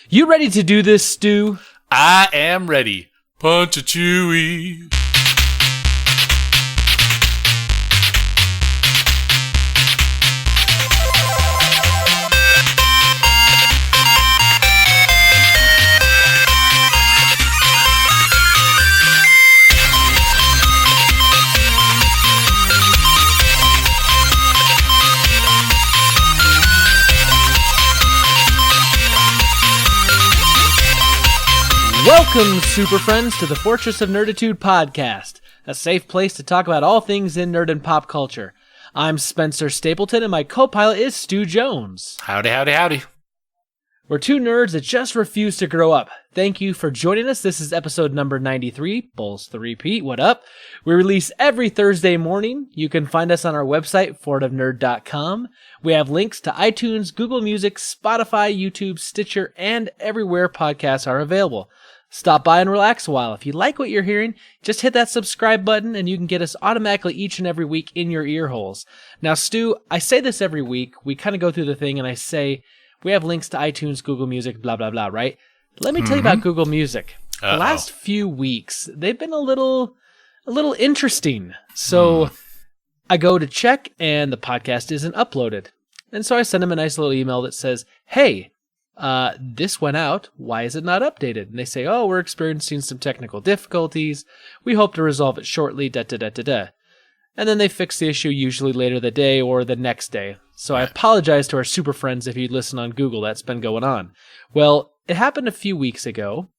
You ready to do this, Stu? I am ready. Punch a Chewie. Welcome, Superfriends, to the Fortress of Nerditude podcast, a safe place to talk about all things in nerd and pop culture. I'm Spencer Stapleton, and my co-pilot is Stu Jones. Howdy, howdy, howdy. We're two nerds that just refuse to grow up. Thank you for joining us. This is episode number 93, Bulls the Repeat. What up? We release every Thursday morning. You can find us on our website, fortofnerd.com. We have links to iTunes, Google Music, Spotify, YouTube, Stitcher, and everywhere podcasts are available. Stop by and relax a while. If you like what you're hearing, just hit that subscribe button and you can get us automatically each and every week in your ear holes. Now, Stu, I say this every week. We kind of go through the thing and I say, we have links to iTunes, Google Music, blah, blah, blah, right? Let me tell you about Google Music. The last few weeks, they've been a little interesting. So I go to check and the podcast isn't uploaded. And so I send them a nice little email that says, hey, this went out. Why is it not updated? And they say, oh, we're experiencing some technical difficulties. We hope to resolve it shortly, da-da-da-da-da. And then they fix the issue usually later the day or the next day. So I apologize to our super friends if you listen on Google. That's been going on. Well, it happened a few weeks ago.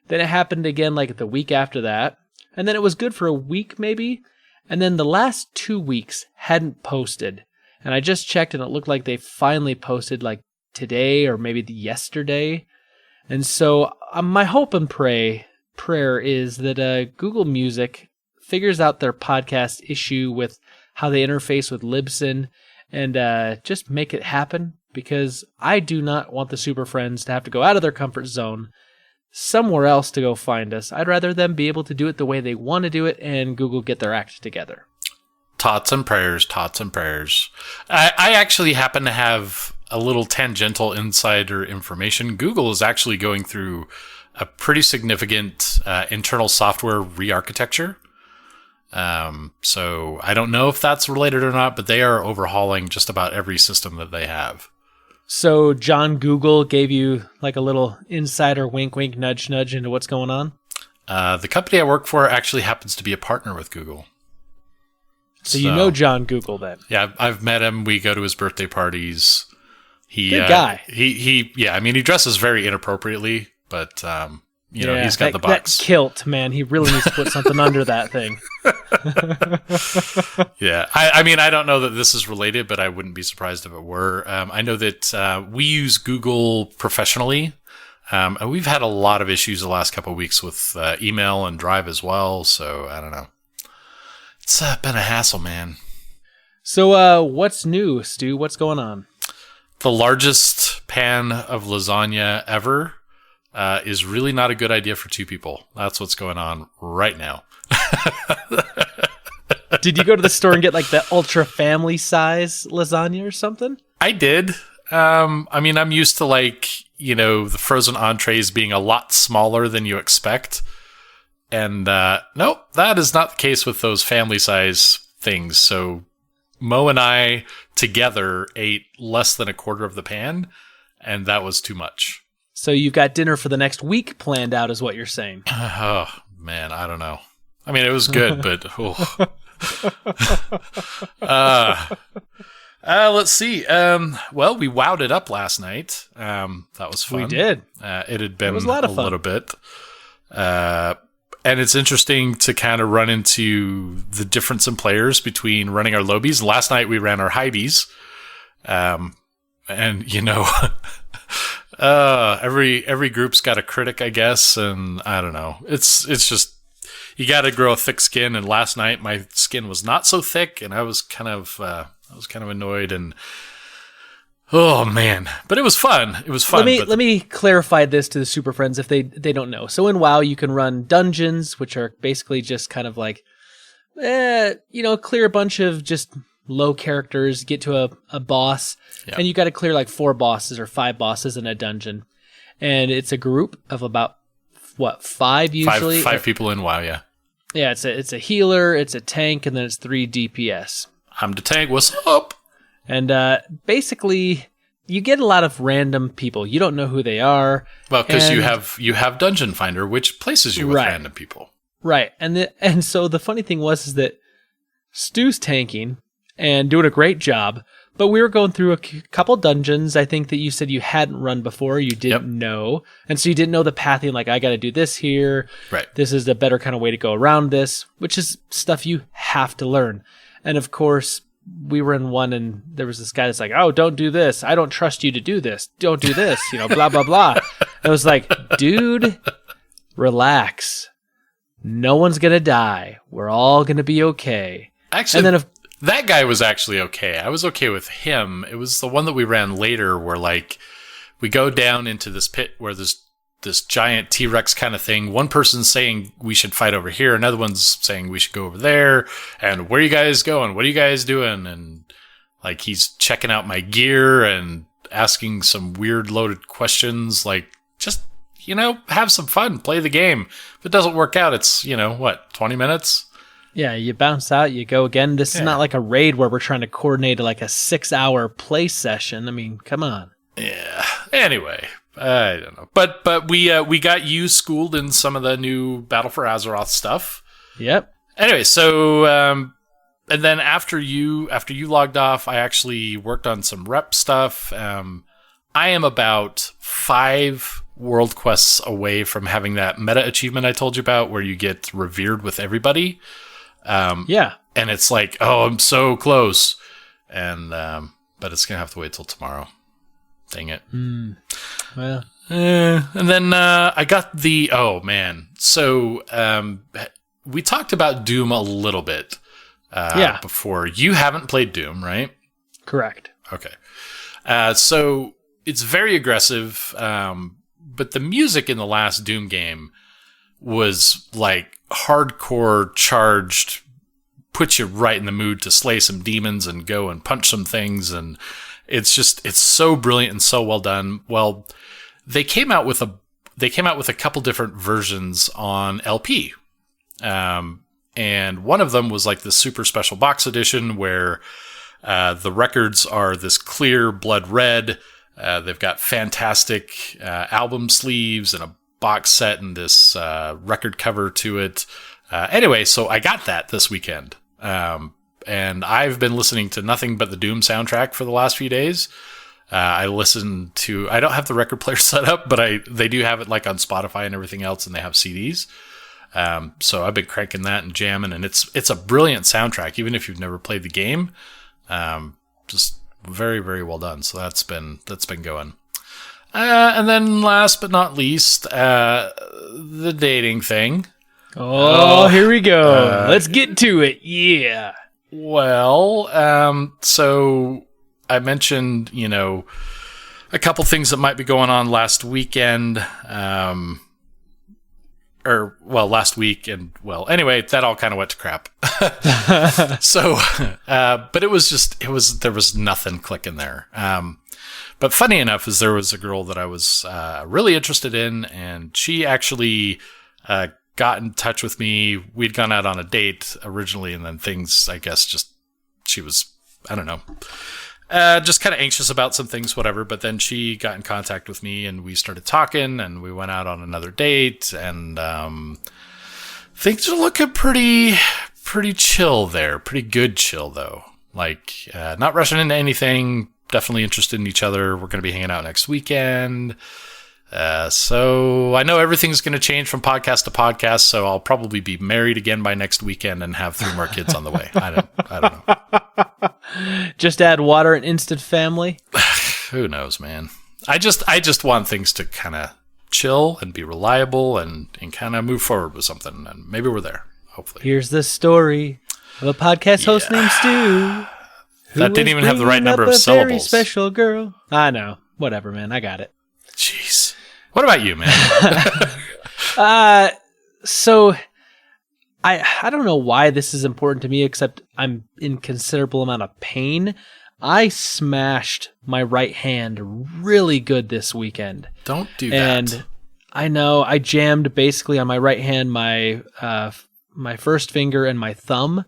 Then it happened again like the week after that. And then it was good for a week maybe. And then the last 2 weeks hadn't posted. And I just checked and it looked like they finally posted like today or maybe yesterday. And so my hope and prayer is that Google Music figures out their podcast issue with how they interface with Libsyn and just make it happen, because I do not want the Super Friends to have to go out of their comfort zone somewhere else to go find us. I'd rather them be able to do it the way they want to do it and Google get their act together. Tots and prayers, tots and prayers. I actually happen to have a little tangential insider information. Google is actually going through a pretty significant internal software re-architecture. So I don't know if that's related or not, but they are overhauling just about every system that they have. So John Google gave you like a little insider wink, wink, nudge, nudge into what's going on? The company I work for actually happens to be a partner with Google. So you know John Google then? Yeah, I've met him. We go to his birthday parties. Good guy. He dresses very inappropriately, but he's got the box. That kilt, man, he really needs to put something under that thing. Yeah, I don't know that this is related, but I wouldn't be surprised if it were. I know that we use Google professionally. And we've had a lot of issues the last couple of weeks with email and Drive as well, so I don't know. It's been a hassle, man. So what's new, Stu? What's going on? The largest pan of lasagna ever is really not a good idea for two people. That's what's going on right now. Did you go to the store and get like the ultra family size lasagna or something? I did. I'm used to the frozen entrees being a lot smaller than you expect. And nope, that is not the case with those family size things. So Mo and I together ate less than a quarter of the pan, and that was too much. So you've got dinner for the next week planned out, is what you're saying. Oh, man, I don't know. I mean, it was good, but... let's see. Well, we wowed it up last night. That was fun. We did. It had been a little bit. And it's interesting to kind of run into the difference in players between running our low Bs. Last night we ran our high Bs. Every group's got a critic, I guess, and I don't know. It's just you got to grow a thick skin. And last night my skin was not so thick, and I was kind of annoyed. And oh man, but it was fun. It was fun. Let me clarify this to the Super Friends if they don't know. So in WoW you can run dungeons, which are basically just kind of like, clear a bunch of just low characters, get to a boss, and you got to clear like 4 bosses or 5 bosses in a dungeon. and it's a group of about, five usually? Five people in WoW, yeah. Yeah, it's a healer, it's a tank, and then it's 3 DPS. I'm the tank, what's up? And basically, you get a lot of random people. You don't know who they are. Well, because you have Dungeon Finder, which places you with random people. Right. And so the funny thing is that Stu's tanking and doing a great job, but we were going through a couple dungeons, I think, that you said you hadn't run before, you didn't know. And so you didn't know the pathing, like, I got to do this here. Right. This is the better kind of way to go around this, which is stuff you have to learn. And of course, we were in one and there was this guy that's like, oh, don't do this. I don't trust you to do this. Don't do this, blah, blah, blah. I was like, dude, relax. No one's going to die. We're all going to be okay. Actually, and then that guy was actually okay. I was okay with him. It was the one that we ran later where, like, we go down into this pit where there's this giant T-Rex kind of thing. One person's saying we should fight over here. Another one's saying we should go over there. And where are you guys going? What are you guys doing? And, like, he's checking out my gear and asking some weird loaded questions. Like, just, have some fun. Play the game. If it doesn't work out, it's, 20 minutes? Yeah, you bounce out, you go again. This is not like a raid where we're trying to coordinate like a 6-hour play session. I mean, come on. Yeah. Anyway, I don't know. But we got you schooled in some of the new Battle for Azeroth stuff. Yep. Anyway, so and then after you logged off, I actually worked on some rep stuff. I am about 5 world quests away from having that meta achievement I told you about, where you get revered with everybody. Yeah. And it's like, oh, I'm so close. And, but it's going to have to wait till tomorrow. Dang it. Well. And then, I got oh man. So, we talked about Doom a little bit, before. You haven't played Doom, right? Correct. Okay. So it's very aggressive. But the music in the last Doom game was like hardcore charged, put you right in the mood to slay some demons and go and punch some things. And it's so brilliant and so well done. Well, they came out with a couple different versions on LP. And one of them was like the super special box edition where, the records are this clear blood red. They've got fantastic, album sleeves and a box set and this record cover to it. Anyway, so I got that this weekend. And I've been listening to nothing but the Doom soundtrack for the last few days. I don't have the record player set up, but they do have it like on Spotify and everything else, and they have CDs. So I've been cranking that and jamming, and it's a brilliant soundtrack, even if you've never played the game. Just very, very well done. So that's been going. And then last but not least, the dating thing. Oh, here we go. Let's get to it. Yeah. Well, so I mentioned, a couple things that might be going on last weekend. Last week. And, anyway, that all kind of went to crap. So, but there was nothing clicking there. But funny enough is there was a girl that I was really interested in, and she actually got in touch with me. We'd gone out on a date originally, and then things, I guess, she was, I don't know, just kind of anxious about some things, whatever. But then she got in contact with me, and we started talking, and we went out on another date, and things are looking pretty chill there. Pretty good chill, though. Like, not rushing into anything. Definitely interested in each other. We're going to be hanging out next weekend. So I know everything's going to change from podcast to podcast, so I'll probably be married again by next weekend and have 3 more kids on the way. I don't know. Just add water and instant family. Who knows, man? I just want things to kind of chill and be reliable and kind of move forward with something, and maybe we're there. Hopefully. Here's the story of a podcast host named Stu. That didn't even have the right number of syllables. Very special girl. I know. Whatever, man. I got it. Jeez. What about you, man? So I don't know why this is important to me, except I'm in considerable amount of pain. I smashed my right hand really good this weekend. Don't do And that. I know I jammed basically on my right hand my first finger and my thumb,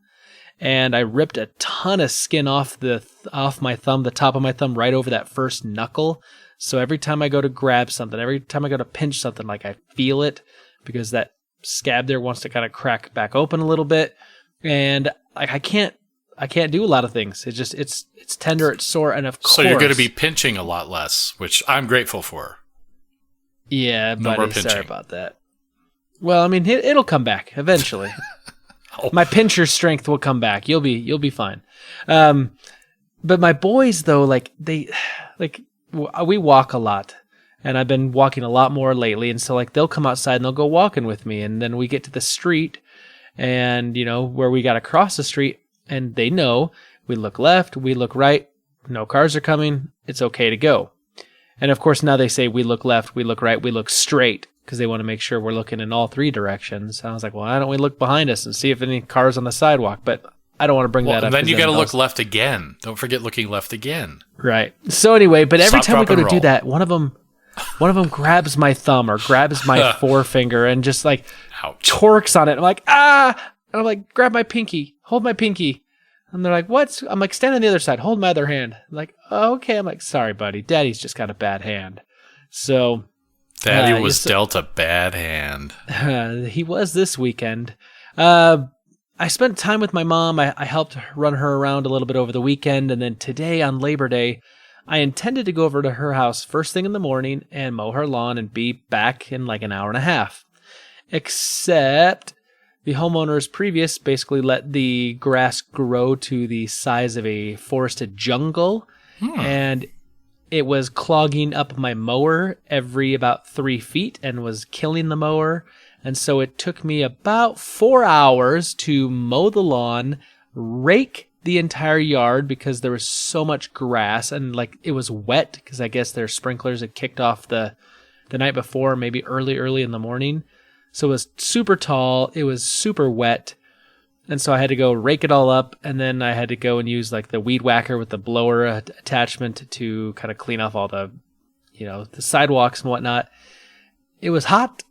and I ripped a ton of skin off my thumb, the top of my thumb, right over that first knuckle. So every time I go to grab something, every time I go to pinch something, like I feel it because that scab there wants to kind of crack back open a little bit, and like I can't do a lot of things. It's tender, it's sore, and of course. So you're going to be pinching a lot less, which I'm grateful for. Yeah, No more buddy, sorry pinching. about that. Well, I mean, it'll come back eventually. Oh. My pincher strength will come back. You'll be fine. But my boys though, we walk a lot, and I've been walking a lot more lately, and so like they'll come outside and they'll go walking with me, and then we get to the street, and where we got to cross the street, and they know we look left, we look right, no cars are coming, it's okay to go. And of course now they say we look left, we look right, we look straight, because they want to make sure we're looking in all three directions. And I was like, well, why don't we look behind us and see if any cars on the sidewalk? But I don't want to bring that up. And then you got to they'll- look left again. Don't forget looking left again. Right. So anyway, but every Stop, time we drop, go and to do roll. that, one of them grabs my thumb or grabs my forefinger and just like Ouch. torques on it. I'm like, ah! And I'm like, grab my pinky, hold my pinky. And they're like, what? I'm like, stand on the other side, hold my other hand. I'm like, oh, okay. I'm like, sorry, buddy. Daddy's just got a bad hand. So Daddy was yes, dealt a bad hand. he was this weekend. I spent time with my mom. I helped run her around a little bit over the weekend. And then today on Labor Day, I intended to go over to her house first thing in the morning and mow her lawn and be back in like an hour and a half. Except the homeowners previous basically let the grass grow to the size of a forested jungle. And it was clogging up my mower every about 3 feet and was killing the mower. And so it took me about 4 hours to mow the lawn, rake the entire yard because there was so much grass and like it was wet because I guess their sprinklers had kicked off the night before, maybe early in the morning. So it was super tall. It was super wet. And so I had to go rake it all up, and then I had to go and use like the weed whacker with the blower attachment to kind of clean off all the, the sidewalks and whatnot. It was hot,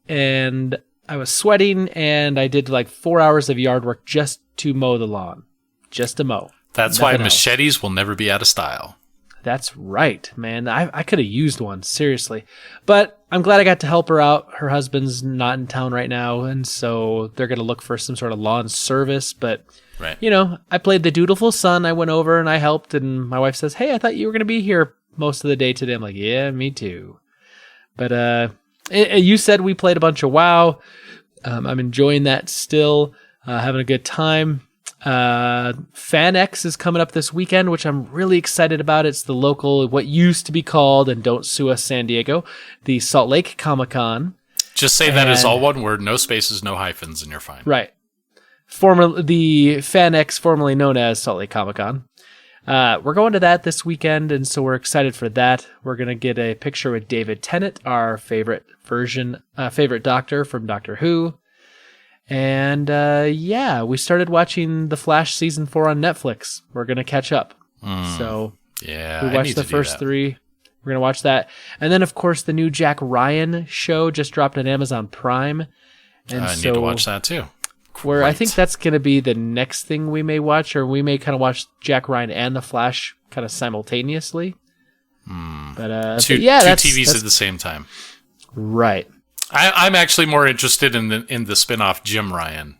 and I was sweating, and I did like 4 hours of yard work just to mow the lawn, just to mow. That's why Nothing else. machetes will never be out of style. That's right, man. I could have used one, seriously. But I'm glad I got to help her out. Her husband's not in town right now, and so they're going to look for some sort of lawn service. But, Right. I played the dutiful son. I went over and I helped, and my wife says, hey, I thought you were going to be here most of the day today. I'm like, yeah, me too. But you said we played a bunch of WoW. I'm enjoying that still, having a good time. FanX is coming up this weekend, which I'm really excited about. It's the local, what used to be called, and don't sue us, San Diego, the Salt Lake Comic-Con. Just say that is And- all one word, no spaces, no hyphens, and you're fine. Right. The FanX, formerly known as Salt Lake Comic-Con. We're going to that this weekend, and so we're excited for that. We're going to get a picture with David Tennant, our favorite Doctor from Doctor Who. And we started watching The Flash season 4 on Netflix. We're going to catch up. So Yeah, we I watched need the to do first that. 3. We're going to watch that. And then, of course, the new Jack Ryan show just dropped on Amazon Prime. And I need to watch that too. Where I Great. think that's going to be the next thing we may watch, or we may kind of watch Jack Ryan and The Flash kind of simultaneously. But Two that's TVs at the same time. right. I'm actually more interested in the spin-off Jim Ryan.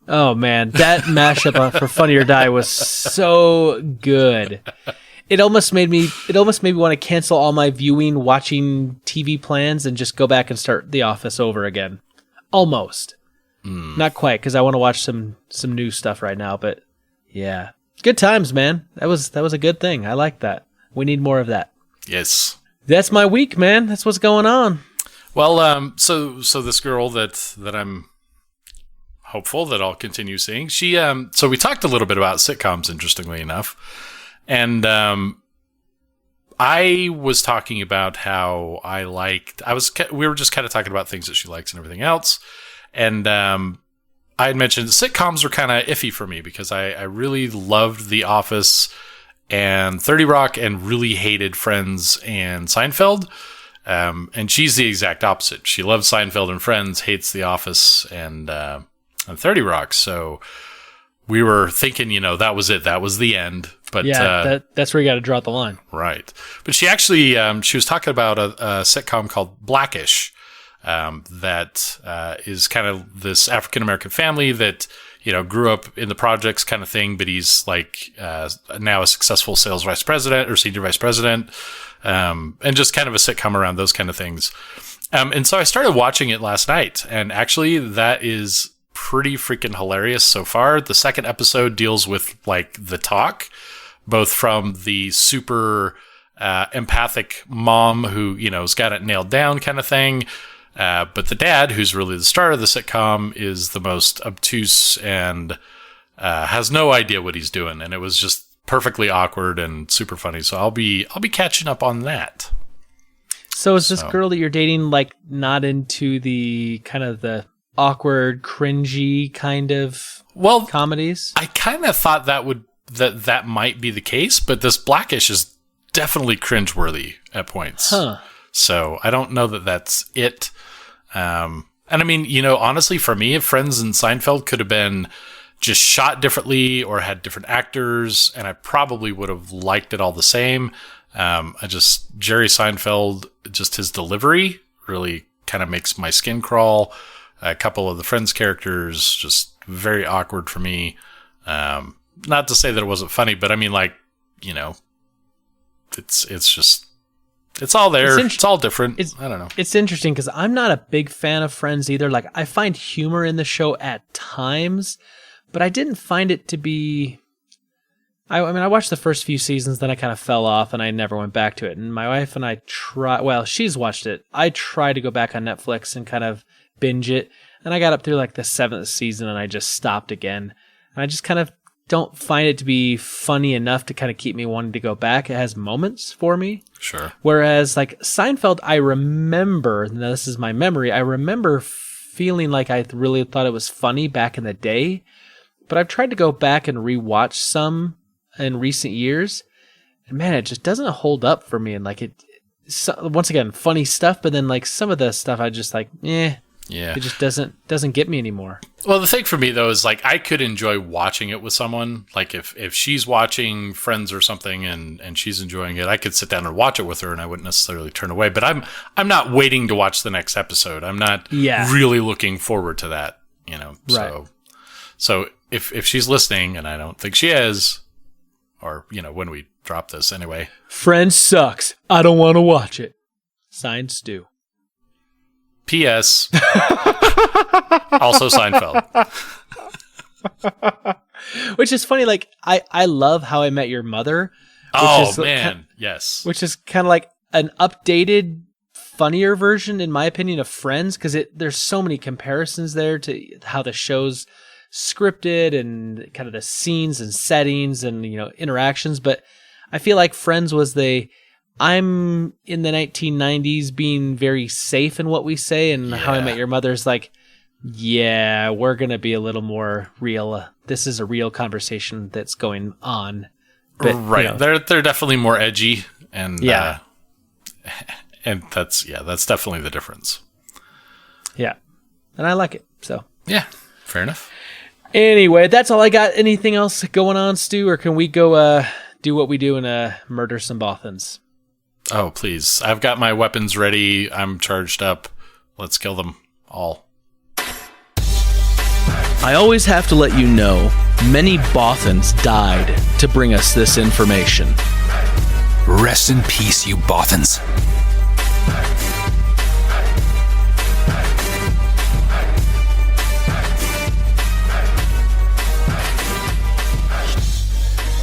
Oh man, that mashup for Funny or Die was so good. It almost made me want to cancel all my watching TV plans and just go back and start The Office over again. Almost. Not quite, because I want to watch some new stuff right now, but yeah. Good times, man. That was a good thing. I like that. We need more of that. Yes. That's my week, man. That's what's going on. Well, so this girl that I'm hopeful that I'll continue seeing. She so we talked a little bit about sitcoms, interestingly enough, and I was talking about how we were just kind of talking about things that she likes and everything else, and I had mentioned sitcoms were kind of iffy for me because I really loved The Office and 30 Rock and really hated Friends and Seinfeld. And she's the exact opposite. She loves Seinfeld and Friends, hates The Office and 30 Rock. So we were thinking, that was it. That was the end. But that's where you got to draw the line. Right. But she actually, she was talking about a sitcom called Blackish that is kind of this African-American family that, grew up in the projects kind of thing, but he's like now a successful sales vice president or senior vice president, and just kind of a sitcom around those kind of things. And so I started watching it last night, and actually that is pretty freaking hilarious so far. The second episode deals with like the talk, both from the super empathic mom who, has got it nailed down kind of thing. But the dad, who's really the star of the sitcom, is the most obtuse and has no idea what he's doing. And it was just perfectly awkward and super funny. So I'll be catching up on that. So is this girl that you're dating like not into the kind of the awkward, cringy kind of comedies? I kind of thought that might be the case, but this Blackish is definitely cringeworthy at points. Huh. So I don't know that that's it. And I mean, honestly, for me, Friends and Seinfeld could have been just shot differently or had different actors, and I probably would have liked it all the same. Jerry Seinfeld, just his delivery really kind of makes my skin crawl. A couple of the Friends characters, just very awkward for me. Not to say that it wasn't funny, but I mean, like, it's all there. It's all different. I don't know. It's interesting because I'm not a big fan of Friends either. Like, I find humor in the show at times, but I didn't find it to be... I mean, I watched the first few seasons, then I kind of fell off, and I never went back to it. And my wife and I she's watched it. I tried to go back on Netflix and kind of binge it, and I got up through like the 7th season, and I just stopped again. And I just kind of don't find it to be funny enough to kind of keep me wanting to go back. It has moments for me. Sure. Whereas like Seinfeld, I remember, now this is my memory, I remember feeling like I really thought it was funny back in the day, but I've tried to go back and rewatch some in recent years, and man, it just doesn't hold up for me. And like once again, funny stuff, but then like some of the stuff I just like, yeah, it just doesn't get me anymore. Well, the thing for me though is like I could enjoy watching it with someone. Like if she's watching Friends or something and she's enjoying it, I could sit down and watch it with her, and I wouldn't necessarily turn away. But I'm not waiting to watch the next episode. I'm not really looking forward to that. Right. So if she's listening, and I don't think she is, or when we drop this anyway, Friends sucks. I don't want to watch it. Signed, Stu. P.S. Also Seinfeld. Which is funny, like, I love How I Met Your Mother. Yes. Which is kind of like an updated, funnier version, in my opinion, of Friends, because there's so many comparisons there to how the show's scripted and kind of the scenes and settings and, interactions. But I feel like Friends was I'm in the 1990s being very safe in what we say, and How I Met Your Mother's like, yeah, we're going to be a little more real. This is a real conversation that's going on. But, right. They're definitely more edgy, and and that's definitely the difference. Yeah. And I like it. So, yeah, fair enough. Anyway, that's all I got. Anything else going on, Stu, or can we go do what we do and murder some Bothans? Oh, please. I've got my weapons ready. I'm charged up. Let's kill them all. I always have to let you know, many Bothans died to bring us this information. Rest in peace, you Bothans.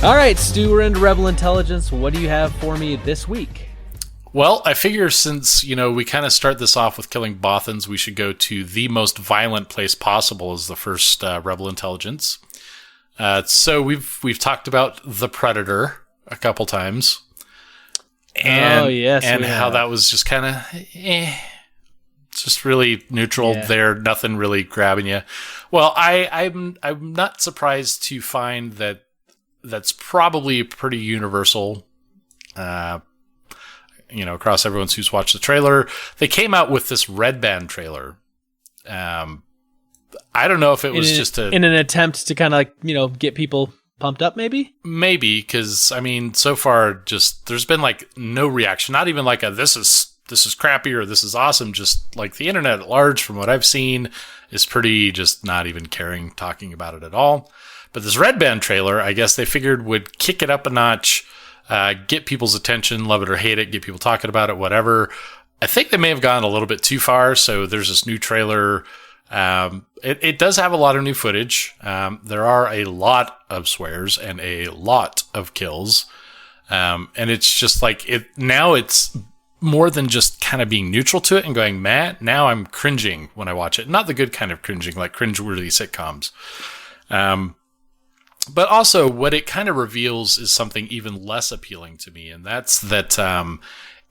All right, Stu, we're into Rebel Intelligence. What do you have for me this week? Well, I figure since, we kind of start this off with killing Bothans, we should go to the most violent place possible as the first Rebel Intelligence. So we've talked about the Predator a couple times. And, and how that was just kind of, just really neutral there, nothing really grabbing you. Well, I'm not surprised to find that that's probably pretty universal, across everyone who's watched the trailer. They came out with this Red Band trailer. I don't know if it was in an attempt to kind of get people pumped up, maybe because so far just there's been no reaction, not even this is crappy or this is awesome. Just the internet at large, from what I've seen, is pretty just not even talking about it at all. But this Red Band trailer, I guess they figured would kick it up a notch, get people's attention, love it or hate it, get people talking about it, whatever. I think they may have gone a little bit too far. So there's this new trailer. It does have a lot of new footage. There are a lot of swears and a lot of kills. And it's just now it's more than just kind of being neutral to it and going, man, now I'm cringing when I watch it. Not the good kind of cringing, like cringe-worthy sitcoms. But also what it kind of reveals is something even less appealing to me. And that's that,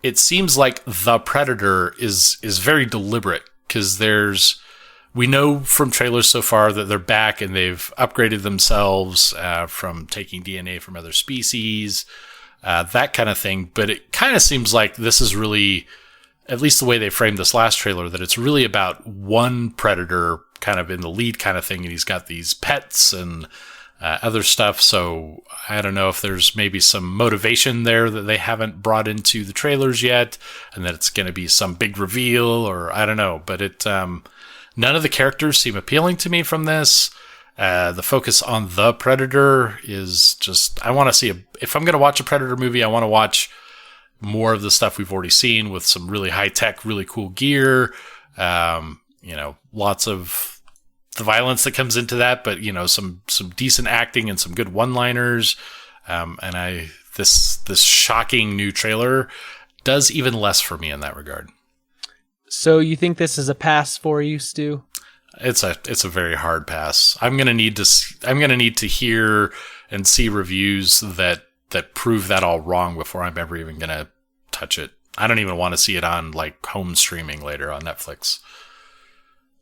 it seems like the Predator is very deliberate, because we know from trailers so far that they're back and they've upgraded themselves, from taking DNA from other species, that kind of thing. But it kind of seems like this is really, at least the way they framed this last trailer, that it's really about one Predator kind of in the lead kind of thing. And he's got these pets and other stuff. So I don't know if there's maybe some motivation there that they haven't brought into the trailers yet, and that it's going to be some big reveal, or I don't know. But none of the characters seem appealing to me from this. The focus on the Predator is just, I want to see if I'm going to watch a Predator movie, I want to watch more of the stuff we've already seen with some really high tech, really cool gear. Lots of the violence that comes into that, but some decent acting and some good one-liners. And this shocking new trailer does even less for me in that regard. So you think this is a pass for you, Stu? It's a very hard pass. I'm gonna need to hear and see reviews that prove that all wrong before I'm ever even gonna touch it. I don't even want to see it on home streaming later on Netflix.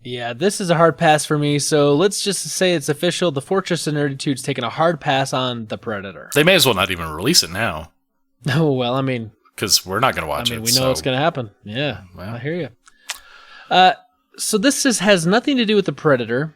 Yeah, this is a hard pass for me, so let's just say it's official. The Fortress of Nerditude's taking a hard pass on The Predator. They may as well not even release it now. Oh, well, because we're not going to watch it. We know what's going to happen. Yeah, well, I hear you. So this has nothing to do with The Predator,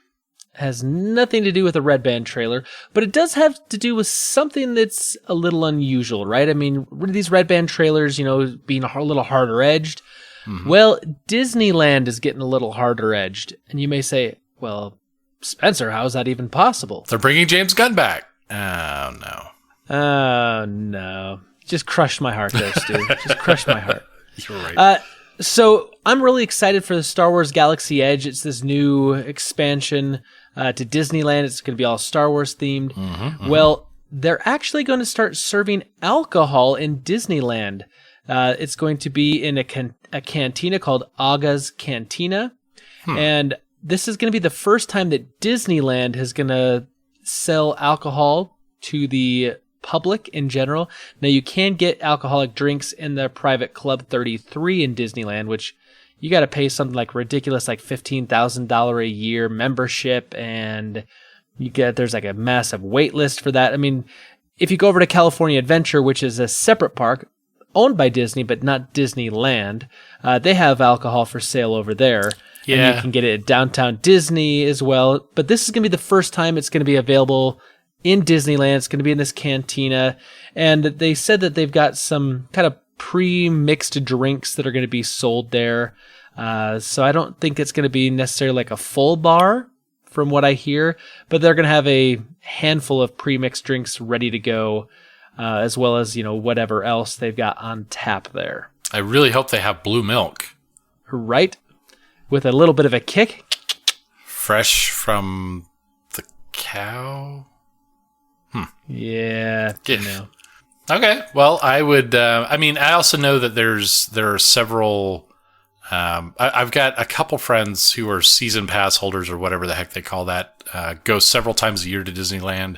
has nothing to do with the Red Band trailer, but it does have to do with something that's a little unusual, right? These Red Band trailers, being a little harder-edged. Mm-hmm. Well, Disneyland is getting a little harder-edged. And you may say, well, Spencer, how is that even possible? They're bringing James Gunn back. Oh, no. Oh, no. Just crushed my heart there, Stu. Just crushed my heart. You're right. So I'm really excited for the Star Wars Galaxy Edge. It's this new expansion to Disneyland. It's going to be all Star Wars themed. Mm-hmm, mm-hmm. Well, they're actually going to start serving alcohol in Disneyland. It's going to be in a cantina called Aga's Cantina. And this is going to be the first time that Disneyland is going to sell alcohol to the public in general. Now, you can get alcoholic drinks in the private Club 33 in Disneyland, which you got to pay something ridiculous, $15,000 a year membership. And there's a massive wait list for that. If you go over to California Adventure, which is a separate park, owned by Disney, but not Disneyland. They have alcohol for sale over there. Yeah. And you can get it at Downtown Disney as well. But this is going to be the first time it's going to be available in Disneyland. It's going to be in this cantina. And they said that they've got some kind of pre-mixed drinks that are going to be sold there. So I don't think it's going to be necessarily a full bar from what I hear, but they're going to have a handful of pre-mixed drinks ready to go. As well as, whatever else they've got on tap there. I really hope they have blue milk. Right? With a little bit of a kick. Fresh from the cow? Yeah. Okay. Well, I would, I also know that there are several, I've got a couple friends who are season pass holders or whatever the heck they call that, go several times a year to Disneyland.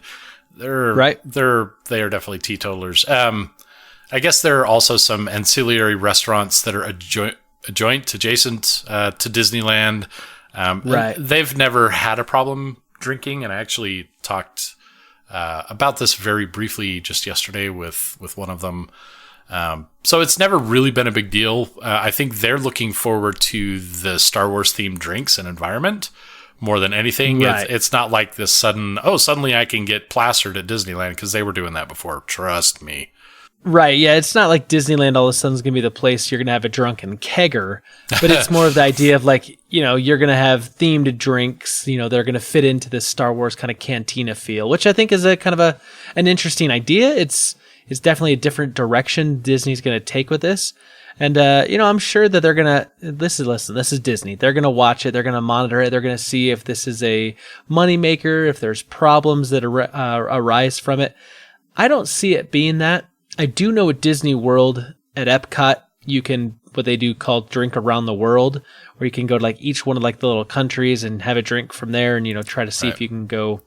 They are definitely teetotalers. I guess there are also some ancillary restaurants that are adjacent to Disneyland. Right. They've never had a problem drinking, and I actually talked about this very briefly just yesterday with one of them. So it's never really been a big deal. I think they're looking forward to the Star Wars themed drinks and environment more than anything. Right. It's not like this suddenly I can get plastered at Disneyland, because they were doing that before. Trust me. Right, yeah, it's not like Disneyland all of a sudden is going to be the place you're going to have a drunken kegger, but it's more of the idea of like, you're going to have themed drinks, they're going to fit into this Star Wars kind of cantina feel, which I think is a kind of an interesting idea. It's definitely a different direction Disney's going to take with this. And, I'm sure that they're going to, this is Disney. They're going to watch it. They're going to monitor it. They're going to see if this is a moneymaker, if there's problems that arise from it. I don't see it being that. I do know at Disney World at Epcot, you can, what they do called Drink Around the World, where you can go to like each one of like the little countries and have a drink from there and, try to see if you can go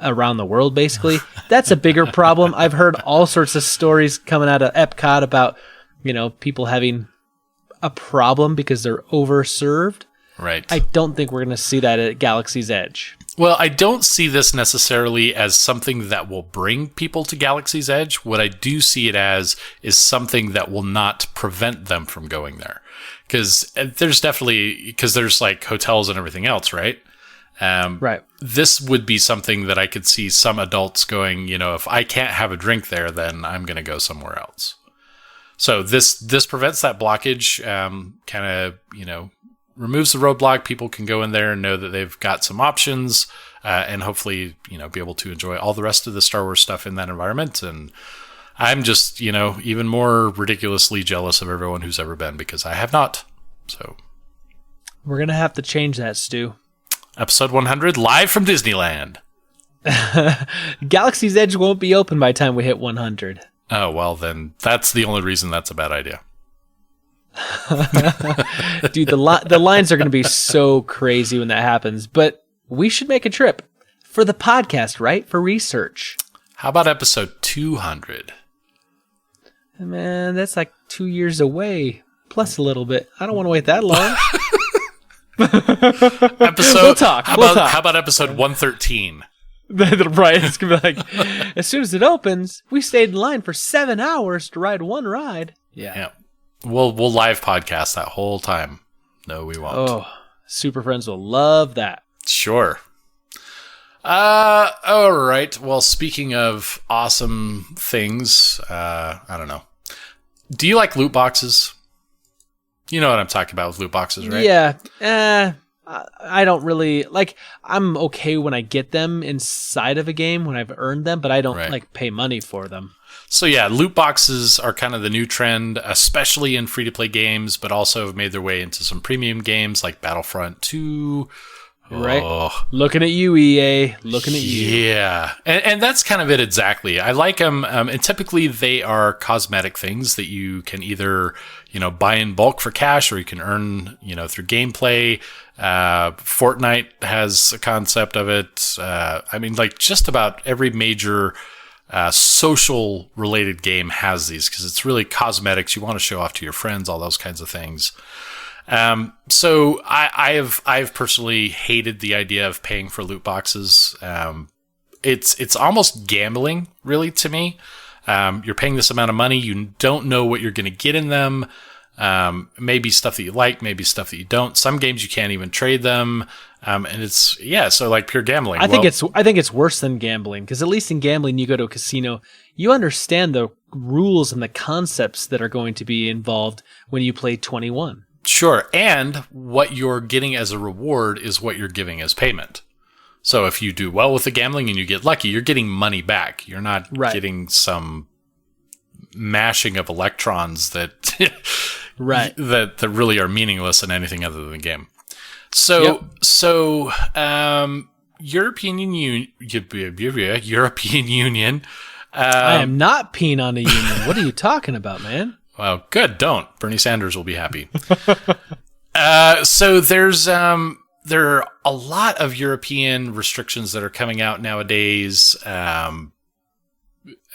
around the world, basically. That's a bigger problem. I've heard all sorts of stories coming out of Epcot about, people having a problem because they're overserved. Right. I don't think we're going to see that at Galaxy's Edge. Well, I don't see this necessarily as something that will bring people to Galaxy's Edge. What I do see it as is something that will not prevent them from going there. Because there's like hotels and everything else, right? Right. This would be something that I could see some adults going, if I can't have a drink there, then I'm going to go somewhere else. So this prevents that blockage, kind of, removes the roadblock. People can go in there and know that they've got some options, and hopefully, be able to enjoy all the rest of the Star Wars stuff in that environment. And I'm just, even more ridiculously jealous of everyone who's ever been, because I have not. So we're going to have to change that, Stu. Episode 100, live from Disneyland. Galaxy's Edge won't be open by the time we hit 100. Oh, well, then that's the only reason that's a bad idea. Dude, the lines are going to be so crazy when that happens, but we should make a trip for the podcast, right? For research. How about episode 200? Man, that's like 2 years away, plus a little bit. I don't want to wait that long. We'll talk. How about episode 113? Right, it's going to be like, as soon as it opens, we stayed in line for 7 hours to ride one ride. Yeah. We'll live podcast that whole time. No, we won't. Oh, Superfriends will love that. Sure. All right. Well, speaking of awesome things, I don't know. Do you like loot boxes? You know what I'm talking about with loot boxes, right? Yeah. I don't really like. I'm okay when I get them inside of a game when I've earned them, but I don't like pay money for them. So yeah, loot boxes are kind of the new trend, especially in free-to-play games, but also have made their way into some premium games like Battlefront 2. Right. Oh. Looking at you, EA. Looking at you. Yeah. And that's kind of it exactly. I like them. And typically they are cosmetic things that you can either, buy in bulk for cash, or you can earn, through gameplay. Fortnite has a concept of it. Just about every major social related game has these, because it's really cosmetics. You want to show off to your friends, all those kinds of things. So I've personally hated the idea of paying for loot boxes. It's almost gambling, really, to me. You're paying this amount of money. You don't know what you're going to get in them. Maybe stuff that you like, maybe stuff that you don't. Some games you can't even trade them. And it's, so like pure gambling. I think it's worse than gambling, because at least in gambling, you go to a casino, you understand the rules and the concepts that are going to be involved when you play 21. Sure. And what you're getting as a reward is what you're giving as payment. So if you do well with the gambling and you get lucky, you're getting money back. You're not getting some mashing of electrons that that really are meaningless in anything other than the game. So European Union. I am not peeing on a union. What are you talking about, man? Well, good. Don't. Bernie Sanders will be happy. So there are a lot of European restrictions that are coming out nowadays.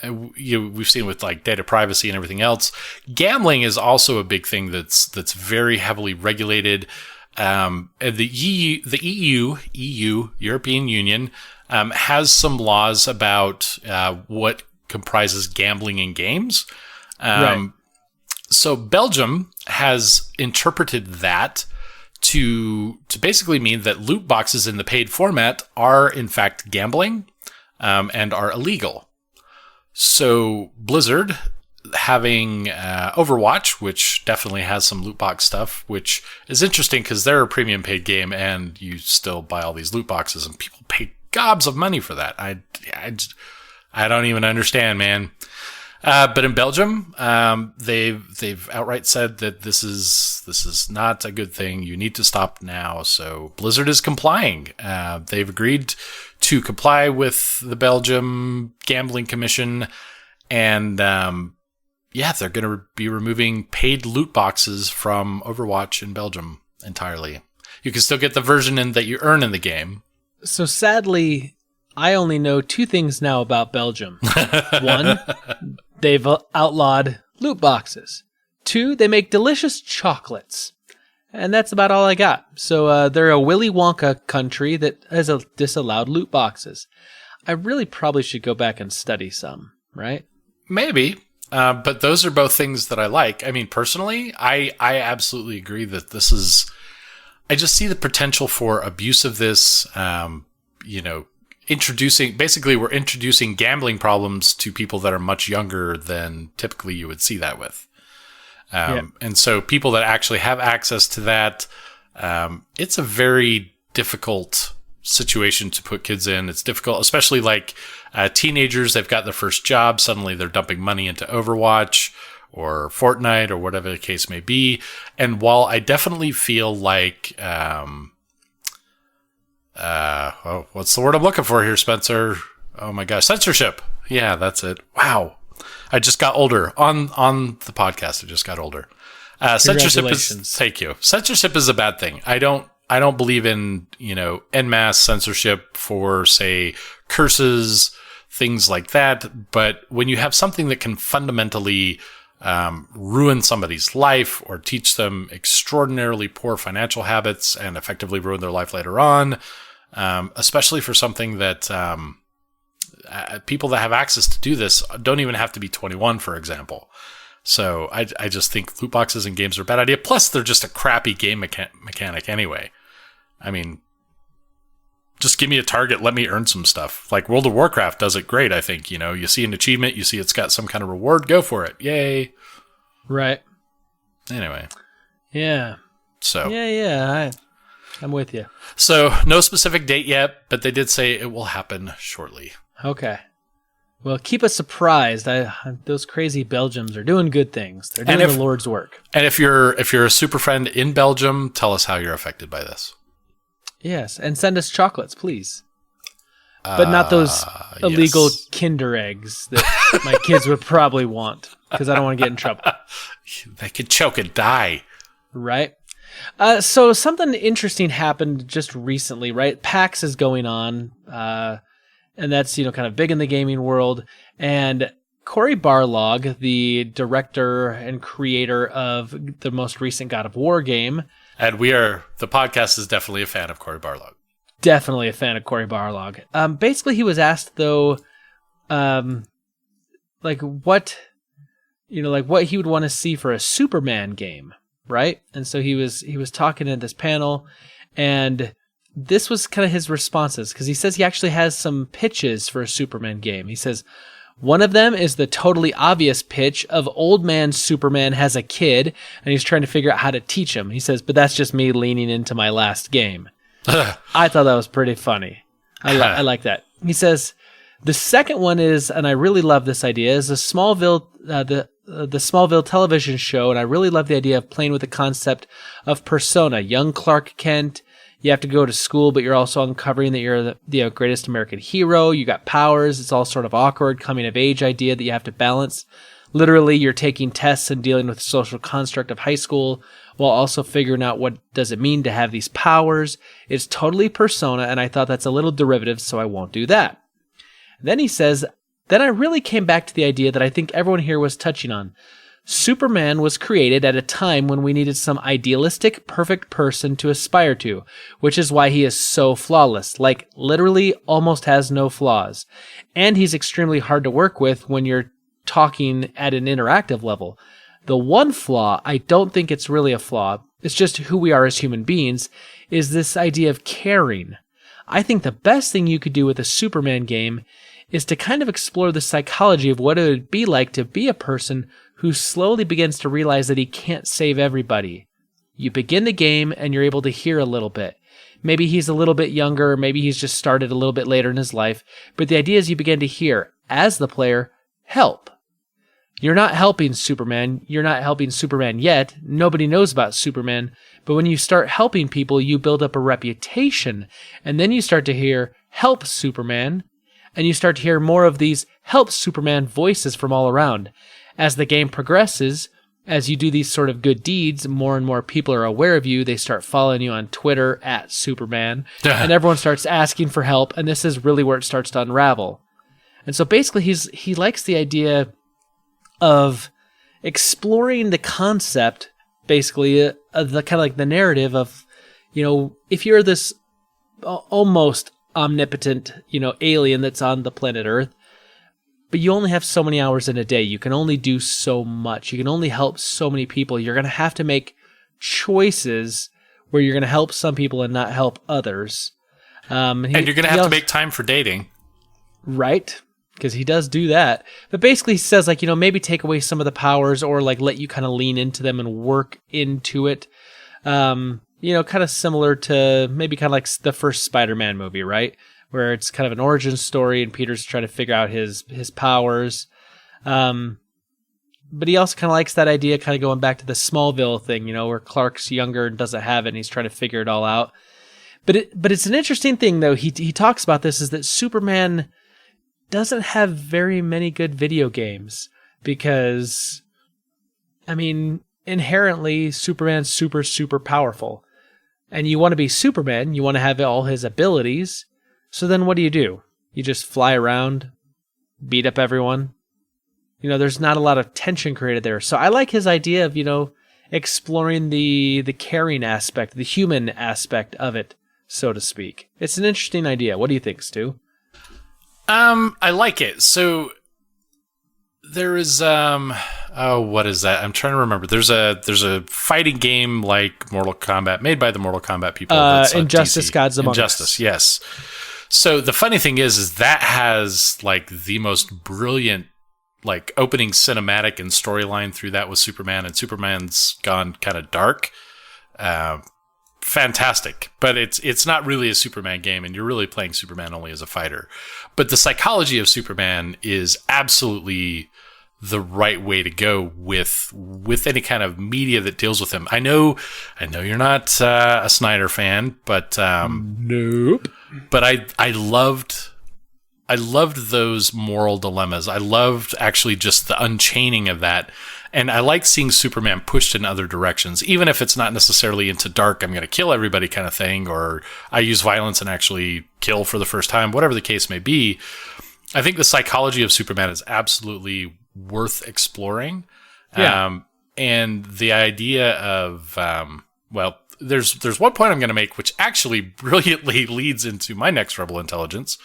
We've seen with like data privacy and everything else. Gambling is also a big thing that's very heavily regulated. the EU, European Union, has some laws about what comprises gambling in games. Right. So Belgium has interpreted that to basically mean that loot boxes in the paid format are in fact gambling and are illegal. So Blizzard, having Overwatch, which definitely has some loot box stuff, which is interesting because they're a premium paid game and you still buy all these loot boxes and people pay gobs of money for that. I don't even understand, man. But in Belgium, they've outright said that this is not a good thing. You need to stop now. So Blizzard is complying. They've agreed to comply with the Belgium Gambling Commission, and they're going to be removing paid loot boxes from Overwatch in Belgium entirely. You can still get the version that you earn in the game. So sadly, I only know two things now about Belgium. One, they've outlawed loot boxes. Two, they make delicious chocolates. And that's about all I got. So they're a Willy Wonka country that has disallowed loot boxes. I really probably should go back and study some, right? Maybe. But those are both things that I like. I mean, personally, I absolutely agree that this is... I just see the potential for abuse of this, we're introducing gambling problems to people that are much younger than typically you would see that with. And so people that actually have access to that, it's a very difficult situation to put kids in. It's difficult, especially like teenagers, they've got their first job. Suddenly they're dumping money into Overwatch or Fortnite or whatever the case may be. And while I definitely feel like, what's the word I'm looking for here, Spencer? Oh my gosh, censorship. Yeah, that's it. Wow. I just got older on the podcast. I just got older. Censorship is, thank you. Censorship is a bad thing. I don't believe in, en masse censorship for, say, curses, things like that. But when you have something that can fundamentally ruin somebody's life or teach them extraordinarily poor financial habits and effectively ruin their life later on, especially for something that people that have access to do this don't even have to be 21, for example. So I just think loot boxes in games are a bad idea. Plus, they're just a crappy game mechanic anyway. I mean, just give me a target, let me earn some stuff. Like World of Warcraft does it great, I think. You see an achievement, you see it's got some kind of reward, go for it. Yay. Right. Anyway. Yeah. So. Yeah. I'm with you. So, no specific date yet, but they did say it will happen shortly. Okay. Well, keep us surprised. Those crazy Belgians are doing good things. They're doing the Lord's work. And if you're a super friend in Belgium, tell us how you're affected by this. Yes, and send us chocolates, please. But not those illegal Kinder eggs that my kids would probably want, because I don't want to get in trouble. They could choke and die. Right? So something interesting happened just recently, right? PAX is going on, and that's, kind of big in the gaming world. And Cory Barlog, the director and creator of the most recent God of War game. And the podcast is definitely a fan of Cory Barlog. Definitely a fan of Cory Barlog. Basically, he was asked, though, what he would want to see for a Superman game, right? And so he was talking at this panel, and this was kind of his responses, because he says he actually has some pitches for a Superman game. He says, one of them is the totally obvious pitch of old man Superman has a kid, and he's trying to figure out how to teach him. He says, but that's just me leaning into my last game. I thought that was pretty funny. I like that. He says, the second one is, and I really love this idea, is the Smallville television show, and I really love the idea of playing with the concept of persona. Young Clark Kent, you have to go to school, but you're also uncovering that you're the greatest American hero. You got powers. It's all sort of awkward coming of age idea that you have to balance. Literally, you're taking tests and dealing with the social construct of high school while also figuring out what does it mean to have these powers. It's totally persona, and I thought that's a little derivative, so I won't do that. Then he says, then I really came back to the idea that I think everyone here was touching on. Superman was created at a time when we needed some idealistic, perfect person to aspire to, which is why he is so flawless, like literally almost has no flaws. And he's extremely hard to work with when you're talking at an interactive level. The one flaw, I don't think it's really a flaw, it's just who we are as human beings, is this idea of caring. I think the best thing you could do with a Superman game is to kind of explore the psychology of what it would be like to be a person who slowly begins to realize that he can't save everybody. You begin the game and you're able to hear a little bit. Maybe he's a little bit younger, maybe he's just started a little bit later in his life, but the idea is you begin to hear, as the player, help. You're not helping Superman. You're not helping Superman yet. Nobody knows about Superman. But when you start helping people, you build up a reputation. And then you start to hear, help Superman. And you start to hear more of these help Superman voices from all around. As the game progresses, as you do these sort of good deeds, more and more people are aware of you. They start following you on Twitter at Superman. And everyone starts asking for help. And this is really where it starts to unravel. And so basically he likes the idea of exploring the concept, basically, of the kind of like the narrative of, if you're this almost omnipotent, alien that's on the planet Earth, but you only have so many hours in a day. You can only do so much. You can only help so many people. You're going to have to make choices where you're going to help some people and not help others. And you're going to have to make time for dating. Right. Because he does do that. But basically he says, maybe take away some of the powers or, let you kind of lean into them and work into it. Kind of similar to maybe kind of like the first Spider-Man movie, right? Where it's kind of an origin story and Peter's trying to figure out his powers. But he also kind of likes that idea, kind of going back to the Smallville thing, where Clark's younger and doesn't have it and he's trying to figure it all out. But it's an interesting thing, though. He talks about this, is that Superman doesn't have very many good video games because, inherently Superman's super, super powerful. And you want to be Superman, you want to have all his abilities. So then what do? You just fly around, beat up everyone. There's not a lot of tension created there. So I like his idea of, exploring the caring aspect, the human aspect of it, so to speak. It's an interesting idea. What do you think, Stu? I like it. So there is what is that? I'm trying to remember. There's a fighting game like Mortal Kombat, made by the Mortal Kombat people. Injustice: Gods Among Us. Injustice, yes. So the funny thing is that has the most brilliant opening cinematic and storyline through that with Superman, and Superman's gone kind of dark. Fantastic, but it's not really a Superman game, and you're really playing Superman only as a fighter. But the psychology of Superman is absolutely the right way to go with any kind of media that deals with him. I know you're not a Snyder fan, but nope. But I loved those moral dilemmas. I loved actually just the unchaining of that. And I like seeing Superman pushed in other directions, even if it's not necessarily into dark, I'm going to kill everybody kind of thing, or I use violence and actually kill for the first time, whatever the case may be. I think the psychology of Superman is absolutely worth exploring. Yeah. And the idea of, there's one point I'm going to make, which actually brilliantly leads into my next Rebel Intelligence.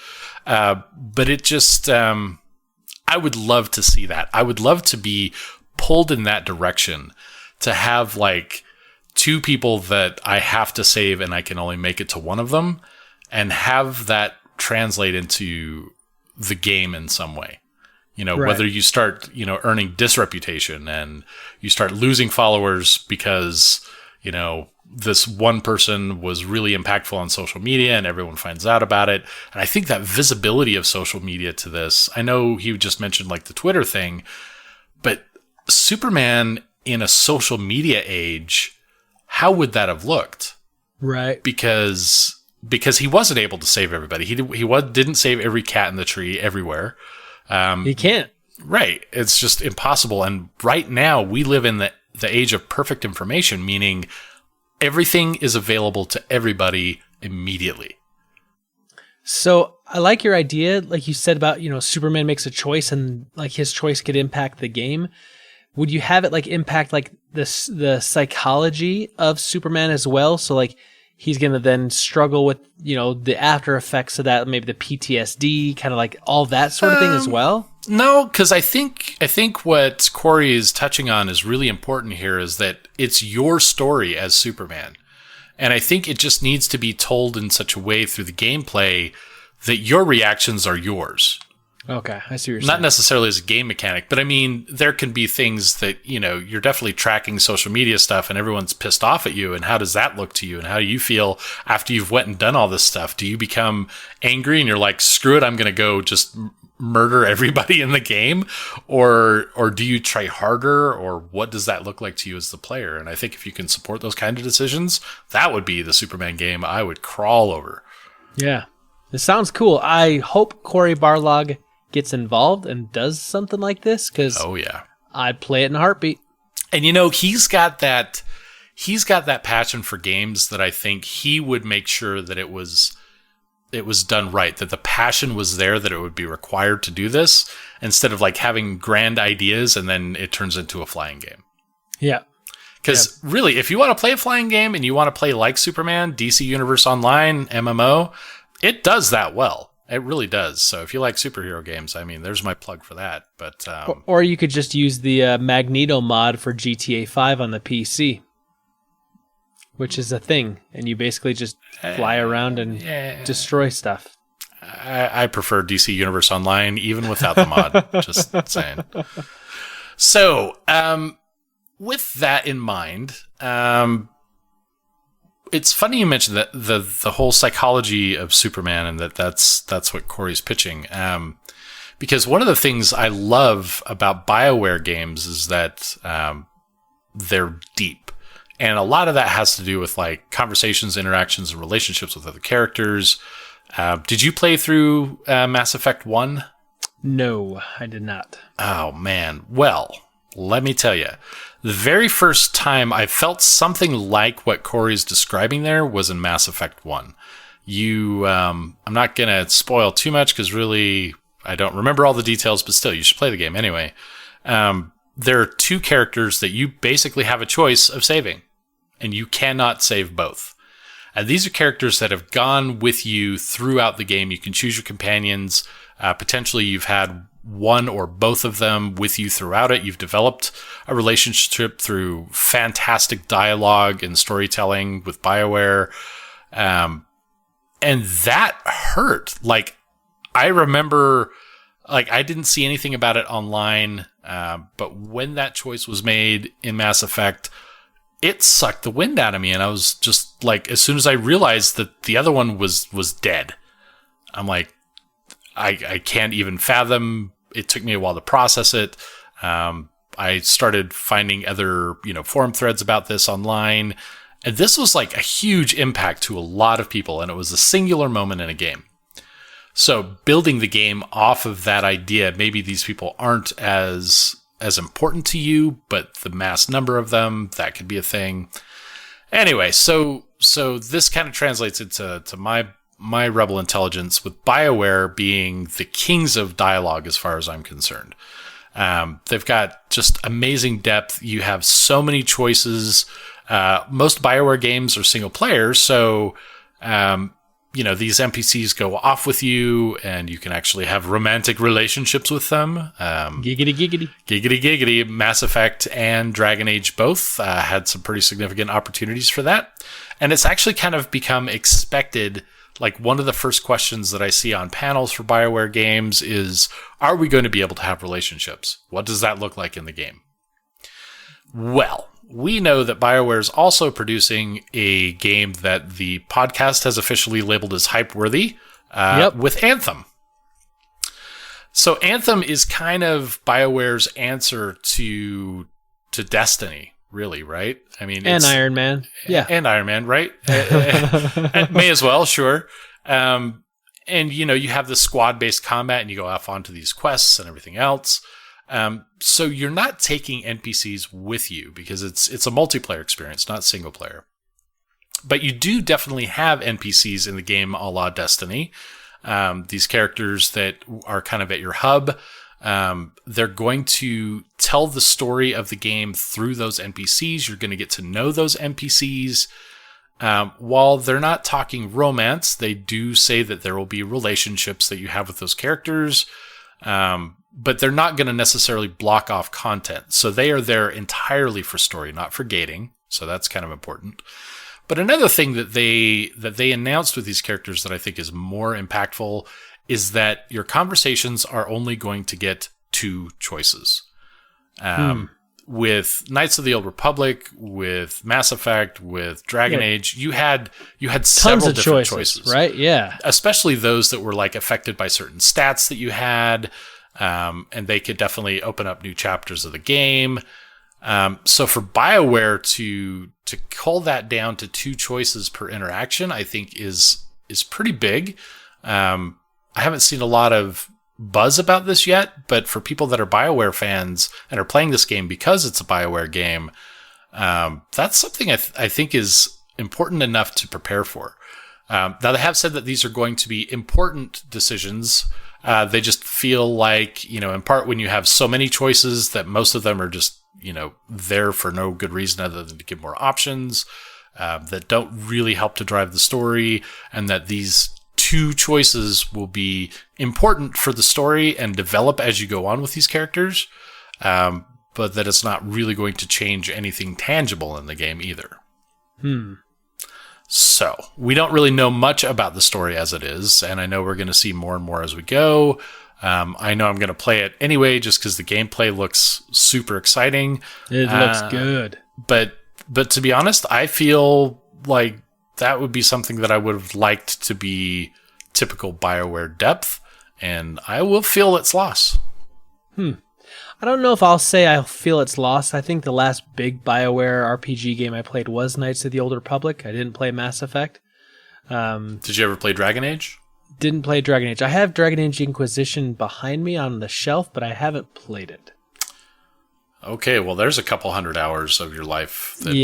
But it just, I would love to see that. I would love to be pulled in that direction, to have two people that I have to save and I can only make it to one of them, and have that translate into the game in some way. Right. Whether you start, earning disreputation and you start losing followers because, this one person was really impactful on social media and everyone finds out about it. And I think that visibility of social media to this, I know he just mentioned the Twitter thing, but Superman in a social media age, how would that have looked? Right. Because he wasn't able to save everybody. He didn't save every cat in the tree everywhere. He can't. Right. It's just impossible. And right now we live in the age of perfect information, meaning everything is available to everybody immediately. So I like your idea, like you said about, Superman makes a choice and his choice could impact the game. would you have it like impact like the psychology of Superman as well? So like he's going to then struggle with, the after effects of that, maybe the PTSD, kind of like all that sort of thing as well? No, because I think what Corey is touching on is really important here, is that it's your story as Superman. And I think it just needs to be told in such a way through the gameplay that your reactions are yours. Okay, I see what you're saying. Not necessarily as a game mechanic, but I mean, there can be things that, you're definitely tracking social media stuff and everyone's pissed off at you. And how does that look to you? And how do you feel after you've went and done all this stuff? Do you become angry and you're like, screw it, I'm going to go just murder everybody in the game? Or do you try harder? Or what does that look like to you as the player? And I think if you can support those kind of decisions, that would be the Superman game I would crawl over. Yeah. It sounds cool. I hope Cory Barlog gets involved and does something like this, because I'd play it in a heartbeat. And he's got that passion for games that I think he would make sure that it was done right, that the passion was there, that it would be required to do this, instead of like having grand ideas and then it turns into a flying game. Yeah. Because really, if you want to play a flying game and you want to play like Superman, DC Universe Online, MMO, it does that well. It really does. So if you like superhero games, I mean, there's my plug for that. But or you could just use the Magneto mod for GTA 5 on the PC, which is a thing, and you basically just fly around and destroy stuff. I prefer DC Universe Online, even without the mod. Just saying. So, with that in mind, it's funny you mentioned that the whole psychology of Superman, and that's what Corey's pitching. Because one of the things I love about BioWare games is that they're deep. And a lot of that has to do with like conversations, interactions, and relationships with other characters. Did you play through Mass Effect 1? No, I did not. Oh, man. Well, let me tell you. The very first time I felt something like what Corey's describing there was in Mass Effect 1. I'm not going to spoil too much because really I don't remember all the details, but still, you should play the game anyway. There are two characters that you basically have a choice of saving, and you cannot save both. And these are characters that have gone with you throughout the game. You can choose your companions. Potentially, you've had one or both of them with you throughout it. You've developed a relationship through fantastic dialogue and storytelling with BioWare. And that hurt. Like, I remember, like, I didn't see anything about it online, but when that choice was made in Mass Effect, it sucked the wind out of me. And I was just like, as soon as I realized that the other one was dead, I'm like, I can't even fathom. It took me a while to process it. I started finding other, forum threads about this online. And this was like a huge impact to a lot of people. And it was a singular moment in a game. So building the game off of that idea, maybe these people aren't as important to you, but the mass number of them, that could be a thing. Anyway, so this kind of translates into my Rebel Intelligence, with BioWare being the kings of dialogue as far as I'm concerned. They've got just amazing depth. You have so many choices. Most BioWare games are single player, so these NPCs go off with you, and you can actually have romantic relationships with them. Giggity, giggity. Giggity, giggity. Mass Effect and Dragon Age both had some pretty significant opportunities for that. And it's actually kind of become expected. Like, one of the first questions that I see on panels for BioWare games is, are we going to be able to have relationships? What does that look like in the game? Well, we know that BioWare is also producing a game that the podcast has officially labeled as hype-worthy, with Anthem. So Anthem is kind of BioWare's answer to Destiny, really, right? I mean, and Iron Man. Yeah. And Iron Man, right? May as well, sure. And, you have the squad-based combat, and you go off onto these quests and everything else. So you're not taking NPCs with you because it's a multiplayer experience, not single player. But you do definitely have NPCs in the game a la Destiny. These characters that are kind of at your hub. They're going to tell the story of the game through those NPCs. You're going to get to know those NPCs. While they're not talking romance, they do say that there will be relationships that you have with those characters. But they're not going to necessarily block off content. So they are there entirely for story, not for gating. So that's kind of important. But another thing that they announced with these characters that I think is more impactful is that your conversations are only going to get 2 choices. With Knights of the Old Republic, with Mass Effect, with Dragon Age, you had several different choices, right? Yeah, especially those that were like affected by certain stats that you had, and they could definitely open up new chapters of the game. So for BioWare to cull that down to 2 choices per interaction, I think is pretty big. I haven't seen a lot of buzz about this yet, but for people that are BioWare fans and are playing this game because it's a BioWare game, that's something I think is important enough to prepare for. Now, they have said that these are going to be important decisions. They just feel like, in part when you have so many choices that most of them are just, there for no good reason other than to give more options, that don't really help to drive the story, and that these 2 choices will be important for the story and develop as you go on with these characters, but that it's not really going to change anything tangible in the game either. So, we don't really know much about the story as it is, and I know we're going to see more and more as we go. I know I'm going to play it anyway just because the gameplay looks super exciting. It looks good. But to be honest, I feel like that would be something that I would have liked to be typical BioWare depth, and I will feel its loss. I don't know if I'll say I'll feel its loss. I think the last big BioWare RPG game I played was Knights of the Old Republic. I didn't play Mass Effect. Did you ever play Dragon Age? Didn't play Dragon Age. I have Dragon Age Inquisition behind me on the shelf, but I haven't played it. Okay, well, there's a couple hundred hours of your life that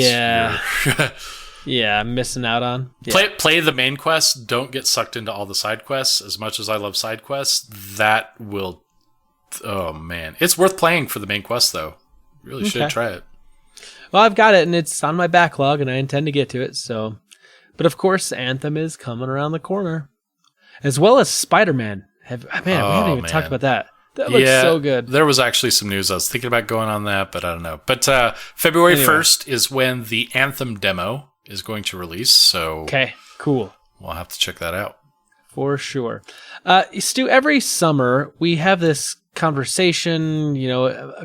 Yeah, I'm missing out on. Yeah. Play the main quest. Don't get sucked into all the side quests. As much as I love side quests, that will... Oh, man. It's worth playing for the main quest, though. Really should try it. Well, I've got it, and it's on my backlog, and I intend to get to it, so... But, of course, Anthem is coming around the corner. As well as Spider-Man. We haven't even talked about that. That looks so good. There was actually some news. I was thinking about going on that, but I don't know. But February 1st is when the Anthem demo is going to release, so... Okay, cool. We'll have to check that out. For sure. Stu, every summer we have this conversation,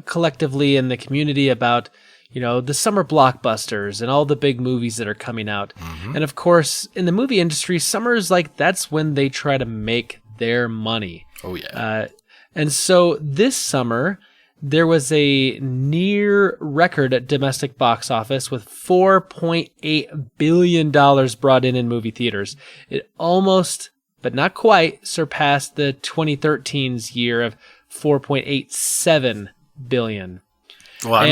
collectively in the community about, the summer blockbusters and all the big movies that are coming out. Mm-hmm. And of course, in the movie industry, summer's that's when they try to make their money. Oh, yeah. And so this summer, there was a near record domestic box office with $4.8 billion brought in movie theaters. It almost, but not quite, surpassed the 2013's year of $4.87 billion. Well,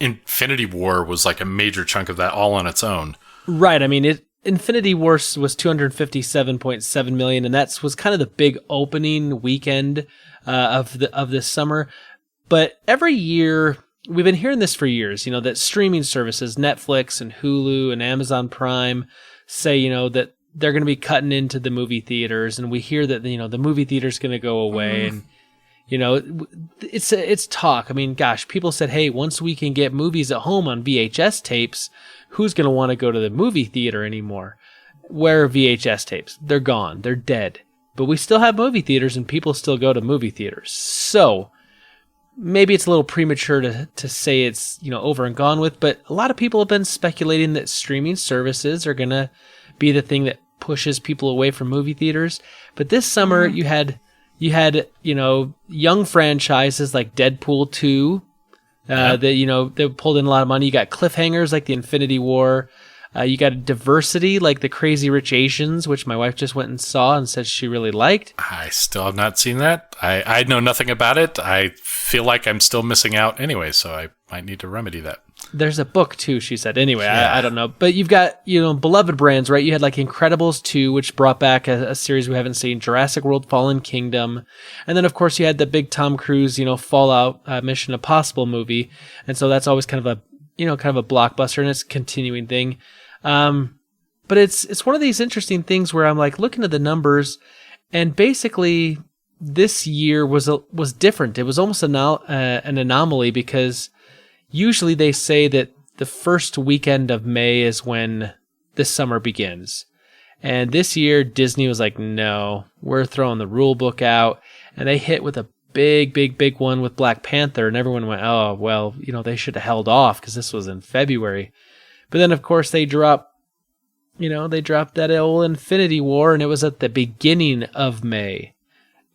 Infinity War was like a major chunk of that all on its own. Right. Infinity War was $257.7 million, and that was kind of the big opening weekend of this summer. But every year, we've been hearing this for years, that streaming services, Netflix and Hulu and Amazon Prime, say, that they're going to be cutting into the movie theaters, and we hear that, the movie theater's going to go away, and it's talk. Gosh, people said, hey, once we can get movies at home on VHS tapes, who's going to want to go to the movie theater anymore? Where are VHS tapes? They're gone. They're dead. But we still have movie theaters, and people still go to movie theaters. So maybe it's a little premature to say it's over and gone with, but a lot of people have been speculating that streaming services are going to be the thing that pushes people away from movie theaters. But this summer, you had young franchises like Deadpool 2 that pulled in a lot of money. You got cliffhangers like the Infinity War. You got diversity like the Crazy Rich Asians, which my wife just went and saw and said she really liked. I still have not seen that. I know nothing about it. I feel like I'm still missing out anyway, so I might need to remedy that. There's a book too, she said. Anyway, Yeah. I don't know. But you've got, beloved brands, right? You had like Incredibles 2, which brought back a series we haven't seen, Jurassic World Fallen Kingdom. And then, of course, you had the big Tom Cruise, Fallout Mission Impossible movie. And so that's always kind of a blockbuster, and it's a continuing thing. But it's one of these interesting things where I'm like looking at the numbers, and basically this year was different. It was almost an anomaly because usually they say that the first weekend of May is when the summer begins. And this year, Disney was like, no, we're throwing the rule book out. And they hit with a big one with Black Panther. And everyone went, oh, well, they should have held off because this was in February. But then, of course, they dropped that old Infinity War, and it was at the beginning of May.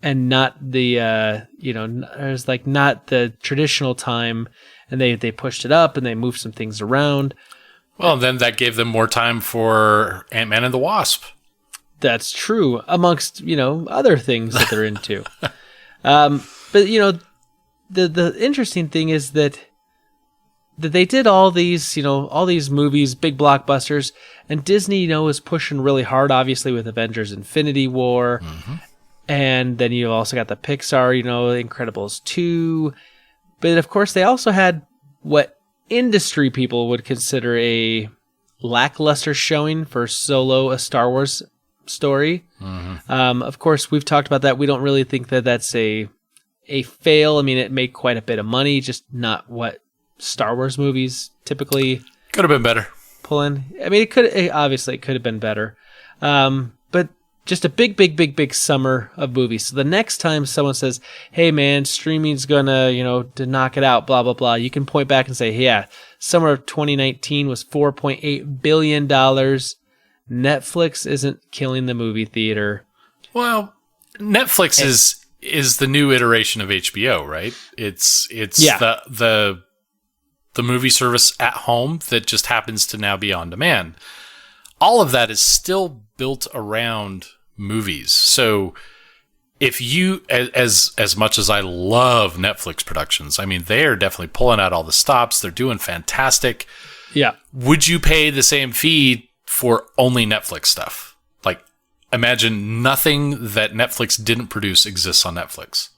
And not the, it was like not the traditional time. And they pushed it up and they moved some things around. Well, then that gave them more time for Ant-Man and the Wasp. That's true, amongst, other things that they're into. But, the interesting thing is that they did all these movies, big blockbusters, and Disney, is pushing really hard, obviously, with Avengers Infinity War. Mm-hmm. And then you also got the Pixar, Incredibles 2. But of course, they also had what industry people would consider a lackluster showing for Solo, a Star Wars story. Mm-hmm. Of course, we've talked about that. We don't really think that that's a fail. I mean, it made quite a bit of money, just not what Star Wars movies typically could have been better. Pull in. I mean, it could have been better. But just a big summer of movies. So the next time someone says, hey man, streaming's gonna, to knock it out, blah, blah, blah, you can point back and say, yeah, summer of 2019 was $4.8 billion. Netflix isn't killing the movie theater. Well, Netflix is the new iteration of HBO, right? It's the movie service at home that just happens to now be on demand. All of that is still built around movies. So if you, as much as I love Netflix productions, I mean, they are definitely pulling out all the stops. They're doing fantastic. Yeah. Would you pay the same fee for only Netflix stuff? Like, imagine nothing that Netflix didn't produce exists on Netflix.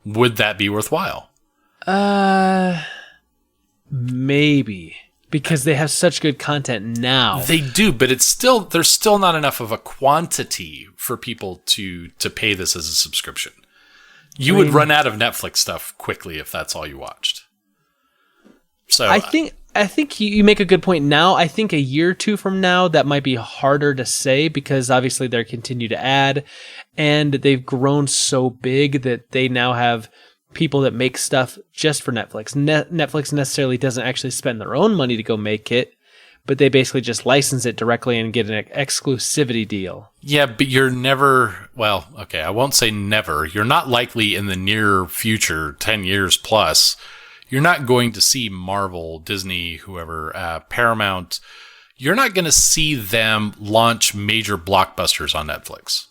Would that be worthwhile? Maybe. Because they have such good content now. They do, but there's still not enough of a quantity for people to pay this as a subscription. You would run out of Netflix stuff quickly if that's all you watched. So I think you make a good point now. I think a year or two from now, that might be harder to say because obviously they continue to add and they've grown so big that they now have people that make stuff just for Netflix. Netflix necessarily doesn't actually spend their own money to go make it, but they basically just license it directly and get an exclusivity deal. Yeah, but you're never, well, okay, I won't say never. You're not likely in the near future, 10 years plus, you're not going to see Marvel, Disney, whoever, Paramount, you're not going to see them launch major blockbusters on Netflix.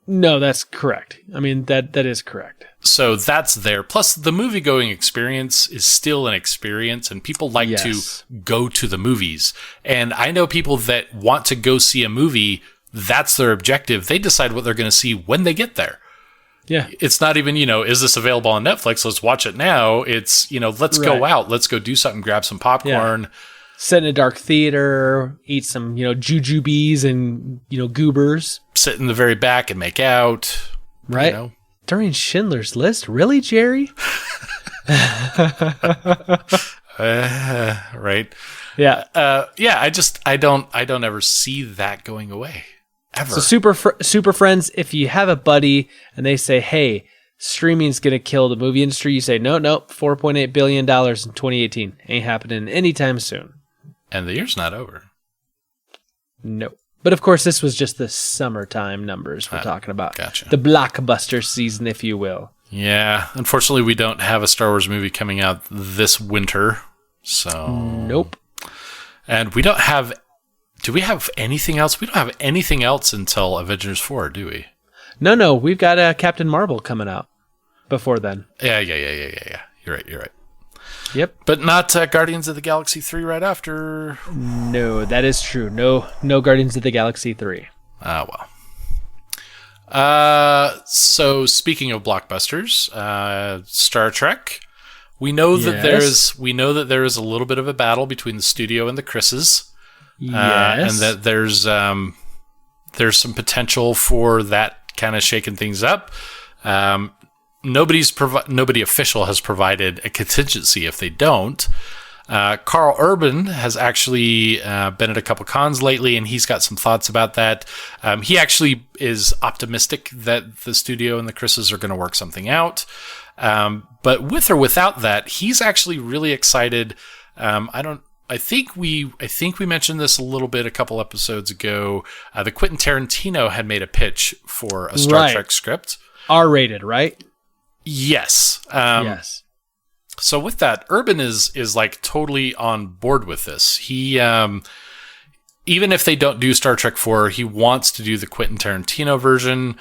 No, that's correct. I mean, that is correct. So that's there. Plus, the movie-going experience is still an experience, and people like to go to the movies. And I know people that want to go see a movie, that's their objective. They decide what they're going to see when they get there. Yeah. It's not even, is this available on Netflix? Let's watch it now. It's, let's go out. Let's go do something, grab some popcorn. Yeah. Sit in a dark theater, eat some, jujubes and, goobers. Sit in the very back and make out. Right. During Schindler's List? Really, Jerry? Right. Yeah. I don't ever see that going away. Ever. So Super Friends, if you have a buddy and they say, hey, streaming's going to kill the movie industry, you say, no, $4.8 billion in 2018. Ain't happening anytime soon. And the year's not over. No. But of course, this was just the summertime numbers we're talking about. Gotcha. The blockbuster season, if you will. Yeah. Unfortunately, we don't have a Star Wars movie coming out this winter. So. Nope. And we don't have. Do we have anything else? We don't have anything else until Avengers 4, do we? No. We've got Captain Marvel coming out before then. Yeah. You're right. Yep. But not Guardians of the Galaxy 3 right after. No, that is true. No Guardians of the Galaxy 3. Ah, well. So speaking of blockbusters, Star Trek. We know that there is a little bit of a battle between the studio and the Chris's. Yes. And that there's some potential for that kind of shaking things up. Nobody official has provided a contingency if they don't. Carl Urban has actually been at a couple cons lately, and he's got some thoughts about that. He actually is optimistic that the studio and the Chris's are going to work something out. But with or without that, he's actually really excited. I think we mentioned this a little bit a couple episodes ago. The Quentin Tarantino had made a pitch for a Star Trek script. R-rated, right? Yes. Yes. So with that, Urban is like totally on board with this. He, even if they don't do Star Trek 4, he wants to do the Quentin Tarantino version.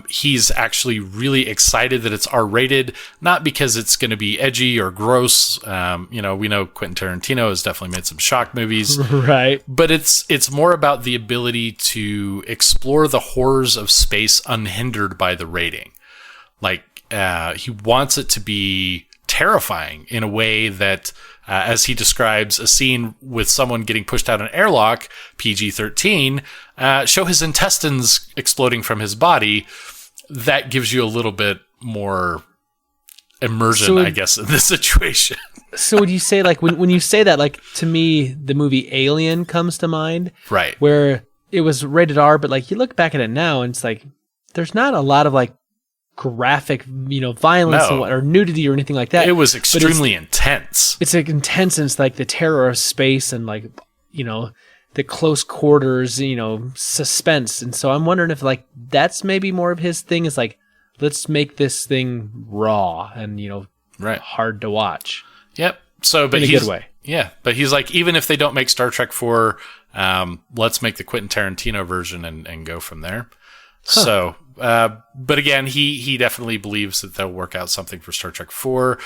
He's actually really excited that it's R-rated, not because it's going to be edgy or gross. We know Quentin Tarantino has definitely made some shock movies. Right. But it's more about the ability to explore the horrors of space unhindered by the rating. Like, he wants it to be terrifying in a way that, as he describes a scene with someone getting pushed out an airlock, PG-13, show his intestines exploding from his body. That gives you a little bit more immersion, I guess, in this situation. So would you say, like, when you say that, like, to me, the movie Alien comes to mind? Right. Where it was rated R, but, like, you look back at it now, and it's like, there's not a lot of, like, graphic, violence or nudity or anything like that. It was extremely intense. It's like intense, and it's like the terror of space and, like, the close quarters, suspense. And so I'm wondering if, like, that's maybe more of his thing, is like, let's make this thing raw and, right, hard to watch. Yep. So, but in a good way. Yeah, but he's like, even if they don't make Star Trek 4, let's make the Quentin Tarantino version and go from there. Huh. So, but again, he definitely believes that they'll work out something for Star Trek 4.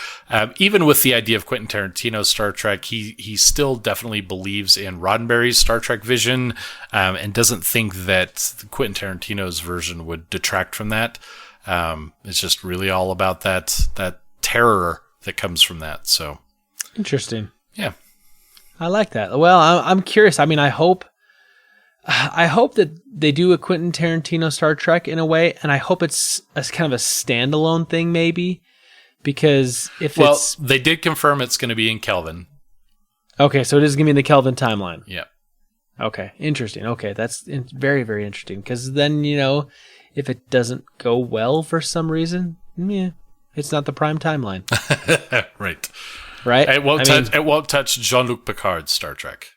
Even with the idea of Quentin Tarantino's Star Trek, he still definitely believes in Roddenberry's Star Trek vision, and doesn't think that Quentin Tarantino's version would detract from that. It's just really all about that terror that comes from that. So interesting. Yeah, I like that. Well, I'm curious. I mean, I hope that they do a Quentin Tarantino Star Trek in a way, and I hope it's a kind of a standalone thing, maybe, because they did confirm it's going to be in Kelvin. Okay, so it is going to be in the Kelvin timeline. Yeah. Okay, interesting. Okay, that's very, very interesting, because then, if it doesn't go well for some reason, it's not the prime timeline. Right. Right? It won't touch Jean-Luc Picard's Star Trek.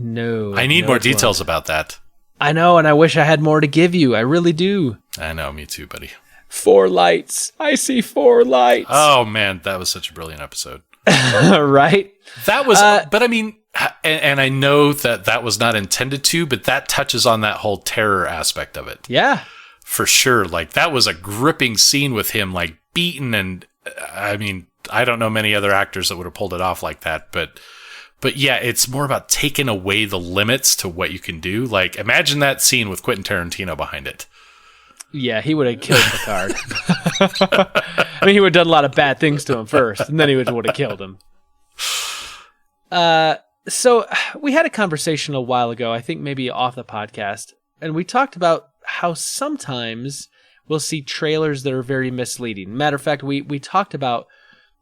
No. I need more details about that. I know, and I wish I had more to give you. I really do. I know, me too, buddy. 4 lights. I see 4 lights. Oh, man, that was such a brilliant episode. Right? That was, but I mean, and I know that was not intended to, but that touches on that whole terror aspect of it. Yeah. For sure. Like, that was a gripping scene with him, like, beaten, and I mean, I don't know many other actors that would have pulled it off like that, but yeah, it's more about taking away the limits to what you can do. Like, imagine that scene with Quentin Tarantino behind it. Yeah, he would have killed Picard. I mean, he would have done a lot of bad things to him first, and then he would have killed him. So we had a conversation a while ago, I think maybe off the podcast, and we talked about how sometimes we'll see trailers that are very misleading. Matter of fact, we talked about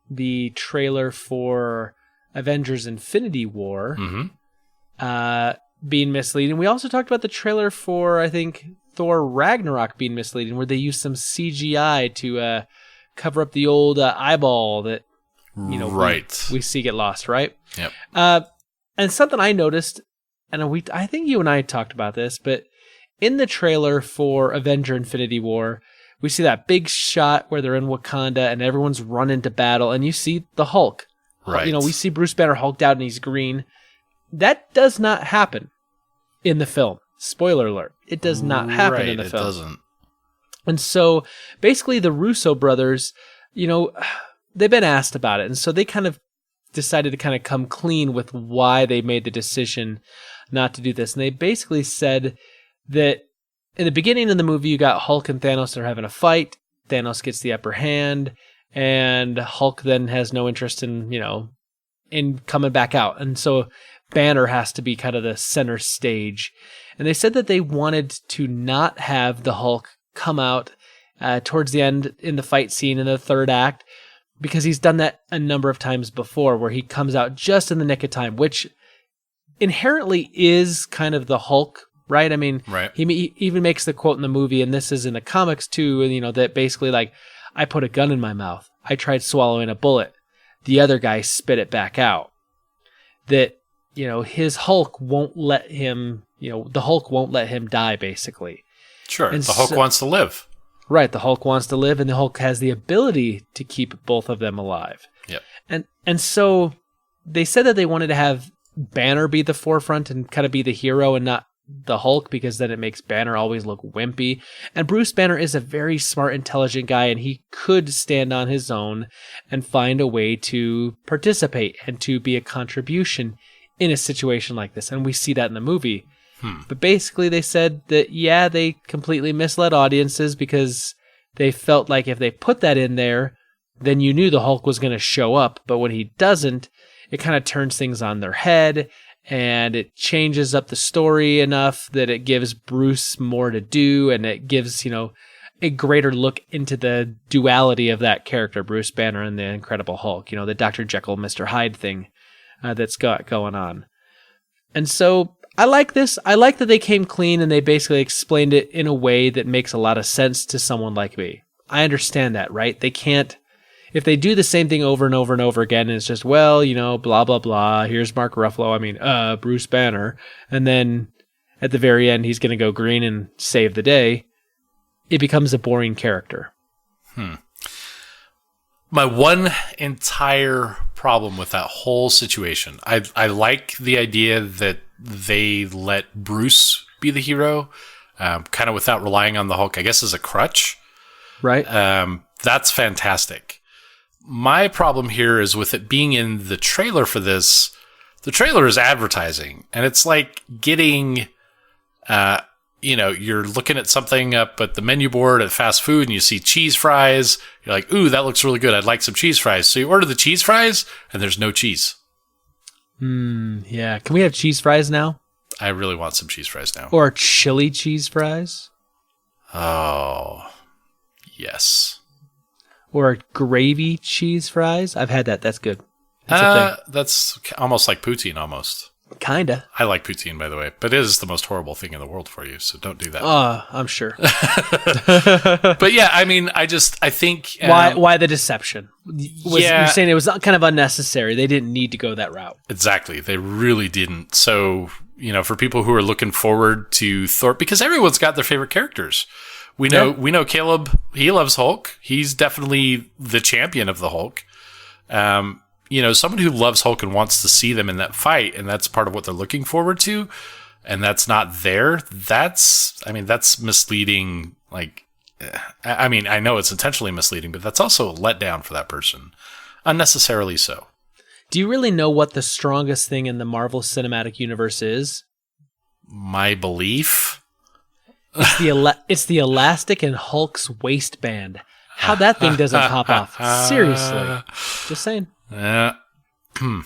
the trailer for Avengers Infinity War being misleading. We also talked about the trailer for, I think, Thor Ragnarok being misleading, where they used some CGI to cover up the old eyeball that we see get lost, right? Yep. And something I noticed, and I think you and I talked about this, but in the trailer for Avenger Infinity War, we see that big shot where they're in Wakanda and everyone's running to battle, and you see the Hulk. Right. We see Bruce Banner hulked out and he's green. That does not happen in the film. Spoiler alert. It does not happen in the film. It doesn't. And so basically the Russo brothers, they've been asked about it. And so they kind of decided to kind of come clean with why they made the decision not to do this. And they basically said that in the beginning of the movie, you got Hulk and Thanos are having a fight. Thanos gets the upper hand, and Hulk then has no interest in, in coming back out. And so Banner has to be kind of the center stage. And they said that they wanted to not have the Hulk come out towards the end in the fight scene in the third act, because he's done that a number of times before, where he comes out just in the nick of time, which inherently is kind of the Hulk, right? I mean, right. He even makes the quote in the movie, and this is in the comics too, that basically like, I put a gun in my mouth. I tried swallowing a bullet. The other guy spit it back out. That, his Hulk won't let him, the Hulk won't let him die, basically. Sure, and the Hulk wants to live. Right, the Hulk wants to live, and the Hulk has the ability to keep both of them alive. Yep. And so they said that they wanted to have Banner be the forefront and kind of be the hero and not the Hulk, because then it makes Banner always look wimpy. And Bruce Banner is a very smart, intelligent guy, and he could stand on his own and find a way to participate and to be a contribution in a situation like this. And we see that in the movie. But basically they said that, yeah, they completely misled audiences because they felt like if they put that in there, then you knew the Hulk was going to show up. But when he doesn't, it kind of turns things on their head, and it changes up the story enough that it gives Bruce more to do, and it gives, a greater look into the duality of that character, Bruce Banner and the Incredible Hulk, the Dr. Jekyll, Mr. Hyde thing that's got going on. And so I like this. I like that they came clean and they basically explained it in a way that makes a lot of sense to someone like me. I understand that, right? They can't, if they do the same thing over and over and over again, and it's just, well, blah, blah, blah, here's Mark Ruffalo, Bruce Banner, and then at the very end, he's going to go green and save the day, it becomes a boring character. My one entire problem with that whole situation, I like the idea that they let Bruce be the hero, kind of without relying on the Hulk, I guess, as a crutch. Right. That's fantastic. My problem here is with it being in the trailer for this. The trailer is advertising, and it's like getting, you're looking at something up at the menu board at fast food and you see cheese fries. You're like, ooh, that looks really good. I'd like some cheese fries. So you order the cheese fries and there's no cheese. Yeah. Can we have cheese fries now? I really want some cheese fries now. Or chili cheese fries? Oh, yes. Or gravy cheese fries? I've had that. That's good. That's a thing. That's almost like poutine almost. Kinda. I like poutine, by the way, but it is the most horrible thing in the world for you, so don't do that. I'm sure. But yeah, I mean, I think... Why the deception? You're saying it was kind of unnecessary. They didn't need to go that route. Exactly. They really didn't. So, for people who are looking forward to Thor, because everyone's got their favorite characters. We know Caleb, he loves Hulk. He's definitely the champion of the Hulk. Someone who loves Hulk and wants to see them in that fight, and that's part of what they're looking forward to, and that's not there, that's misleading. I know it's intentionally misleading, but that's also a letdown for that person. Unnecessarily so. Do you really know what the strongest thing in the Marvel Cinematic Universe is? My belief? It's the elastic in Hulk's waistband. How that thing doesn't pop off. Seriously. Just saying.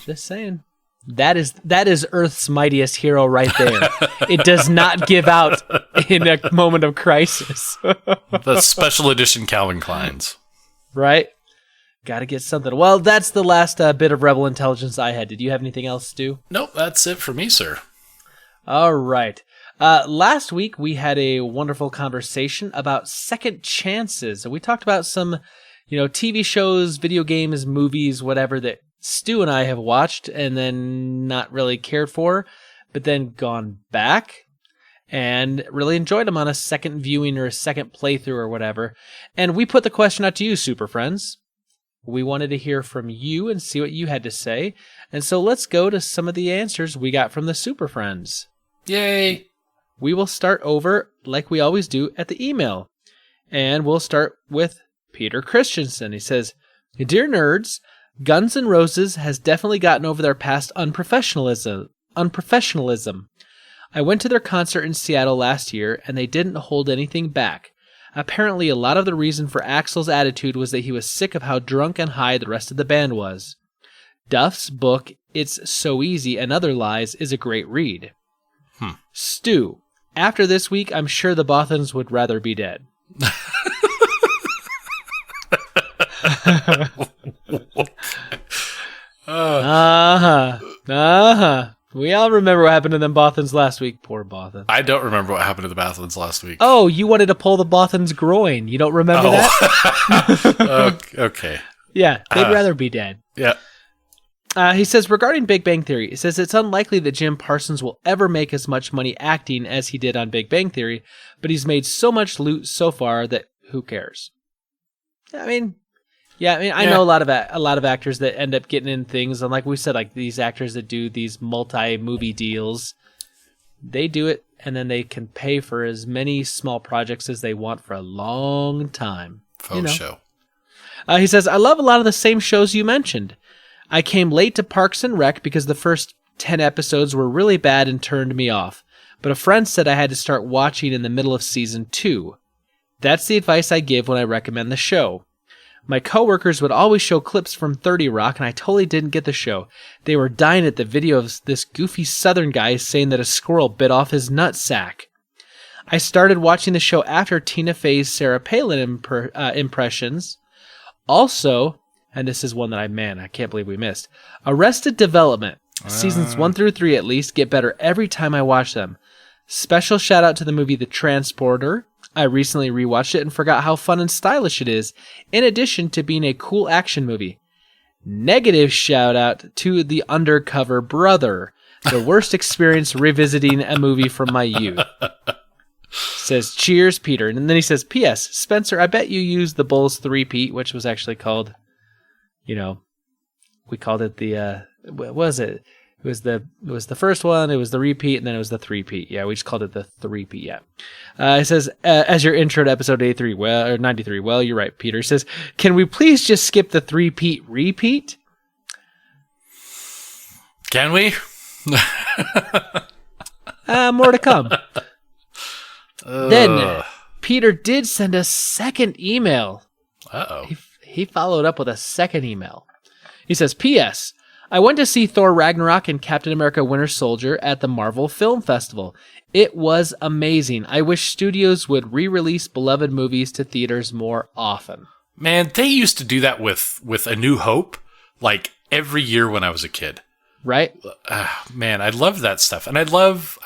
Just saying. That is Earth's mightiest hero right there. It does not give out in a moment of crisis. The special edition Calvin Klein's. Right? Got to get something. Well, that's the last bit of Rebel Intelligence I had. Did you have anything else, Stu? Nope, that's it for me, sir. All right. Last week, we had a wonderful conversation about second chances. We talked about some, TV shows, video games, movies, whatever that Stu and I have watched and then not really cared for, but then gone back and really enjoyed them on a second viewing or a second playthrough or whatever. And we put the question out to you, Super Friends. We wanted to hear from you and see what you had to say. And so let's go to some of the answers we got from the Super Friends. Yay! We will start over, like we always do, at the email. And we'll start with Peter Christensen. He says, "Dear nerds, Guns N' Roses has definitely gotten over their past unprofessionalism. I went to their concert in Seattle last year, and they didn't hold anything back. Apparently, a lot of the reason for Axl's attitude was that he was sick of how drunk and high the rest of the band was. Duff's book, It's So Easy and Other Lies, is a great read. Stu, after this week, I'm sure the Bothans would rather be dead. We all remember what happened to them Bothans last week. Poor Bothans. I don't remember what happened to the Bothans last week. Oh, you wanted to pull the Bothans' groin. You don't remember that? Okay. Yeah, they'd rather be dead. Yeah. He says, regarding Big Bang Theory, he says it's unlikely that Jim Parsons will ever make as much money acting as he did on Big Bang Theory, but he's made so much loot so far that who cares? I know a lot of actors that end up getting in things, and like we said, like these actors that do these multi-movie deals, they do it, and then they can pay for as many small projects as they want for a long time. Faux show. He says, I love a lot of the same shows you mentioned. I came late to Parks and Rec because the first 10 episodes were really bad and turned me off, but a friend said I had to start watching in the middle of season 2. That's the advice I give when I recommend the show. My coworkers would always show clips from 30 Rock, and I totally didn't get the show. They were dying at the video of this goofy Southern guy saying that a squirrel bit off his nutsack. I started watching the show after Tina Fey's Sarah Palin impressions. Also, and this is one that I can't believe we missed, Arrested Development. Seasons 1 through 3 at least get better every time I watch them. Special shout out to the movie The Transporter. I recently rewatched it and forgot how fun and stylish it is, in addition to being a cool action movie. Negative shout out to The Undercover Brother. The worst experience revisiting a movie from my youth. Says, cheers, Peter. And then he says, P.S. Spencer, I bet you used the Bulls 3-peat, which was actually called, we called it the, what was it? It was the first one, it was the repeat, and then it was the 3-peat. Yeah, we just called it the 3-peat, yeah. It says, as your intro to episode 93, 93, well, you're right, Peter. It says, can we please just skip the 3-peat repeat? Can we? More to come. Then, Peter did send a second email. Uh-oh. He followed up with a second email. He says, P.S. I went to see Thor Ragnarok and Captain America Winter Soldier at the Marvel Film Festival. It was amazing. I wish studios would re-release beloved movies to theaters more often. Man, they used to do that with A New Hope, like every year when I was a kid. Right? Man, I love that stuff. And I love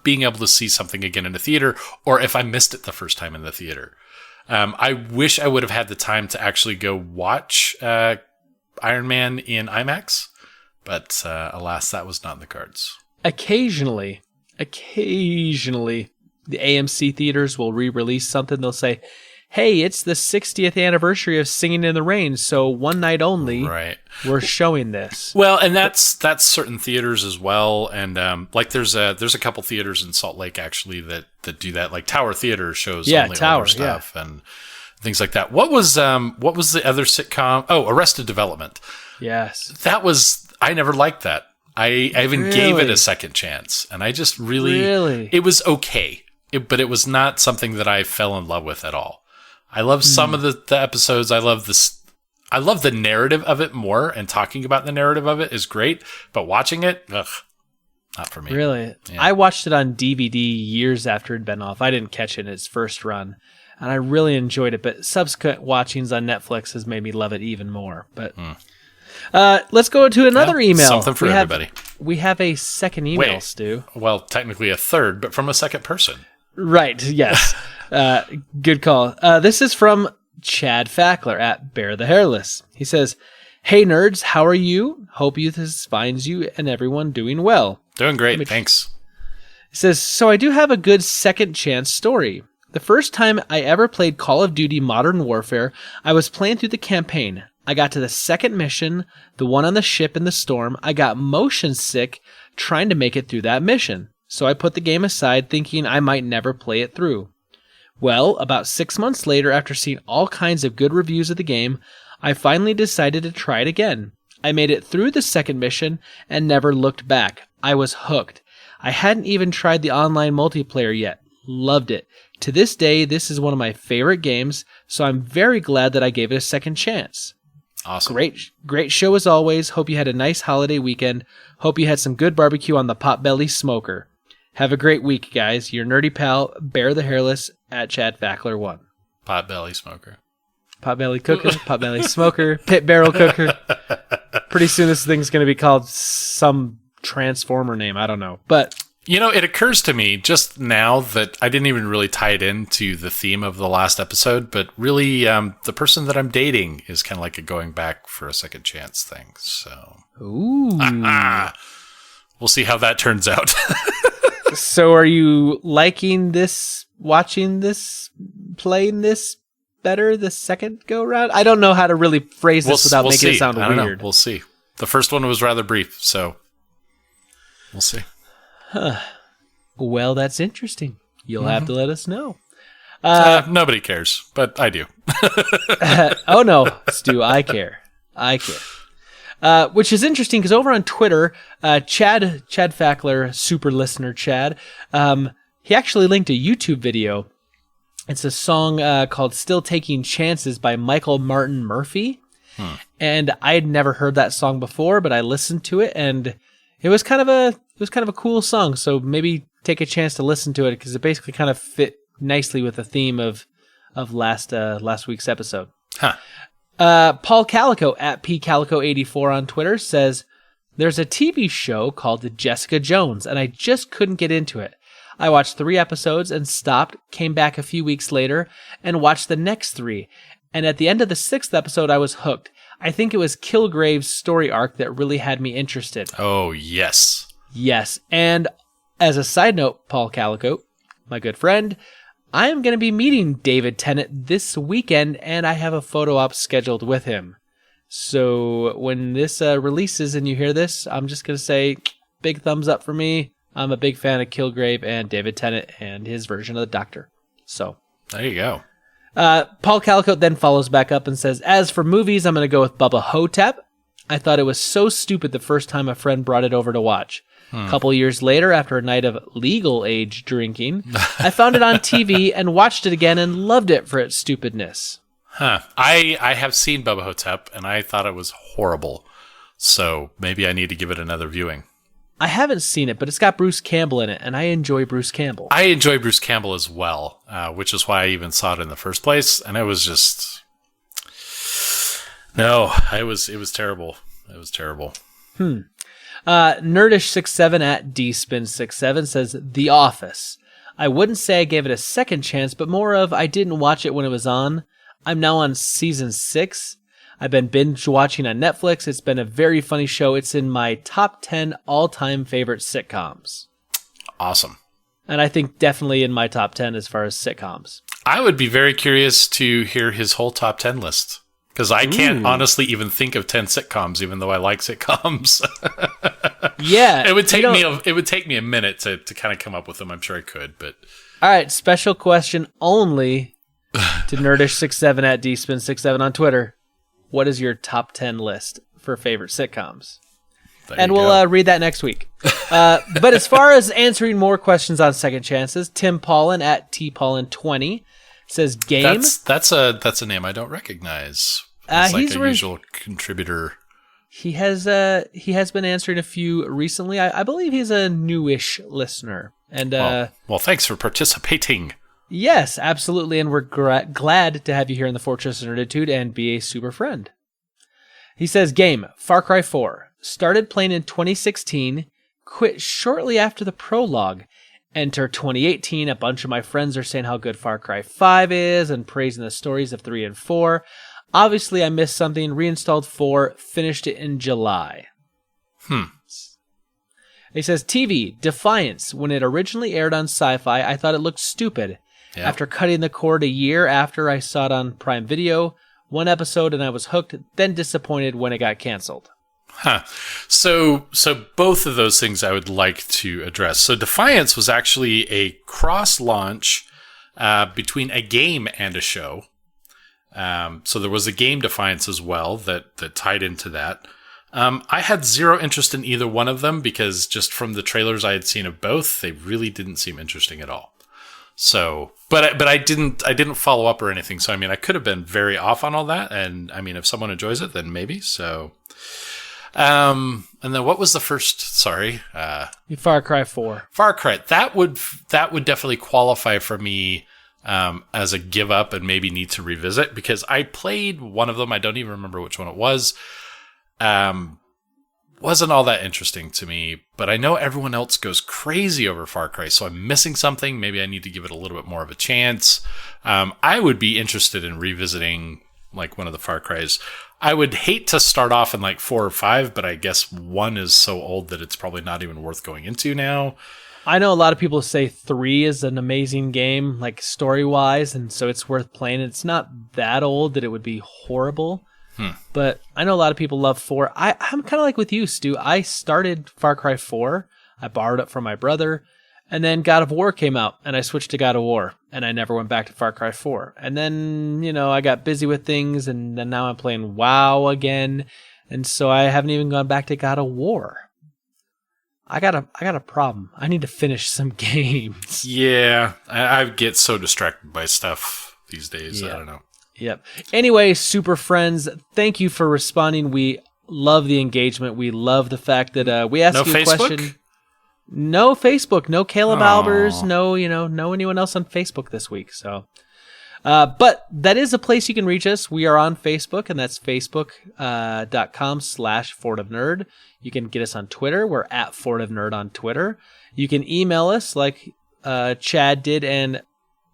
being able to see something again in the theater, or if I missed it the first time in the theater. I wish I would have had the time to actually go watch Iron Man in IMAX. But alas, that was not in the cards. Occasionally, the AMC theaters will re-release something. They'll say, hey, it's the 60th anniversary of Singing in the Rain, so one night only, right, we're showing this. Well, and that's certain theaters as well. And like there's a couple theaters in Salt Lake, actually, that do that. Like Tower Theater shows only older stuff and things like that. What was the other sitcom? Oh, Arrested Development. Yes. I never liked that. I even gave it a second chance, and I just really, it was okay, but it was not something that I fell in love with at all. I love some of the episodes. I love the narrative of it more, and talking about the narrative of it is great, but watching it, not for me. Really? Yeah. I watched it on DVD years after it had been off. I didn't catch it in its first run, and I really enjoyed it, but subsequent watchings on Netflix has made me love it even more. But let's go to another email. Something for everybody. We have a second email, Stu. Well, technically a third, but from a second person. Right, yes. Good call. This is from Chad Fackler at Bear the Hairless. He says, hey, nerds, how are you? Hope this finds you and everyone doing well. Doing great, thanks. He says, so I do have a good second chance story. The first time I ever played Call of Duty Modern Warfare, I was playing through the campaign. I got to the second mission, the one on the ship in the storm. I got motion sick trying to make it through that mission. So I put the game aside thinking I might never play it through. Well, about 6 months later, after seeing all kinds of good reviews of the game, I finally decided to try it again. I made it through the second mission and never looked back. I was hooked. I hadn't even tried the online multiplayer yet. Loved it. To this day, this is one of my favorite games, so I'm very glad that I gave it a second chance. Awesome. Great show as always. Hope you had a nice holiday weekend. Hope you had some good barbecue on the Potbelly Smoker. Have a great week, guys. Your nerdy pal, Bear the Hairless, at Chad Fackler 1. Potbelly Smoker. Potbelly Cooker, Potbelly Smoker, Pit Barrel Cooker. Pretty soon this thing's going to be called some Transformer name. I don't know. But it occurs to me just now that I didn't even really tie it into the theme of the last episode, but really the person that I'm dating is kind of like a going back for a second chance thing. So, ooh. We'll see how that turns out. So are you liking this, watching this, playing this better the second go round? I don't know how to really phrase this without making it sound weird. We'll see. The first one was rather brief, so we'll see. Huh. Well, that's interesting. You'll have to let us know. Nobody cares, but I do. Oh no, Stu, I care. Which is interesting because over on Twitter, Chad Fackler, super listener Chad, he actually linked a YouTube video. It's a song called "Still Taking Chances" by Michael Martin Murphey, and I had never heard that song before, but I listened to it, and it was kind of a cool song. So maybe take a chance to listen to it because it basically kind of fit nicely with the theme of last week's episode. Huh. Paul Calico at pcalico84 on Twitter says, "There's a TV show called Jessica Jones, and I just couldn't get into it. I watched 3 episodes and stopped, came back a few weeks later, and watched the next 3. And at the end of the 6th episode, I was hooked. I think it was Kilgrave's story arc that really had me interested." Oh, yes. Yes. And as a side note, Paul Calico, my good friend, I am going to be meeting David Tennant this weekend, and I have a photo op scheduled with him. So when this releases and you hear this, I'm just going to say, big thumbs up for me. I'm a big fan of Kilgrave and David Tennant and his version of the Doctor. So there you go. Paul Calico then follows back up and says, "As for movies, I'm going to go with Bubba Hotep. I thought it was so stupid the first time a friend brought it over to watch. A couple years later, after a night of legal age drinking, I found it on TV and watched it again and loved it for its stupidness." Huh. I have seen Bubba Hotep, and I thought it was horrible. So maybe I need to give it another viewing. I haven't seen it, but it's got Bruce Campbell in it, and I enjoy Bruce Campbell. I enjoy Bruce Campbell as well, which is why I even saw it in the first place. And it was just... No, it was terrible. It was terrible. Nerdish67 at dspin67 says, "The Office. I wouldn't say I gave it a second chance, but more of I didn't watch it when it was on. I'm now on season 6. I've been binge watching on Netflix. It's been a very funny show. It's in my top 10 all-time favorite sitcoms." Awesome. And I think definitely in my top 10 as far as sitcoms. I would be very curious to hear his whole top 10 list. Because I can't honestly even think of 10 sitcoms, even though I like sitcoms. Yeah. It would take me a minute to kind of come up with them. I'm sure I could, but... All right, special question only to Nerdish67 at dspin67 on Twitter. What is your top 10 list for favorite sitcoms? And we'll read that next week. But as far as answering more questions on second chances, Tim Paulin at tpaulin20 says game. That's a name I don't recognize. It's like a usual contributor. He has been answering a few recently. I believe he's a newish listener. And well, thanks for participating. Yes, absolutely, and we're glad to have you here in the Fortress of Nerditude and be a super friend. He says, game, Far Cry 4. Started playing in 2016, quit shortly after the prologue. Enter 2018, a bunch of my friends are saying how good Far Cry 5 is and praising the stories of 3 and 4. Obviously, I missed something, reinstalled 4, finished it in July. He says, TV, Defiance. When it originally aired on Sci-Fi, I thought it looked stupid. Yeah. After cutting the cord a year after I saw it on Prime Video, 1 episode and I was hooked, then disappointed when it got canceled. So both of those things I would like to address. So Defiance was actually a cross-launch between a game and a show. So there was a game Defiance as well that tied into that. I had zero interest in either one of them because just from the trailers I had seen of both, they really didn't seem interesting at all. So, but I didn't follow up or anything. So, I mean, I could have been very off on all that. And I mean, if someone enjoys it, then maybe. So, and then what was the first? Sorry, Far Cry 4. Far Cry. That would definitely qualify for me as a give up and maybe need to revisit because I played one of them. I don't even remember which one it was. Wasn't all that interesting to me, but I know everyone else goes crazy over Far Cry, so I'm missing something. Maybe I need to give it a little bit more of a chance. I would be interested in revisiting like one of the Far Crys. I would hate to start off in like 4 or 5, but I guess 1 is so old that it's probably not even worth going into now. I know a lot of people say 3 is an amazing game, like story-wise, and so it's worth playing. It's not that old that it would be horrible. But I know a lot of people love 4. I'm kind of like with you, Stu. I started Far Cry 4. I borrowed it from my brother. And then God of War came out, and I switched to God of War. And I never went back to Far Cry 4. And then, I got busy with things, and then now I'm playing WoW again. And so I haven't even gone back to God of War. I got a problem. I need to finish some games. Yeah, I get so distracted by stuff these days. Yeah. I don't know. Yep. Anyway, Super Friends, thank you for responding. We love the engagement. We love the fact that we asked No you a Facebook? question. No Facebook. No Caleb Albers. No, no anyone else on Facebook this week. So, but that is a place you can reach us. We are on Facebook, and that's facebook.com/FortofNerd. You can get us on Twitter. We're at FortofNerd on Twitter. You can email us like Chad did and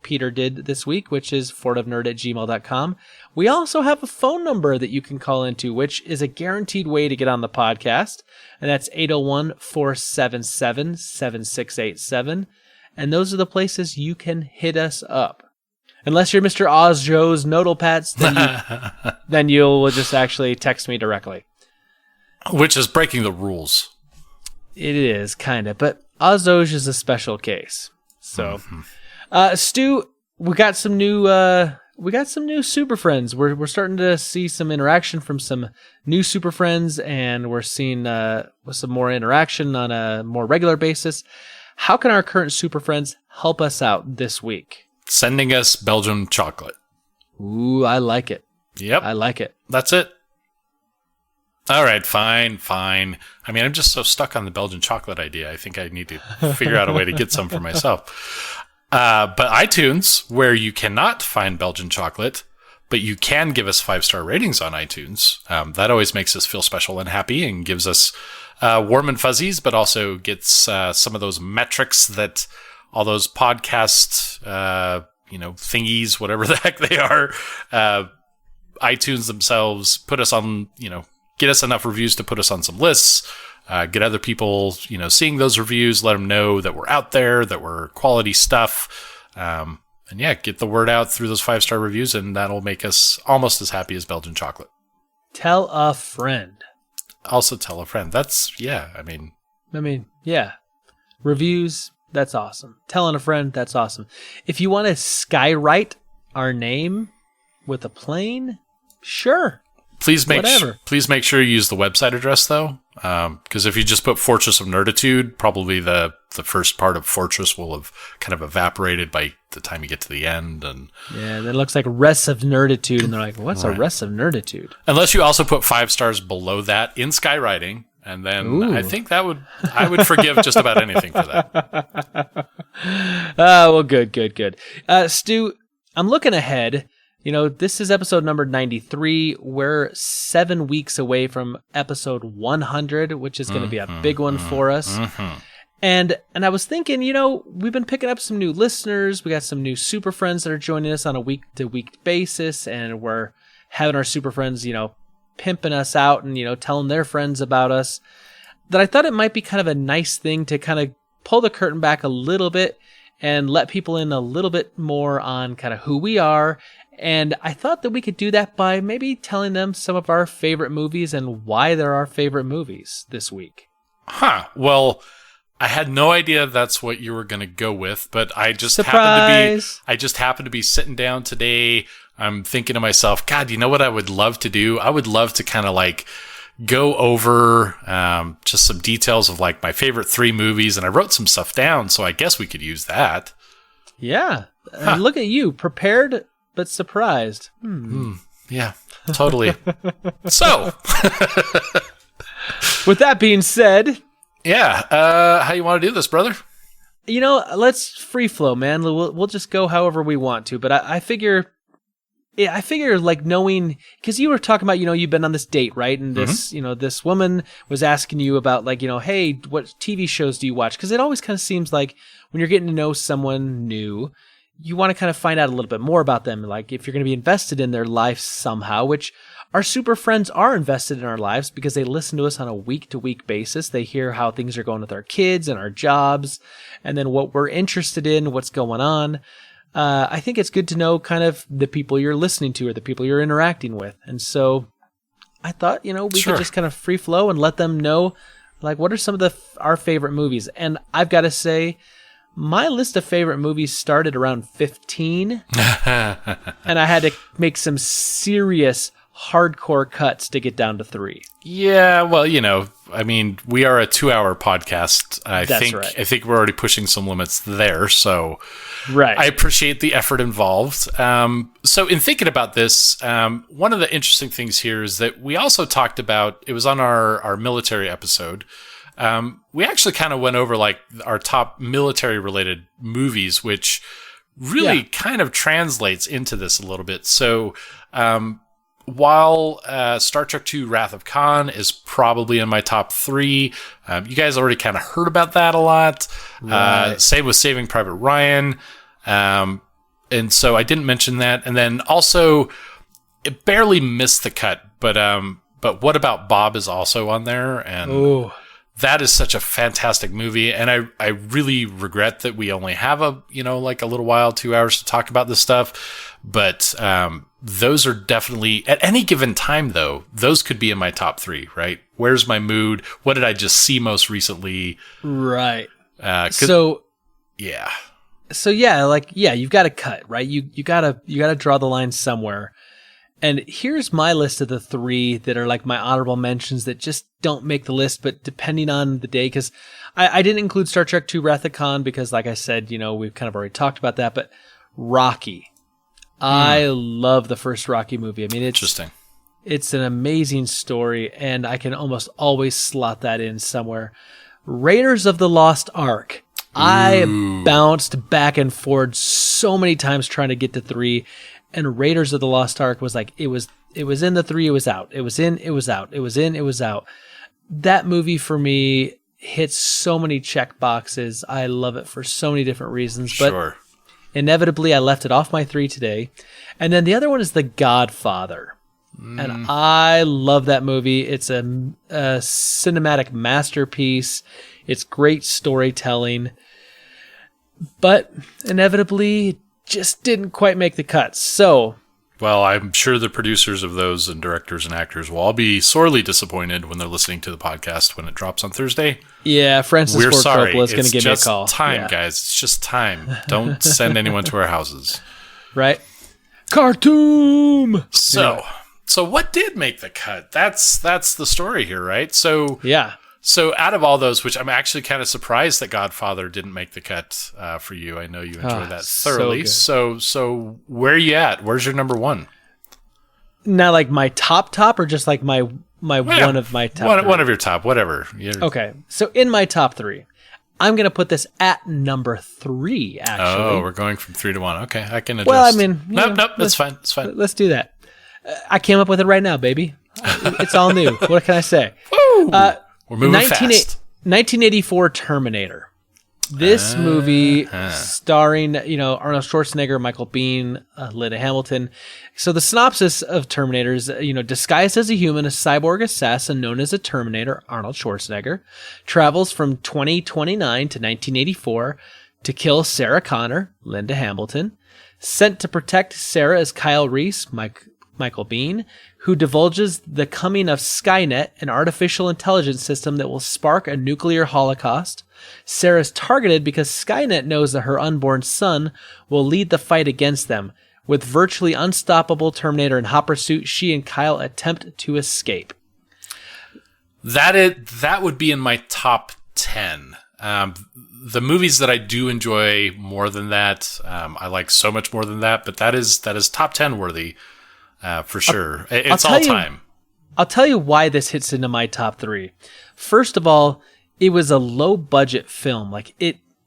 Peter did this week, which is fortofnerd@gmail.com. We also have a phone number that you can call into, which is a guaranteed way to get on the podcast, and that's 801-477-7687. And those are the places you can hit us up. Unless you're Mr. Oz Joe's Nodal Pats, then you'll just actually text me directly. Which is breaking the rules. It is, kind of, but Ozoj is a special case. So... Stu, we got some new Super Friends. We're starting to see some interaction from some new Super Friends, and we're seeing some more interaction on a more regular basis. How can our current Super Friends help us out this week? Sending us Belgian chocolate. Ooh, I like it. Yep. I like it. That's it. All right, fine. I mean, I'm just so stuck on the Belgian chocolate idea. I think I need to figure out a way to get some for myself. But iTunes, where you cannot find Belgian chocolate, but you can give us 5-star ratings on iTunes. That always makes us feel special and happy and gives us warm and fuzzies, but also gets some of those metrics that all those podcast, thingies, whatever the heck they are, iTunes themselves put us on, get us enough reviews to put us on some lists. Get other people, seeing those reviews, let them know that we're out there, that we're quality stuff. And yeah, get the word out through those 5-star reviews, and that'll make us almost as happy as Belgian chocolate. Tell a friend. Also tell a friend. Yeah. Reviews, that's awesome. Telling a friend, that's awesome. If you want to skywrite our name with a plane, sure. Please make sure you use the website address, though, because if you just put Fortress of Nerditude, probably the first part of Fortress will have kind of evaporated by the time you get to the end. And yeah, that looks like Rest of Nerditude, and they're like, what's a Rest of Nerditude? Unless you also put 5 stars below that in skywriting, and then I think I would forgive just about anything for that. Well, good. Stu, I'm looking ahead. This is episode number 93. We're 7 weeks away from episode 100, which is going to be a big one for us. And I was thinking, we've been picking up some new listeners. We got some new Super Friends that are joining us on a week-to-week basis, and we're having our Super Friends, pimping us out and, telling their friends about us. That I thought it might be kind of a nice thing to kind of pull the curtain back a little bit and let people in a little bit more on kind of who we are. And I thought that we could do that by maybe telling them some of our favorite movies and why they're our favorite movies this week. Well, I had no idea that's what you were going to go with, but I just Surprise! happened to be sitting down today. I'm thinking to myself, God, you know what I would love to do? I would love to kind of like go over just some details of like my favorite 3 movies, and I wrote some stuff down, so I guess we could use that. Yeah. Look at you, prepared but surprised. Yeah, totally. So, with that being said, yeah, how you want to do this, brother? Let's free flow, man. We'll just go however we want to. But I figure like knowing, because you were talking about, you've been on this date, right? And this, this woman was asking you about like, hey, what TV shows do you watch? Because it always kind of seems like when you're getting to know someone new, you want to kind of find out a little bit more about them. Like if you're going to be invested in their life somehow, which our super friends are invested in our lives because they listen to us on a week-to-week basis. They hear how things are going with our kids and our jobs, and then what we're interested in, what's going on. I think it's good to know kind of the people you're listening to or the people you're interacting with. And so I thought, we could just kind of free flow and let them know, like, what are some of our favorite movies? And I've got to say, my list of favorite movies started around 15, and I had to make some serious hardcore cuts to get down to 3. Yeah, well, we are a 2-hour podcast. I think we're already pushing some limits there, so right. I appreciate the effort involved. So in thinking about this, one of the interesting things here is that we also talked about, it was on our military episode, we actually kind of went over like our top military related movies, which really kind of translates into this a little bit. So, while Star Trek II Wrath of Khan is probably in my top 3, you guys already kind of heard about that a lot. Right. Same with Saving Private Ryan. And so I didn't mention that. And then also, it barely missed the cut, but What About Bob is also on there. And that is such a fantastic movie. And I really regret that we only have like a little while, 2 hours to talk about this stuff. But those are definitely, at any given time, though, those could be in my top 3, right? Where's my mood? What did I just see most recently? Right. Yeah. So you've got to cut, right? You gotta draw the line somewhere. And here's my list of the 3 that are like my honorable mentions that just don't make the list, but depending on the day, because I didn't include Star Trek II Wrath of Khan because, like I said, we've kind of already talked about that, but Rocky. I love the first Rocky movie. I mean, Interesting. It's an amazing story, and I can almost always slot that in somewhere. Raiders of the Lost Ark. I bounced back and forth so many times trying to get to 3, and Raiders of the Lost Ark was like, it was in the 3, it was out. It was in, it was out. It was in, it was out. That movie for me hits so many check boxes. I love it for so many different reasons. But inevitably, I left it off my 3 today. And then the other one is The Godfather. And I love that movie. It's a cinematic masterpiece. It's great storytelling. But inevitably, just didn't quite make the cut. So, well, I'm sure the producers of those and directors and actors will all be sorely disappointed when they're listening to the podcast when it drops on Thursday. Yeah, Francis Ford Coppola is going to give me a call. It's just time, guys. It's just time. Don't send anyone to our houses. Right? Khartoum! So what did make the cut? That's the story here, right? So yeah. So out of all those, which I'm actually kind of surprised that Godfather didn't make the cut for you. I know you enjoyed that thoroughly. So where are you at? Where's your number 1? Now, like my top, or just like my one of my top? One of your top, whatever. Okay. So in my top 3, I'm going to put this at number 3, actually. Oh, we're going from 3 to 1. Okay, I can adjust. Well, I mean... Nope, that's fine. It's fine. Let's do that. I came up with it right now, baby. It's all new. What can I say? Woo! We're moving fast. 1984 Terminator. This movie starring, Arnold Schwarzenegger, Michael Biehn, Linda Hamilton. So the synopsis of Terminator is, disguised as a human, a cyborg assassin known as a Terminator, Arnold Schwarzenegger, travels from 2029 to 1984 to kill Sarah Connor, Linda Hamilton. Sent to protect Sarah is Kyle Reese, Michael Biehn, who divulges the coming of Skynet, an artificial intelligence system that will spark a nuclear holocaust. Sarah is targeted because Skynet knows that her unborn son will lead the fight against them. With virtually unstoppable Terminator in hot pursuit, she and Kyle attempt to escape. That would be in my top 10. The movies that I do enjoy more than that, I like so much more than that, but that is top 10 worthy for sure. It's all time. I'll tell you why this hits into my top 3. First of all, it was a low budget film.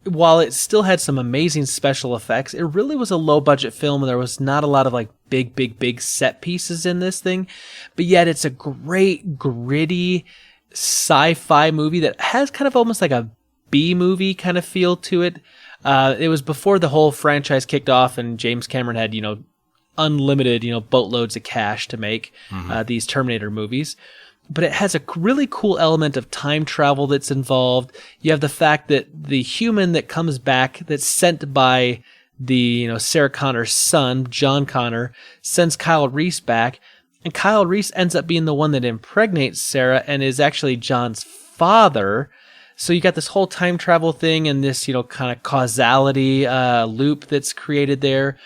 While it still had some amazing special effects, it really was a low budget film, and there was not a lot of big set pieces in this thing. But yet it's a great, gritty sci-fi movie that has kind of almost like a B movie kind of feel to it. It was before the whole franchise kicked off and James Cameron had, unlimited, boatloads of cash to make these Terminator movies. But it has a really cool element of time travel that's involved. You have the fact that the human that comes back, that's sent by the, Sarah Connor's son, John Connor, sends Kyle Reese back. And Kyle Reese ends up being the one that impregnates Sarah and is actually John's father. So you got this whole time travel thing and this, kind of causality loop that's created there.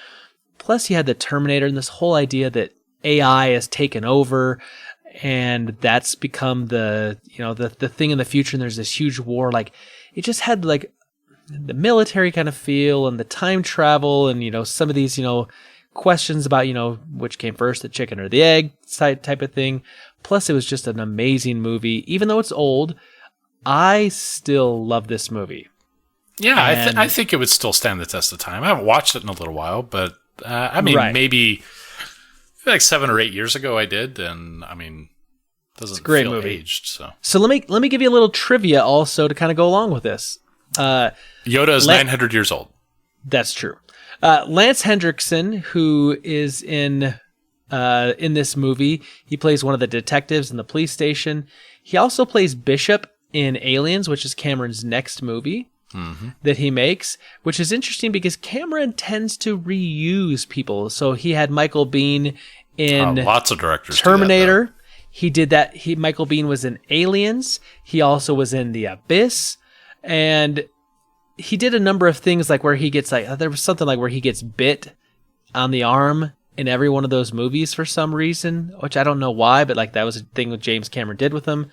Plus you had the Terminator and this whole idea that AI has taken over. And that's become the thing in the future, and there's this huge war. It just had the military kind of feel and the time travel and, some of these, questions about, which came first, the chicken or the egg type of thing. Plus it was just an amazing movie. Even though it's old, I still love this movie. Yeah, I think it would still stand the test of time. I haven't watched it in a little while, but maybe 7 or 8 years ago I did, and doesn't it's a great feel movie. Aged. So let me give you a little trivia also to kind of go along with this. Yoda is 900 years old. That's true. Lance Hendrickson, who is in this movie, he plays one of the detectives in the police station. He also plays Bishop in Aliens, which is Cameron's next movie that he makes, which is interesting because Cameron tends to reuse people. So he had Michael Biehn in lots of directors Terminator. Do that, he did that. Michael Biehn was in Aliens. He also was in The Abyss, and he did a number of things where he gets there was something where he gets bit on the arm in every one of those movies for some reason, which I don't know why, but that was a thing that James Cameron did with him.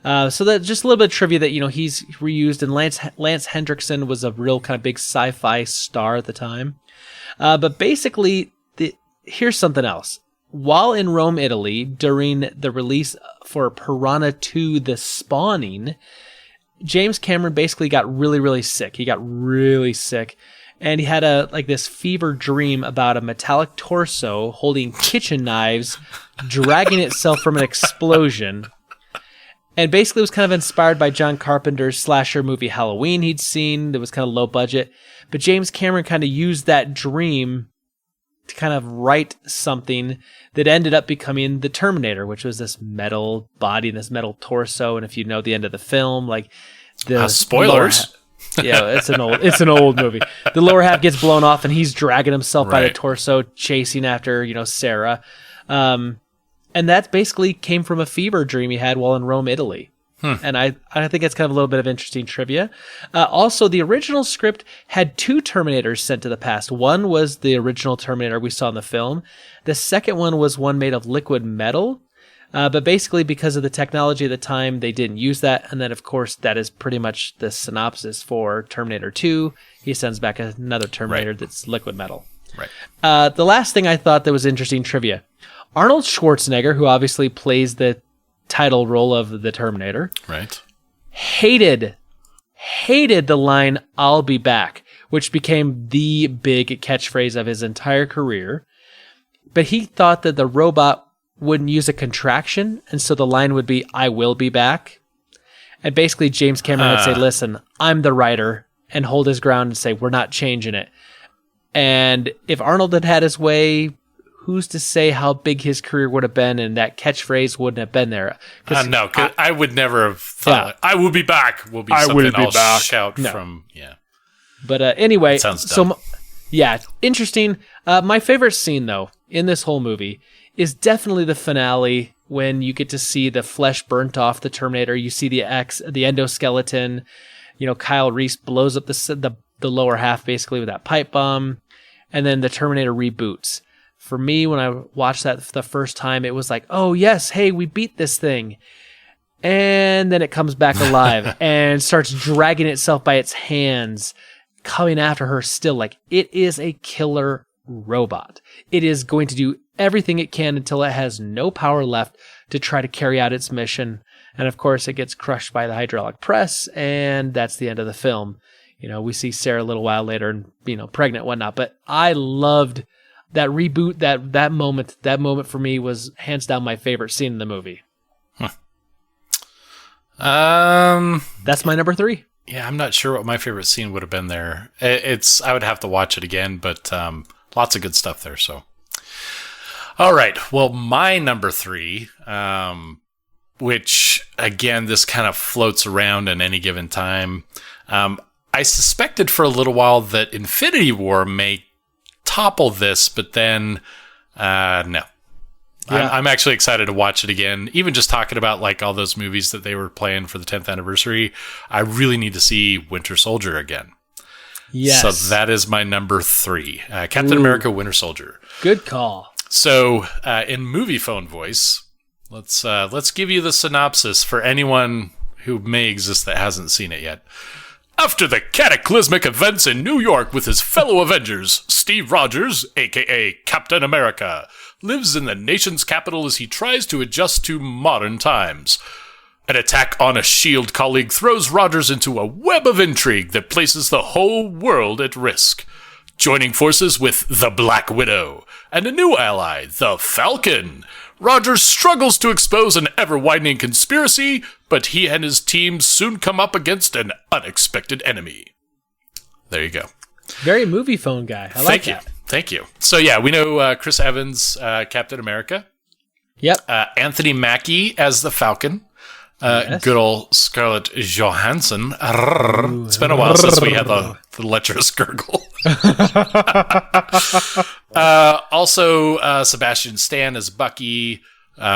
So that just a little bit of trivia that he's reused, and Lance Hendrickson was a real kind of big sci-fi star at the time. But basically, here's something else. While in Rome, Italy, during the release for Piranha 2: The Spawning, James Cameron basically got really, really sick. He got really sick, and he had this fever dream about a metallic torso holding kitchen knives, dragging itself from an explosion. And basically it was kind of inspired by John Carpenter's slasher movie Halloween he'd seen that was kind of low budget. But James Cameron kind of used that dream to kind of write something that ended up becoming the Terminator, which was this metal body and this metal torso. And if you know the end of the film, the spoilers. It's an old movie. The lower half gets blown off and he's dragging himself by the torso, chasing after, Sarah. And that basically came from a fever dream he had while in Rome, Italy. And I think that's kind of a little bit of interesting trivia. Also, the original script had 2 Terminators sent to the past. One was the original Terminator we saw in the film. The second one was one made of liquid metal. But basically, because of the technology at the time, they didn't use that. And then, of course, that is pretty much the synopsis for Terminator 2. He sends back another Terminator that's liquid metal. Right. The last thing I thought that was interesting trivia. Arnold Schwarzenegger, who obviously plays the title role of the Terminator, right, hated the line "I'll be back," which became the big catchphrase of his entire career. But he thought that the robot wouldn't use a contraction, and so the line would be "I will be back." And basically, James Cameron would say, "Listen, I'm the writer," and hold his ground and say, "We're not changing it." And if Arnold had had his way, who's to say how big his career would have been, and that catchphrase wouldn't have been there? No, I would never have thought, "I will be back" will be something I'll shout from, But anyway, sounds dumb. Interesting. My favorite scene, though, in this whole movie is definitely the finale when you get to see the flesh burnt off the Terminator. You see the endoskeleton. Kyle Reese blows up the lower half basically with that pipe bomb, and then the Terminator reboots. For me, when I watched that the first time, it was like, oh yes, hey, we beat this thing. And then it comes back alive and starts dragging itself by its hands, coming after her still. Like, it is a killer robot. It is going to do everything it can until it has no power left to try to carry out its mission. And of course, it gets crushed by the hydraulic press, and that's the end of the film. You know, we see Sarah a little while later and, you know, pregnant and whatnot. But I loved that reboot, that moment. That moment for me was hands down my favorite scene in the movie. That's my number 3. Yeah, I'm not sure what my favorite scene would have been there. I would have to watch it again, but lots of good stuff there. So, all right. Well, my number 3, which again, this kind of floats around at any given time. I suspected for a little while that Infinity War may topple this, but then no. Yeah. I'm actually excited to watch it again. Even just talking about like all those movies that they were playing for the 10th anniversary, I really need to see Winter Soldier again. Yes. So that is my number 3, Captain America: Winter Soldier. Good call. So in movie phone voice, let's give you the synopsis for anyone who may exist that hasn't seen it yet. After the cataclysmic events in New York with his fellow Avengers, Steve Rogers, a.k.a. Captain America, lives in the nation's capital as he tries to adjust to modern times. An attack on a S.H.I.E.L.D. colleague throws Rogers into a web of intrigue that places the whole world at risk. Joining forces with the Black Widow and a new ally, the Falcon, Rogers struggles to expose an ever-widening conspiracy, but he and his team soon come up against an unexpected enemy. There you go. Very movie phone guy. I like that. Thank you. So yeah, we know Chris Evans, Captain America. Yep. Anthony Mackie as the Falcon. Yes. Good old Scarlett Johansson. It's been a while since we had the lecherous gurgle. Also, Sebastian Stan as Bucky.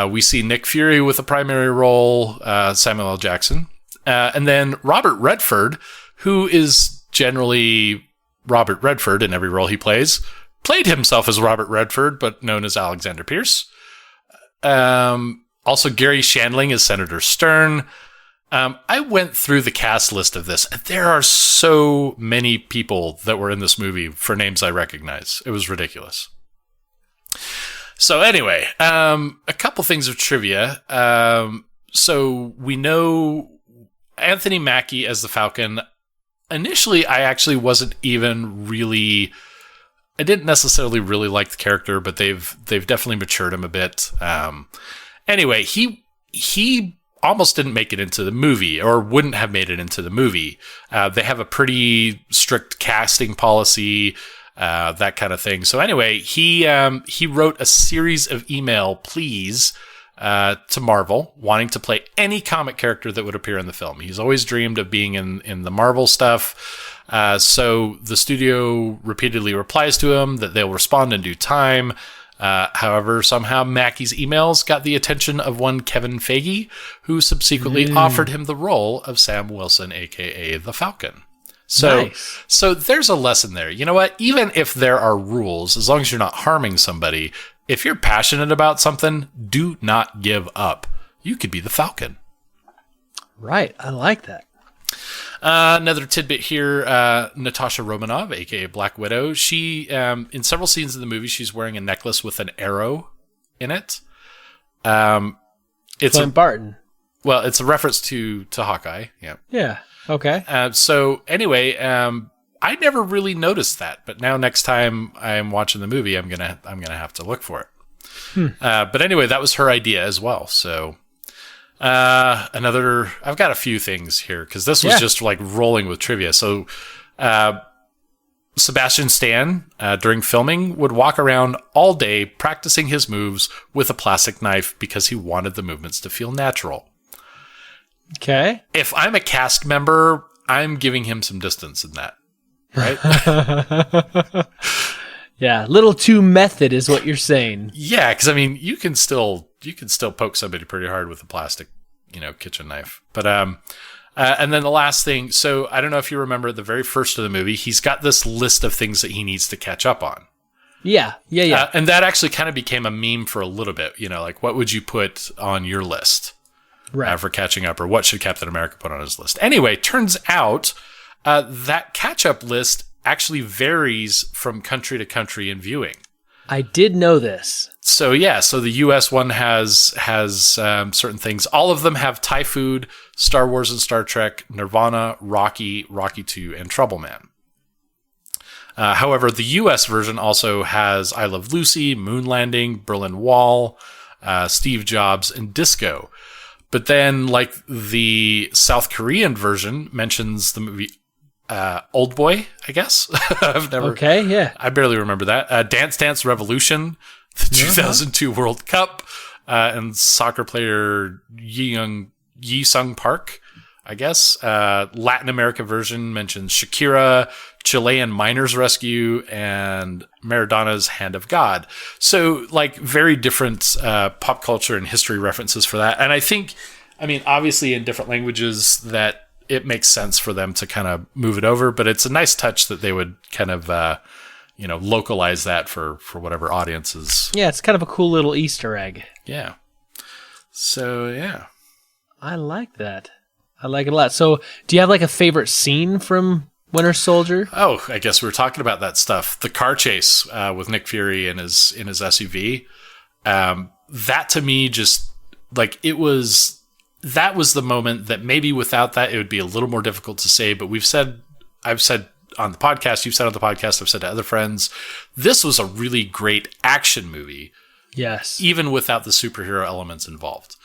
We see Nick Fury with a primary role, Samuel L. Jackson. And then Robert Redford, who is generally Robert Redford in every role he plays, played himself as Robert Redford, but known as Alexander Pierce. Also, Gary Shandling as Senator Stern. I went through the cast list of this. There are so many people that were in this movie for names I recognize. It was ridiculous. So anyway, a couple things of trivia. So we know Anthony Mackie as the Falcon. Initially, I actually wasn't even really... I didn't necessarily really like the character, but they've definitely matured him a bit. Anyway, he almost didn't make it into the movie, or wouldn't have made it into the movie. They have a pretty strict casting policy, that kind of thing. So anyway, he wrote a series of email pleas to Marvel, wanting to play any comic character that would appear in the film. He's always dreamed of being in the Marvel stuff. So the studio repeatedly replies to him that they'll respond in due time. However, somehow Mackie's emails got the attention of one Kevin Feige, who subsequently offered him the role of Sam Wilson, a.k.a. the Falcon. So, nice. So there's a lesson there. You know what? Even if there are rules, as long as you're not harming somebody, if you're passionate about something, do not give up. You could be the Falcon. Right. I like that. Another tidbit here, Natasha Romanoff, a.k.a. Black Widow. She, in several scenes in the movie, she's wearing a necklace with an arrow in it. It's Clint Barton. Well, it's a reference to Hawkeye. Yeah. Yeah. Okay. So anyway, I never really noticed that, but now next time I'm watching the movie, I'm gonna have to look for it. But anyway, that was her idea as well. So. I've got a few things here because this was just like rolling with trivia. So, Sebastian Stan, during filming, would walk around all day practicing his moves with a plastic knife because he wanted the movements to feel natural. Okay. If I'm a cast member, I'm giving him some distance in that, right? Yeah, little too method is what you're saying. Yeah, because I mean, you can still poke somebody pretty hard with a plastic, kitchen knife. But and then the last thing. So I don't know if you remember at the very first of the movie, he's got this list of things that he needs to catch up on. Yeah. And that actually kind of became a meme for a little bit. Like what would you put on your list? for catching up, or what should Captain America put on his list. Anyway, turns out that catch-up list actually varies from country to country in viewing. I did know this. So the U.S. one has certain things. All of them have Thai food, Star Wars and Star Trek, Nirvana, Rocky, Rocky II, and Trouble Man. However, the U.S. version also has I Love Lucy, Moon Landing, Berlin Wall, Steve Jobs, and Disco. But then, like, the South Korean version mentions the movie Old Boy, I guess. Okay, yeah. I barely remember that. Dance Dance Revolution, the 2002 World Cup, and soccer player Yi Sung Park, I guess. Latin America version mentions Shakira, Chilean Miners Rescue, and Maradona's Hand of God. So, like, very different pop culture and history references for that. And I think, obviously in different languages that it makes sense for them to kind of move it over, but it's a nice touch that they would kind of, localize that for whatever audiences. Yeah, it's kind of a cool little Easter egg. Yeah. So, yeah. I like that. I like it a lot. So, do you have like a favorite scene from Winter Soldier? Oh, I guess we were talking about that stuff. The car chase with Nick Fury in his SUV. That to me just like that was the moment that maybe without that it would be a little more difficult to say. But I've said on the podcast, you've said on the podcast, I've said to other friends, this was a really great action movie. Yes, even without the superhero elements involved.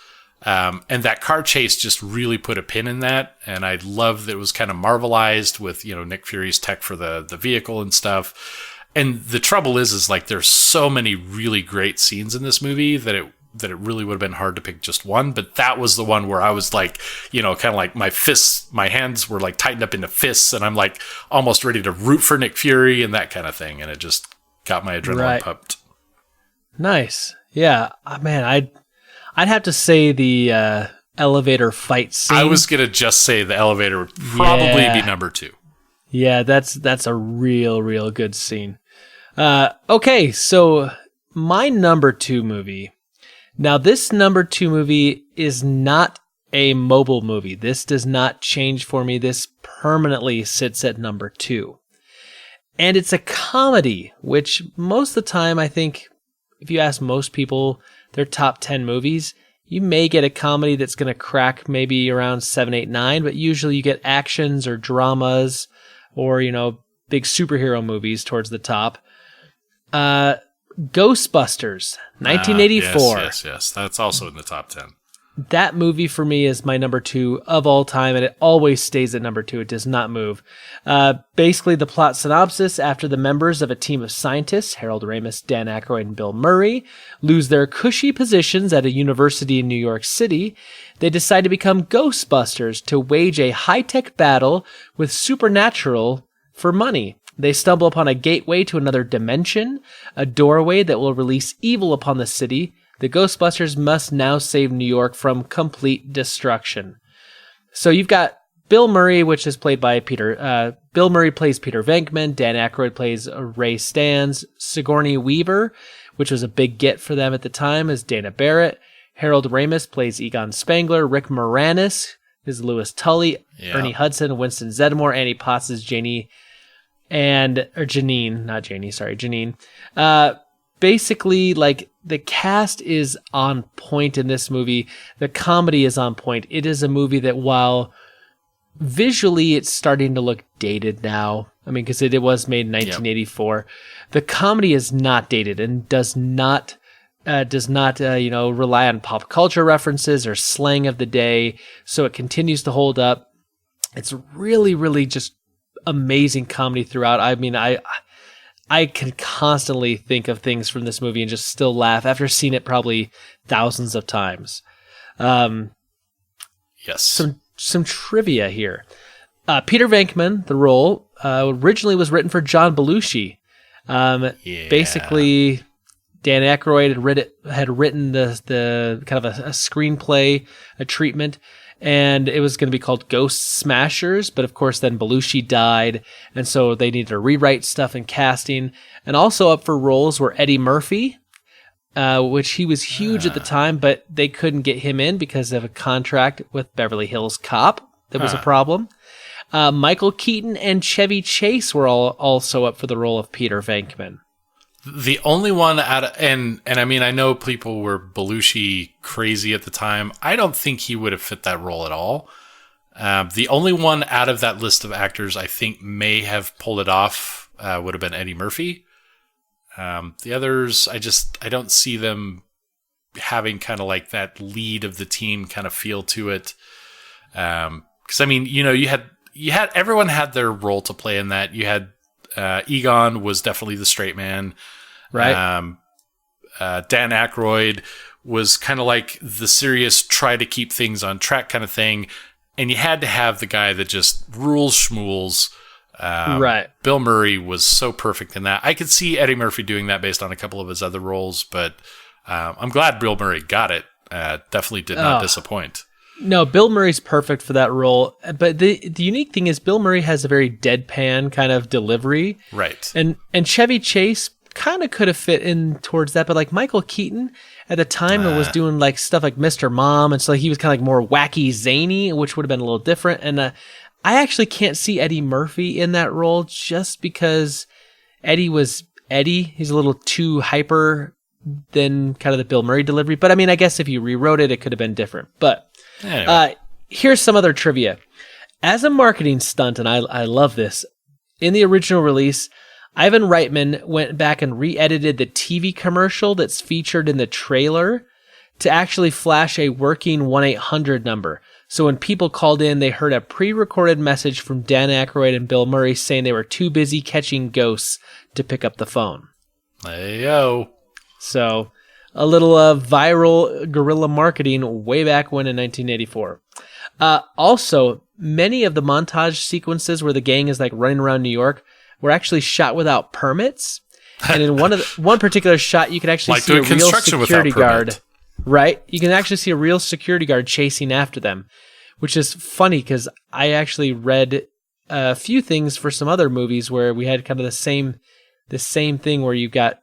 And that car chase just really put a pin in that. And I love that it was kind of marvelized with, Nick Fury's tech for the vehicle and stuff. And the trouble is like, there's so many really great scenes in this movie that it really would have been hard to pick just one. But that was the one where I was like, kind of like my hands were like tightened up into fists. And I'm like almost ready to root for Nick Fury and that kind of thing. And it just got my adrenaline pumped. Nice. Yeah. Man, I'd have to say the elevator fight scene. I was going to just say the elevator would probably be number 2. Yeah, that's a real good scene. Okay, so my number 2 movie. Now, this number 2 movie is not a mobile movie. This does not change for me. This permanently sits at number 2. And it's a comedy, which most of the time, I think, if you ask most people their top 10 movies, you may get a comedy that's going to crack maybe around 7, 8, 9, but usually you get actions or dramas or, big superhero movies towards the top. Ghostbusters, 1984. Yes. That's also in the top 10. That movie for me is my number 2 of all time, and it always stays at number 2. It does not move. Basically, the plot synopsis: after the members of a team of scientists, Harold Ramis, Dan Aykroyd, and Bill Murray, lose their cushy positions at a university in New York City, they decide to become Ghostbusters to wage a high-tech battle with supernatural for money. They stumble upon a gateway to another dimension, a doorway that will release evil upon the city. The Ghostbusters must now save New York from complete destruction. So you've got Bill Murray, which is played by Bill Murray plays Peter Venkman. Dan Aykroyd plays Ray Stantz. Sigourney Weaver, which was a big get for them at the time, is Dana Barrett. Harold Ramis plays Egon Spengler. Rick Moranis is Louis Tully. Yeah. Ernie Hudson, Winston Zeddemore. Annie Potts is Janine. Janine. Basically, like, the cast is on point in this movie. The comedy is on point. It is a movie that, while visually it's starting to look dated now, because it was made in 1984, the comedy is not dated and does not rely on pop culture references or slang of the day. So it continues to hold up. It's really, really just amazing comedy throughout. I can constantly think of things from this movie and just still laugh after seeing it probably thousands of times. Yes. Some trivia here. Peter Venkman, the role, originally was written for John Belushi. Basically, Dan Aykroyd had written the kind of a screenplay, a treatment, and it was going to be called Ghost Smashers, but of course then Belushi died, and so they needed to rewrite stuff and casting. And also up for roles were Eddie Murphy, which he was huge at the time, but they couldn't get him in because of a contract with Beverly Hills Cop. That was a problem. Michael Keaton and Chevy Chase were also up for the role of Peter Venkman. The only one and I mean, I know people were Belushi crazy at the time. I don't think he would have fit that role at all. The only one out of that list of actors I think may have pulled it off would have been Eddie Murphy. The others, I don't see them having kind of like that lead of the team kind of feel to it. Because I mean, you had everyone had their role to play in that. You had Egon was definitely the straight man, right? Dan Aykroyd was kind of like the serious, try to keep things on track kind of thing, and you had to have the guy that just rules schmools. Right. Bill Murray was so perfect in that. I could see Eddie Murphy doing that based on a couple of his other roles, but I'm glad Bill Murray got it. Definitely did not disappoint. No, Bill Murray's perfect for that role. But the unique thing is Bill Murray has a very deadpan kind of delivery. Right. And Chevy Chase kind of could have fit in towards that, but like Michael Keaton at the time was doing like stuff like Mr. Mom, and so he was kind of like more wacky, zany, which would have been a little different. And I actually can't see Eddie Murphy in that role just because Eddie was Eddie. He's a little too hyper than kind of the Bill Murray delivery. But I mean, I guess if you rewrote it, it could have been different. But anyway. Here's some other trivia. As a marketing stunt, and I love this, in the original release, Ivan Reitman went back and re-edited the TV commercial that's featured in the trailer to actually flash a working 1-800 number. So when people called in, they heard a pre-recorded message from Dan Aykroyd and Bill Murray saying they were too busy catching ghosts to pick up the phone. Hey-yo. So a little viral guerrilla marketing way back when in 1984. Also, many of the montage sequences where the gang is like running around New York were actually shot without permits. And in one particular shot, you could actually see a real security guard. Right? You can actually see a real security guard chasing after them, which is funny because I actually read a few things for some other movies where we had kind of the same thing where you got,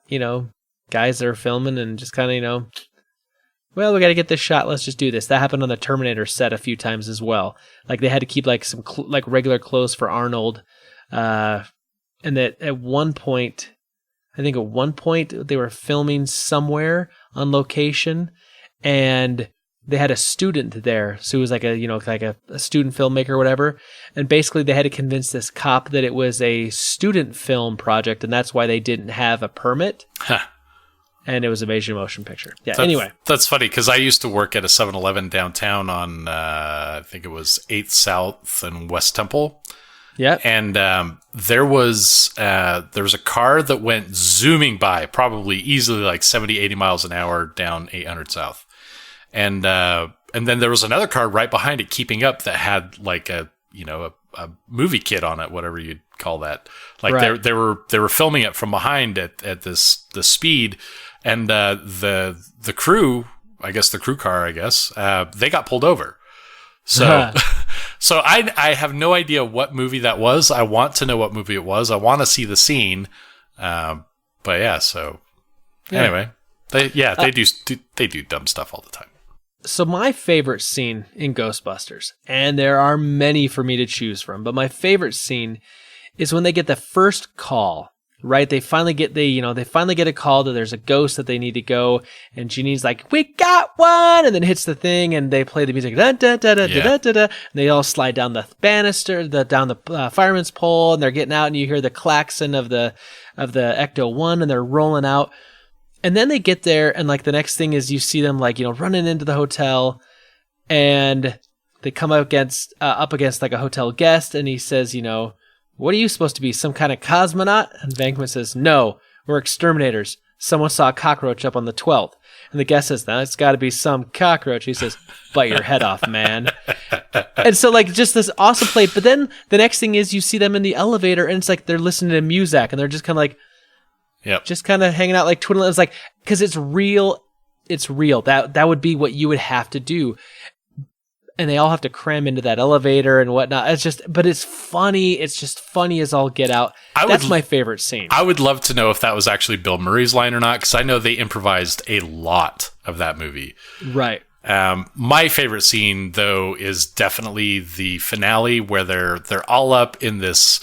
guys that are filming and just kind of, well, we got to get this shot. Let's just do this. That happened on the Terminator set a few times as well. Like they had to keep like some like regular clothes for Arnold. And that at one point they were filming somewhere on location and they had a student there. So it was like a student filmmaker or whatever. And basically they had to convince this cop that it was a student film project and that's why they didn't have a permit. And it was a major motion picture. Yeah. Anyway, that's funny because I used to work at a 7-Eleven downtown on I think it was 8th South and West Temple. Yeah. And there was a car that went zooming by, probably easily like 70, 80 miles an hour down 800 South. And then there was another car right behind it keeping up that had like a movie kit on it, whatever you'd call that. Like right. they were filming it from behind at the speed. And the crew, I guess the crew car, they got pulled over. So so I have no idea what movie that was. I want to know what movie it was. I want to see the scene. But yeah, so anyway, they do dumb stuff all the time. So my favorite scene in Ghostbusters, and there are many for me to choose from, but my favorite scene is when they get the first call. Right, they finally get a call that there's a ghost that they need to go, and Jeannie's like, "We got one," and then hits the thing, and they play the music, da da da da da da da, and they all slide down the banister, down the fireman's pole, and they're getting out, and you hear the klaxon of the Ecto-1, and they're rolling out, and then they get there, and like the next thing is you see them like running into the hotel, and they come up against like a hotel guest, and he says, "What are you supposed to be, some kind of cosmonaut?" And Venkman says, "No, we're exterminators. Someone saw a cockroach up on the 12th. And the guest says, "No, it's got to be some cockroach." He says, "Bite your head off, man." And so like just this awesome play. But then the next thing is you see them in the elevator and it's like they're listening to Muzak and they're just kind of like, just kind of hanging out like twiddling. It's like, because it's real. It's real. That would be what you would have to do. and they all have to cram into that elevator and whatnot. But it's funny. It's just funny as all get out. That's my favorite scene. I would love to know if that was actually Bill Murray's line or not, because I know they improvised a lot of that movie. Right. My favorite scene, though, is definitely the finale where they're all up in this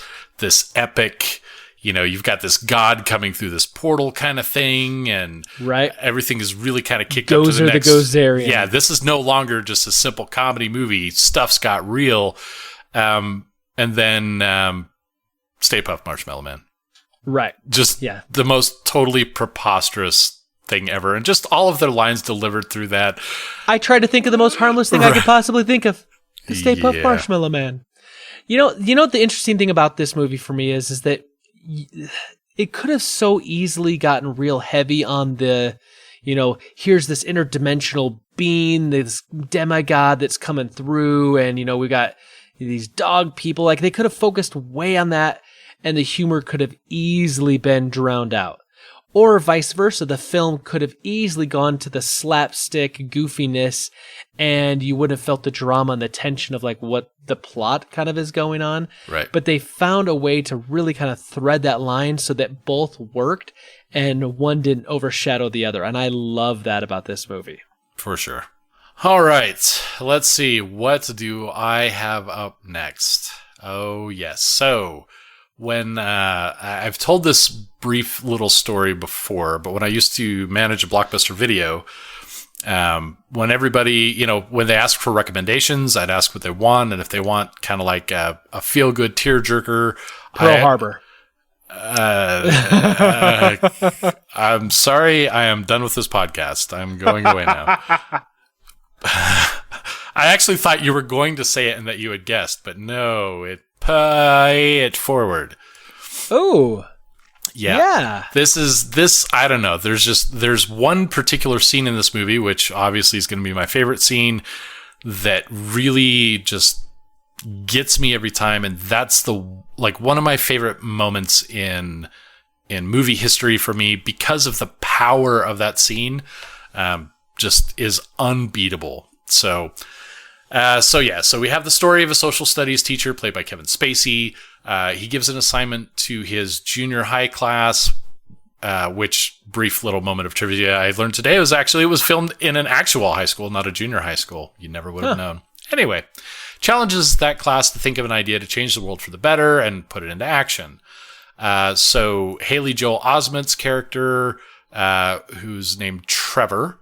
epic, you've got this god coming through this portal kind of thing, and right. everything is really kind of kicked up to the next. Gozerian. Yeah, this is no longer just a simple comedy movie. Stuff's got real. And then Stay Puft Marshmallow Man. Right. Just the most totally preposterous thing ever, and just all of their lines delivered through that. I tried to think of the most harmless thing I could possibly think of. The Stay Puft Marshmallow Man. You know what the interesting thing about this movie for me is that it could have so easily gotten real heavy on the, here's this interdimensional being, this demigod that's coming through, and we got these dog people. Like, they could have focused way on that, and the humor could have easily been drowned out. Or vice versa, the film could have easily gone to the slapstick goofiness, and you wouldn't have felt the drama and the tension of like what the plot kind of is going on. Right. But they found a way to really kind of thread that line so that both worked and one didn't overshadow the other. And I love that about this movie. For sure. All right. Let's see. What do I have up next? Oh, yes. So when I've told this brief little story before, but when I used to manage a Blockbuster Video, when everybody, when they ask for recommendations, I'd ask what they want, and if they want kind of like a feel-good tearjerker, Pearl Harbor. I'm sorry, I am done with this podcast. I'm going away now. I actually thought you were going to say it and that you had guessed, but no, pay it forward. Oh, yeah. This, I don't know. There's one particular scene in this movie, which obviously is going to be my favorite scene, that really just gets me every time. And that's one of my favorite moments in movie history for me, because of the power of that scene, just is unbeatable. So we have the story of a social studies teacher played by Kevin Spacey. He gives an assignment to his junior high class, which, brief little moment of trivia I learned today, it was filmed in an actual high school, not a junior high school. You never would have known. Anyway, challenges that class to think of an idea to change the world for the better and put it into action. So Haley Joel Osment's character, who's named Trevor,